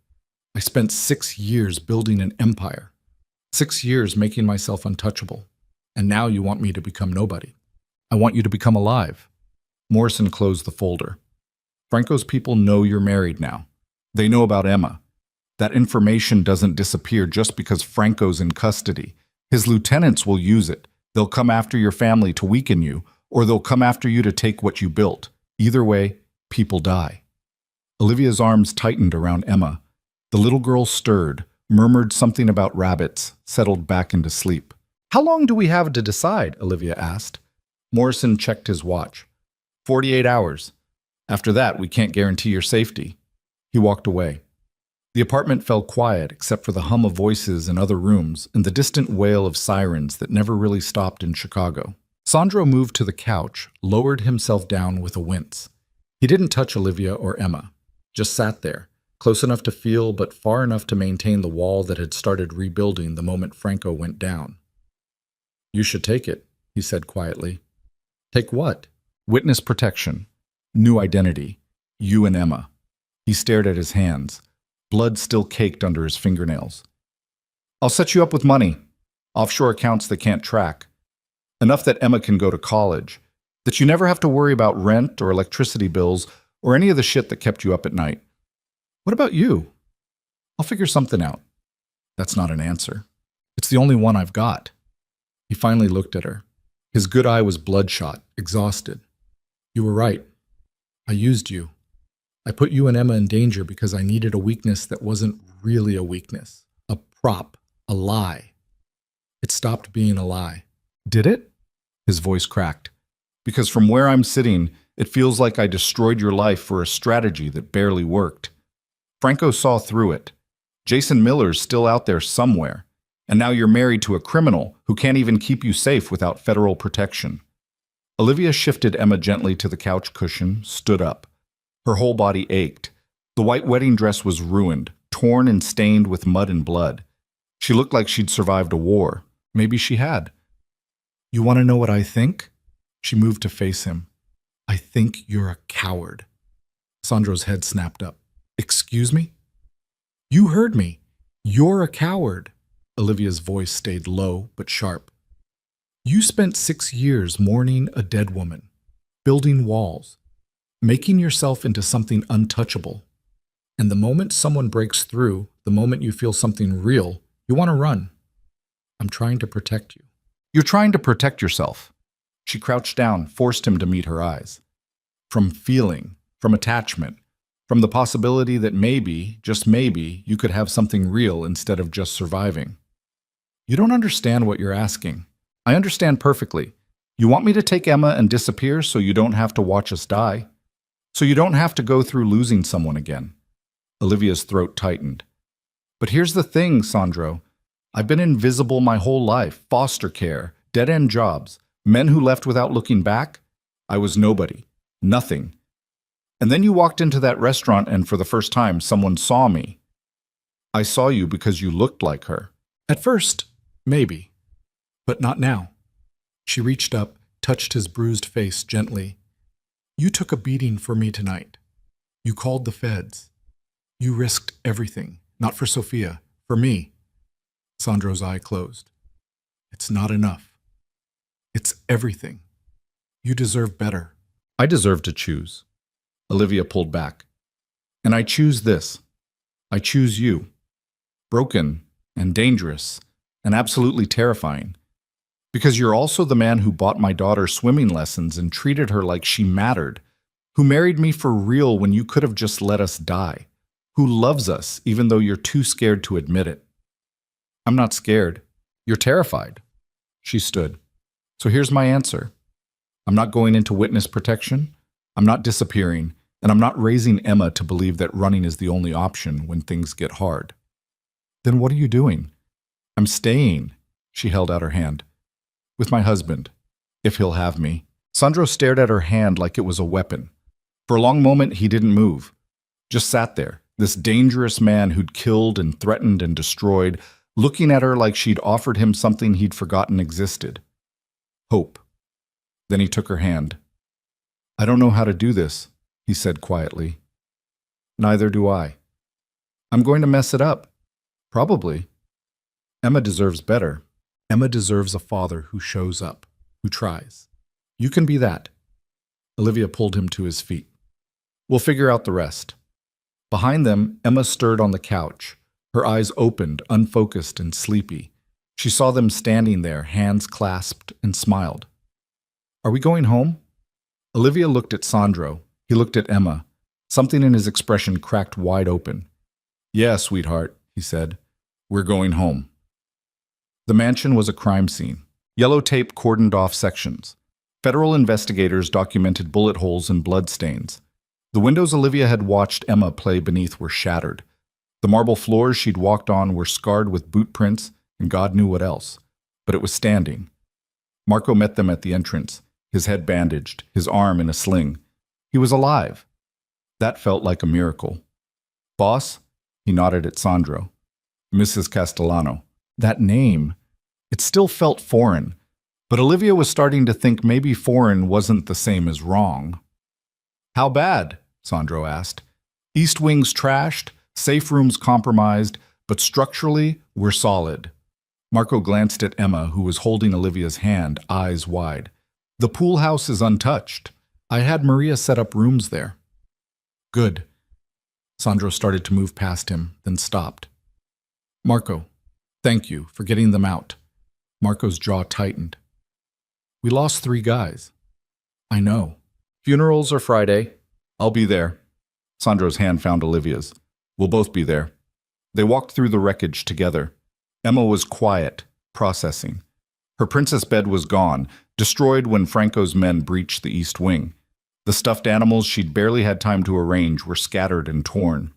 "I spent 6 years building an empire. 6 years making myself untouchable. And now you want me to become nobody. I want you to become alive." Morrison closed the folder. "Franco's people know you're married now. They know about Emma. That information doesn't disappear just because Franco's in custody. His lieutenants will use it. They'll come after your family to weaken you, or they'll come after you to take what you built. Either way, people die." Olivia's arms tightened around Emma. The little girl stirred, murmured something about rabbits, settled back into sleep. "How long do we have to decide?" Olivia asked. Morrison checked his watch. 48 hours. After that, we can't guarantee your safety." He walked away. The apartment fell quiet except for the hum of voices in other rooms and the distant wail of sirens that never really stopped in Chicago. Sandro moved to the couch, lowered himself down with a wince. He didn't touch Olivia or Emma, just sat there, close enough to feel but far enough to maintain the wall that had started rebuilding the moment Franco went down. "You should take it," he said quietly. "Take what?" "Witness protection. New identity. You and Emma." He stared at his hands. Blood still caked under his fingernails. "I'll set you up with money. Offshore accounts they can't track. Enough that Emma can go to college. That you never have to worry about rent or electricity bills or any of the shit that kept you up at night. What about you?" "I'll figure something out." "That's not an answer. It's the only one I've got." He finally looked at her. His good eye was bloodshot, exhausted. "You were right. I used you. I put you and Emma in danger because I needed a weakness that wasn't really a weakness. A prop. A lie. It stopped being a lie." "Did it?" His voice cracked. "Because from where I'm sitting, it feels like I destroyed your life for a strategy that barely worked. Franco saw through it. Jason Miller's still out there somewhere. And now you're married to a criminal who can't even keep you safe without federal protection." Olivia shifted Emma gently to the couch cushion, stood up. Her whole body ached. The white wedding dress was ruined, torn and stained with mud and blood. She looked like she'd survived a war. Maybe she had. You want to know what I think? She moved to face him. I think you're a coward. Sandro's head snapped up. Excuse me? You heard me. You're a coward. Olivia's voice stayed low but sharp. You spent 6 years mourning a dead woman, building walls, making yourself into something untouchable. And the moment someone breaks through, the moment you feel something real, you want to run. I'm trying to protect you. You're trying to protect yourself. She crouched down, forced him to meet her eyes. From feeling, from attachment, from the possibility that maybe, just maybe, you could have something real instead of just surviving. You don't understand what you're asking. I understand perfectly. You want me to take Emma and disappear so you don't have to watch us die? So you don't have to go through losing someone again. Olivia's throat tightened. But here's the thing, Sandro. I've been invisible my whole life. Foster care, dead-end jobs, men who left without looking back. I was nobody. Nothing. And then you walked into that restaurant and for the first time someone saw me. I saw you because you looked like her. At first, maybe. But not now. She reached up, touched his bruised face gently. You took a beating for me tonight. You called the feds. You risked everything. Not for Sophia, for me. Sandro's eye closed. It's not enough. It's everything. You deserve better. I deserve to choose. Olivia pulled back. And I choose this. I choose you. Broken and dangerous and absolutely terrifying. Because you're also the man who bought my daughter swimming lessons and treated her like she mattered, who married me for real when you could have just let us die, who loves us even though you're too scared to admit it. I'm not scared. You're terrified. She stood. So here's my answer. I'm not going into witness protection. I'm not disappearing. And I'm not raising Emma to believe that running is the only option when things get hard. Then what are you doing? I'm staying. She held out her hand. With my husband, if he'll have me. Sandro stared at her hand like it was a weapon. For a long moment, he didn't move. Just sat there, this dangerous man who'd killed and threatened and destroyed, looking at her like she'd offered him something he'd forgotten existed. Hope. Then he took her hand. I don't know how to do this, he said quietly. Neither do I. I'm going to mess it up. Probably. Emma deserves better. Emma deserves a father who shows up, who tries. You can be that. Olivia pulled him to his feet. We'll figure out the rest. Behind them, Emma stirred on the couch. Her eyes opened, unfocused and sleepy. She saw them standing there, hands clasped, and smiled. Are we going home? Olivia looked at Sandro. He looked at Emma. Something in his expression cracked wide open. Yeah, sweetheart, he said. We're going home. The mansion was a crime scene. Yellow tape cordoned off sections. Federal investigators documented bullet holes and bloodstains. The windows Olivia had watched Emma play beneath were shattered. The marble floors she'd walked on were scarred with boot prints and God knew what else. But it was standing. Marco met them at the entrance, his head bandaged, his arm in a sling. He was alive. That felt like a miracle. Boss? He nodded at Sandro. Mrs. Castellano. That name, it still felt foreign, but Olivia was starting to think maybe foreign wasn't the same as wrong. How bad? Sandro asked. East Wing's trashed, safe rooms compromised, but structurally, we're solid. Marco glanced at Emma, who was holding Olivia's hand, eyes wide. The pool house is untouched. I had Maria set up rooms there. Good. Sandro started to move past him, then stopped. Marco. Thank you for getting them out. Marco's jaw tightened. We lost 3 guys. I know. Funerals are Friday. I'll be there. Sandro's hand found Olivia's. We'll both be there. They walked through the wreckage together. Emma was quiet, processing. Her princess bed was gone, destroyed when Franco's men breached the East Wing. The stuffed animals she'd barely had time to arrange were scattered and torn.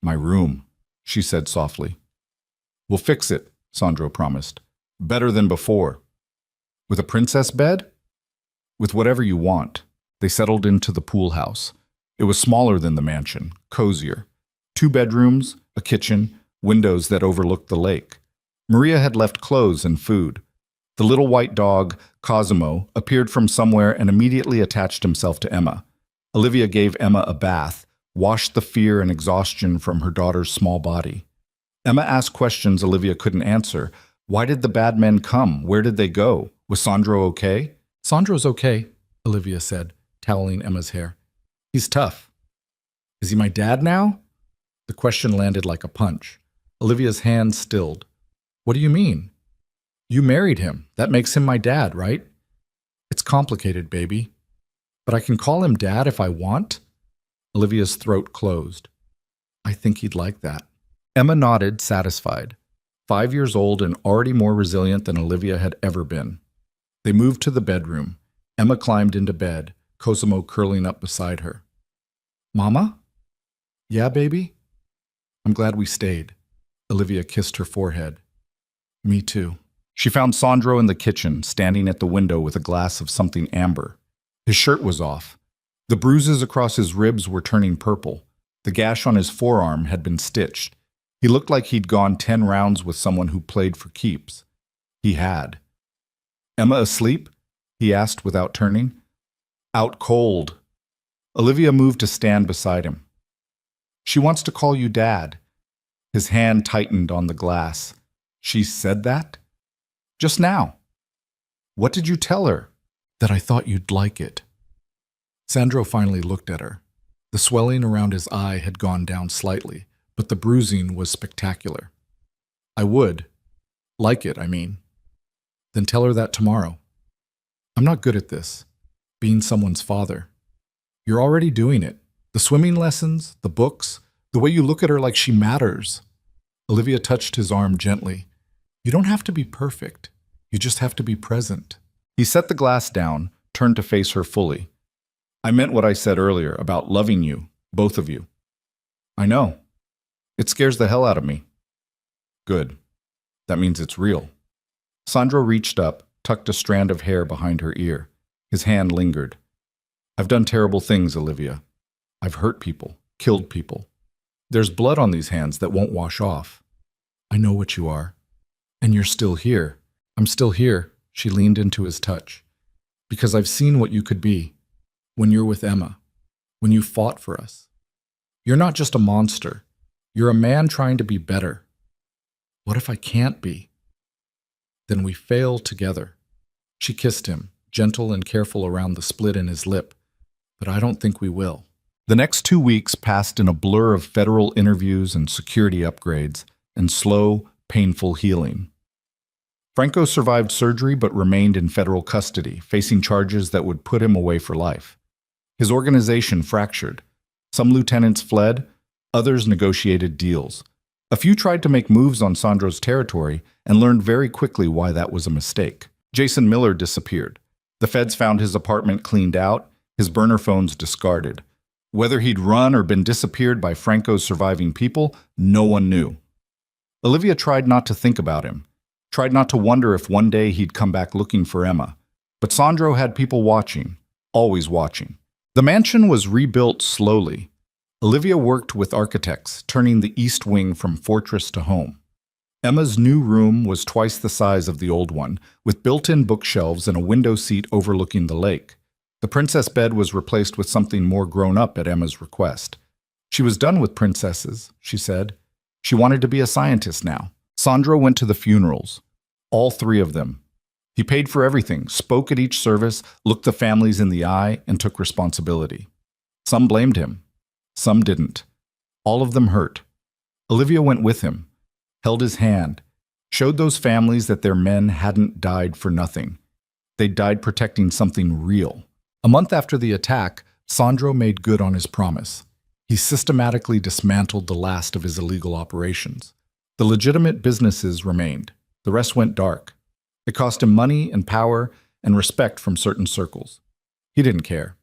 My room, she said softly. We'll fix it, Sandro promised. Better than before. With a princess bed? With whatever you want. They settled into the pool house. It was smaller than the mansion, cozier. 2 bedrooms, a kitchen, windows that overlooked the lake. Maria had left clothes and food. The little white dog, Cosimo, appeared from somewhere and immediately attached himself to Emma. Olivia gave Emma a bath, washed the fear and exhaustion from her daughter's small body. Emma asked questions Olivia couldn't answer. Why did the bad men come? Where did they go? Was Sandro okay? Sandro's okay, Olivia said, toweling Emma's hair. He's tough. Is he my dad now? The question landed like a punch. Olivia's hand stilled. What do you mean? You married him. That makes him my dad, right? It's complicated, baby. But I can call him dad if I want? Olivia's throat closed. I think he'd like that. Emma nodded, satisfied. 5 years old and already more resilient than Olivia had ever been. They moved to the bedroom. Emma climbed into bed, Cosimo curling up beside her. Mama? Yeah, baby? I'm glad we stayed. Olivia kissed her forehead. Me too. She found Sandro in the kitchen, standing at the window with a glass of something amber. His shirt was off. The bruises across his ribs were turning purple. The gash on his forearm had been stitched. He looked like he'd gone 10 rounds with someone who played for keeps. He had. Emma asleep? He asked without turning. Out cold. Olivia moved to stand beside him. She wants to call you Dad. His hand tightened on the glass. She said that? Just now. What did you tell her? That I thought you'd like it. Sandro finally looked at her. The swelling around his eye had gone down slightly, but the bruising was spectacular. I would. Like it, I mean. Then tell her that tomorrow. I'm not good at this, being someone's father. You're already doing it. The swimming lessons, the books, the way you look at her like she matters. Olivia touched his arm gently. You don't have to be perfect. You just have to be present. He set the glass down, turned to face her fully. I meant what I said earlier about loving you, both of you. I know. It scares the hell out of me. Good. That means it's real. Sandro reached up, tucked a strand of hair behind her ear. His hand lingered. I've done terrible things, Olivia. I've hurt people, killed people. There's blood on these hands that won't wash off. I know what you are. And you're still here. I'm still here, she leaned into his touch. Because I've seen what you could be. When you're with Emma. When you fought for us. You're not just a monster. You're a man trying to be better. What if I can't be? Then we fail together. She kissed him, gentle and careful around the split in his lip. But I don't think we will. The next 2 weeks passed in a blur of federal interviews and security upgrades, and slow, painful healing. Franco survived surgery but remained in federal custody, facing charges that would put him away for life. His organization fractured. Some lieutenants fled, others negotiated deals. A few tried to make moves on Sandro's territory and learned very quickly why that was a mistake. Jason Miller disappeared. The feds found his apartment cleaned out, his burner phones discarded. Whether he'd run or been disappeared by Franco's surviving people, no one knew. Olivia tried not to think about him, tried not to wonder if one day he'd come back looking for Emma. But Sandro had people watching, always watching. The mansion was rebuilt slowly. Olivia worked with architects, turning the east wing from fortress to home. Emma's new room was twice the size of the old one, with built-in bookshelves and a window seat overlooking the lake. The princess bed was replaced with something more grown-up at Emma's request. She was done with princesses, she said. She wanted to be a scientist now. Sandro went to the funerals. All 3 of them. He paid for everything, spoke at each service, looked the families in the eye, and took responsibility. Some blamed him. Some didn't. All of them hurt. Olivia went with him, held his hand, showed those families that their men hadn't died for nothing. They died protecting something real. A month after the attack, Sandro made good on his promise. He systematically dismantled the last of his illegal operations. The legitimate businesses remained. The rest went dark. It cost him money and power and respect from certain circles. He didn't care.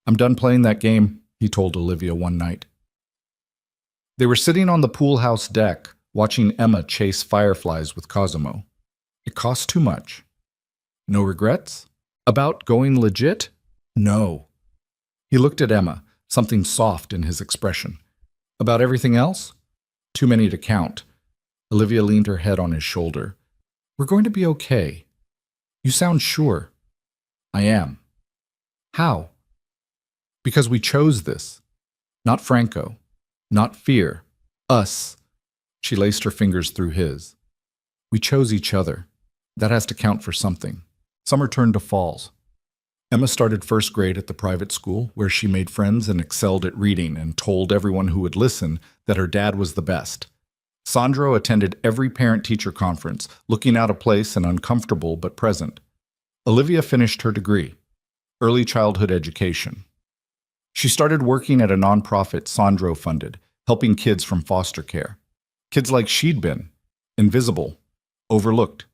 I'm done playing that game, he told Olivia one night. They were sitting on the pool house deck, watching Emma chase fireflies with Cosimo. It cost too much. No regrets? About going legit? No. He looked at Emma, something soft in his expression. About everything else? Too many to count. Olivia leaned her head on his shoulder. We're going to be okay. You sound sure. I am. How? Because we chose this. Not Franco. Not fear. Us. She laced her fingers through his. We chose each other. That has to count for something. Summer turned to falls. Emma started first grade at the private school, where she made friends and excelled at reading and told everyone who would listen that her dad was the best. Sandro attended every parent-teacher conference, looking out of place and uncomfortable but present. Olivia finished her degree, early childhood education. She started working at a nonprofit Sandro funded, helping kids from foster care. Kids like she'd been, invisible, overlooked.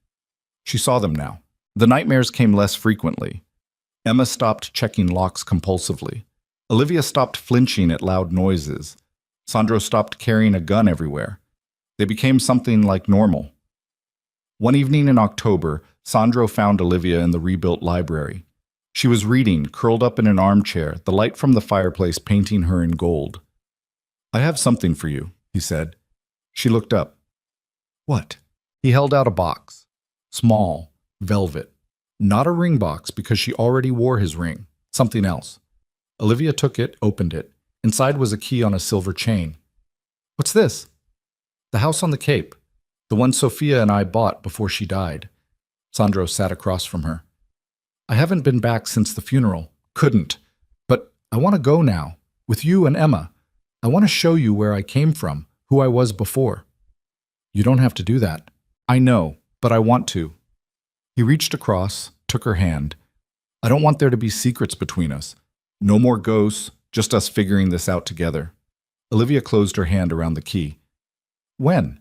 She saw them now. The nightmares came less frequently. Emma stopped checking locks compulsively. Olivia stopped flinching at loud noises. Sandro stopped carrying a gun everywhere. They became something like normal. One evening in October, Sandro found Olivia in the rebuilt library. She was reading, curled up in an armchair, the light from the fireplace painting her in gold. I have something for you, he said. She looked up. What? He held out a box. Small, velvet. Not a ring box because she already wore his ring. Something else. Olivia took it, opened it. Inside was a key on a silver chain. What's this? The house on the Cape. The one Sophia and I bought before she died. Sandro sat across from her. I haven't been back since the funeral. Couldn't. But I want to go now. With you and Emma. I want to show you where I came from, who I was before. You don't have to do that. I know, but I want to. He reached across, took her hand. I don't want there to be secrets between us. No more ghosts, just us figuring this out together. Olivia closed her hand around the key. When?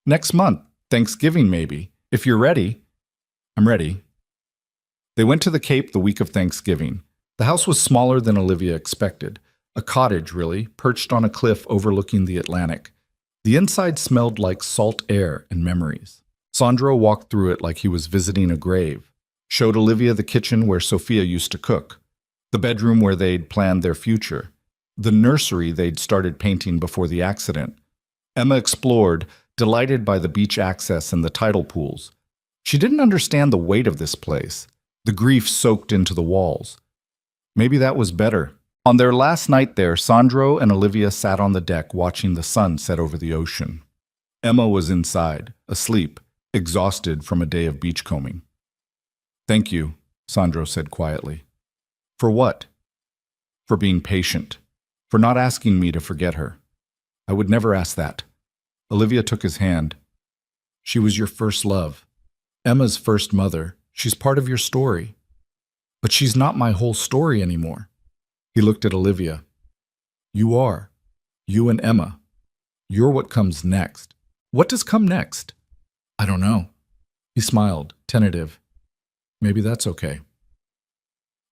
Next month. Thanksgiving, maybe. If you're ready. I'm ready. They went to the Cape the week of Thanksgiving. The house was smaller than Olivia expected. A cottage, really, perched on a cliff overlooking the Atlantic. The inside smelled like salt air and memories. Sandro walked through it like he was visiting a grave, showed Olivia the kitchen where Sophia used to cook, the bedroom where they'd planned their future, the nursery they'd started painting before the accident. Emma explored, delighted by the beach access and the tidal pools. She didn't understand the weight of this place, the grief soaked into the walls. Maybe that was better. On their last night there, Sandro and Olivia sat on the deck watching the sun set over the ocean. Emma was inside, asleep, exhausted from a day of beachcombing. Thank you, Sandro said quietly. For what? For being patient. For not asking me to forget her. I would never ask that. Olivia took his hand. She was your first love. Emma's first mother. She's part of your story. But she's not my whole story anymore. He looked at Olivia. You are. You and Emma. You're what comes next. What does come next? I don't know. He smiled, tentative. Maybe that's okay.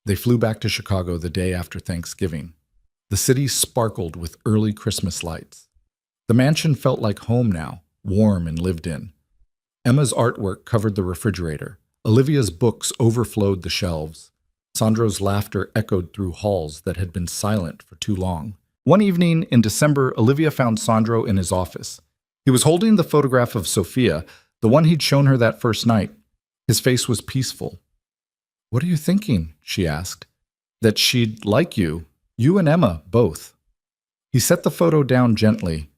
They flew back to Chicago the day after Thanksgiving. The city sparkled with early Christmas lights. The mansion felt like home now, warm and lived in. Emma's artwork covered the refrigerator. Olivia's books overflowed the shelves. Sandro's laughter echoed through halls that had been silent for too long. One evening in December, Olivia found Sandro in his office. He was holding the photograph of Sophia, the one he'd shown her that first night. His face was peaceful. What are you thinking? She asked. That she'd like you and Emma, both. He set the photo down gently.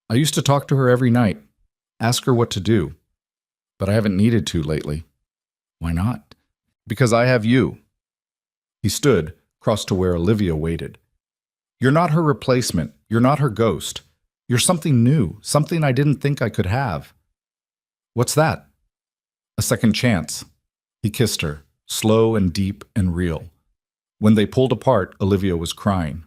I used to talk to her every night, ask her what to do. But I haven't needed to lately. Why not? Because I have you. He stood, crossed to where Olivia waited. You're not her replacement. You're not her ghost. You're something new, something I didn't think I could have. What's that? A second chance. He kissed her, slow and deep and real. When they pulled apart, Olivia was crying.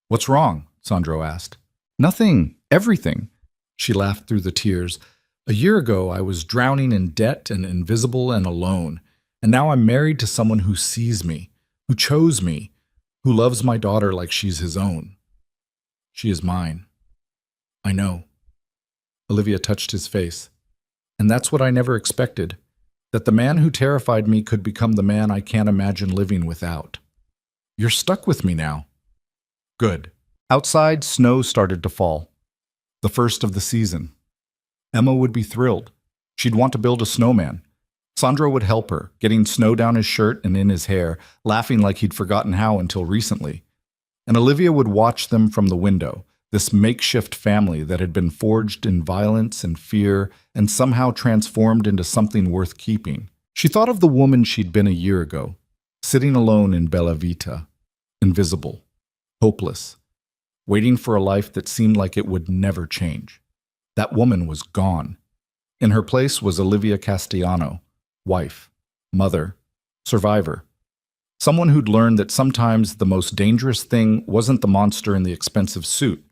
What's wrong? Sandro asked. Nothing. Everything. She laughed through the tears. A year ago, I was drowning in debt and invisible and alone. And now I'm married to someone who sees me, who chose me, who loves my daughter like she's his own. She is mine. I know. Olivia touched his face. And that's what I never expected, that the man who terrified me could become the man I can't imagine living without. You're stuck with me now. Good. Outside, snow started to fall. The first of the season. Emma would be thrilled. She'd want to build a snowman. Sandro would help her, getting snow down his shirt and in his hair, laughing like he'd forgotten how until recently. And Olivia would watch them from the window, this makeshift family that had been forged in violence and fear and somehow transformed into something worth keeping. She thought of the woman she'd been a year ago, sitting alone in Bella Vita, invisible, hopeless, waiting for a life that seemed like it would never change. That woman was gone. In her place was Olivia Castellano, wife, mother, survivor. Someone who'd learned that sometimes the most dangerous thing wasn't the monster in the expensive suit.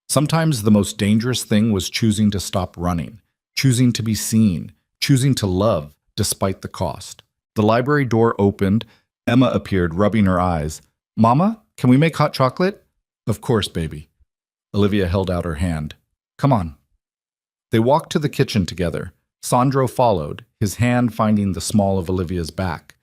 Sometimes the most dangerous thing was choosing to stop running, choosing to be seen, choosing to love despite the cost. The library door opened. Emma appeared, rubbing her eyes. "Mama, can we make hot chocolate?" "Of course, baby." Olivia held out her hand. "Come on." They walked to the kitchen together. Sandro followed, his hand finding the small of Olivia's back.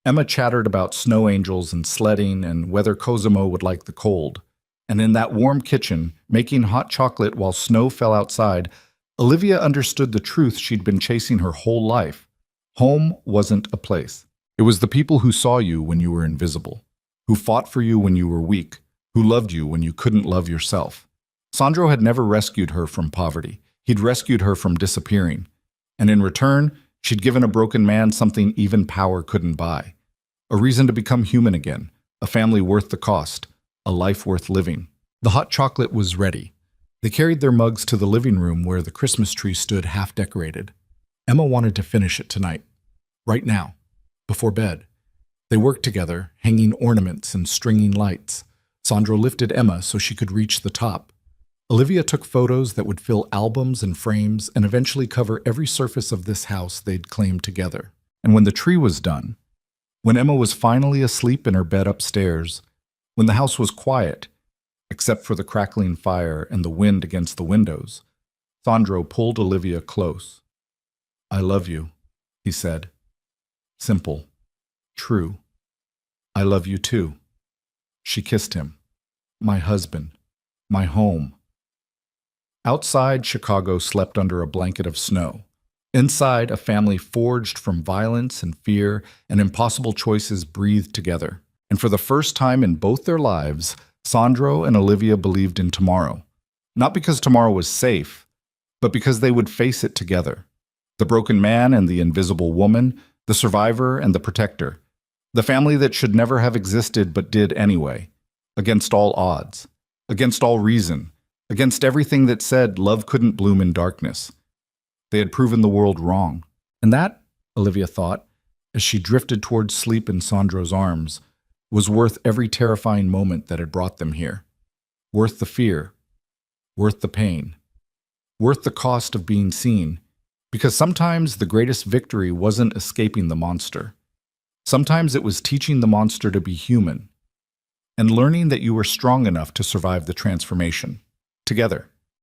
Emma chattered about snow angels and sledding and whether Cosimo would like the cold. And in that warm kitchen, making hot chocolate while snow fell outside, Olivia understood the truth she'd been chasing her whole life. Home wasn't a place. It was the people who saw you when you were invisible, who fought for you when you were weak, who loved you when you couldn't love yourself. Sandro had never rescued her from poverty. He'd rescued her from disappearing. And in return, she'd given a broken man something even power couldn't buy. A reason to become human again, a family worth the cost, a life worth living. The hot chocolate was ready. They carried their mugs to the living room where the Christmas tree stood half decorated. Emma wanted to finish it tonight, right now, before bed. They worked together, hanging ornaments and stringing lights. Sandro lifted Emma so she could reach the top. Olivia took photos that would fill albums and frames and eventually cover every surface of this house they'd claimed together. And when the tree was done, when Emma was finally asleep in her bed upstairs, when the house was quiet, except for the crackling fire and the wind against the windows, Sandro pulled Olivia close. "I love you," he said. Simple. True. "I love you too." She kissed him. "My husband. My home." Outside, Chicago slept under a blanket of snow. Inside, a family forged from violence and fear and impossible choices breathed together. And for the first time in both their lives, Sandro and Olivia believed in tomorrow. Not because tomorrow was safe, but because they would face it together. The broken man and the invisible woman, the survivor and the protector. The family that should never have existed but did anyway. Against all odds. Against all reason. Against everything that said love couldn't bloom in darkness. They had proven the world wrong. And that, Olivia thought, as she drifted towards sleep in Sandro's arms, was worth every terrifying moment that had brought them here. Worth the fear. Worth the pain. Worth the cost of being seen. Because sometimes the greatest victory wasn't escaping the monster. Sometimes it was teaching the monster to be human. And learning that you were strong enough to survive the transformation. Together.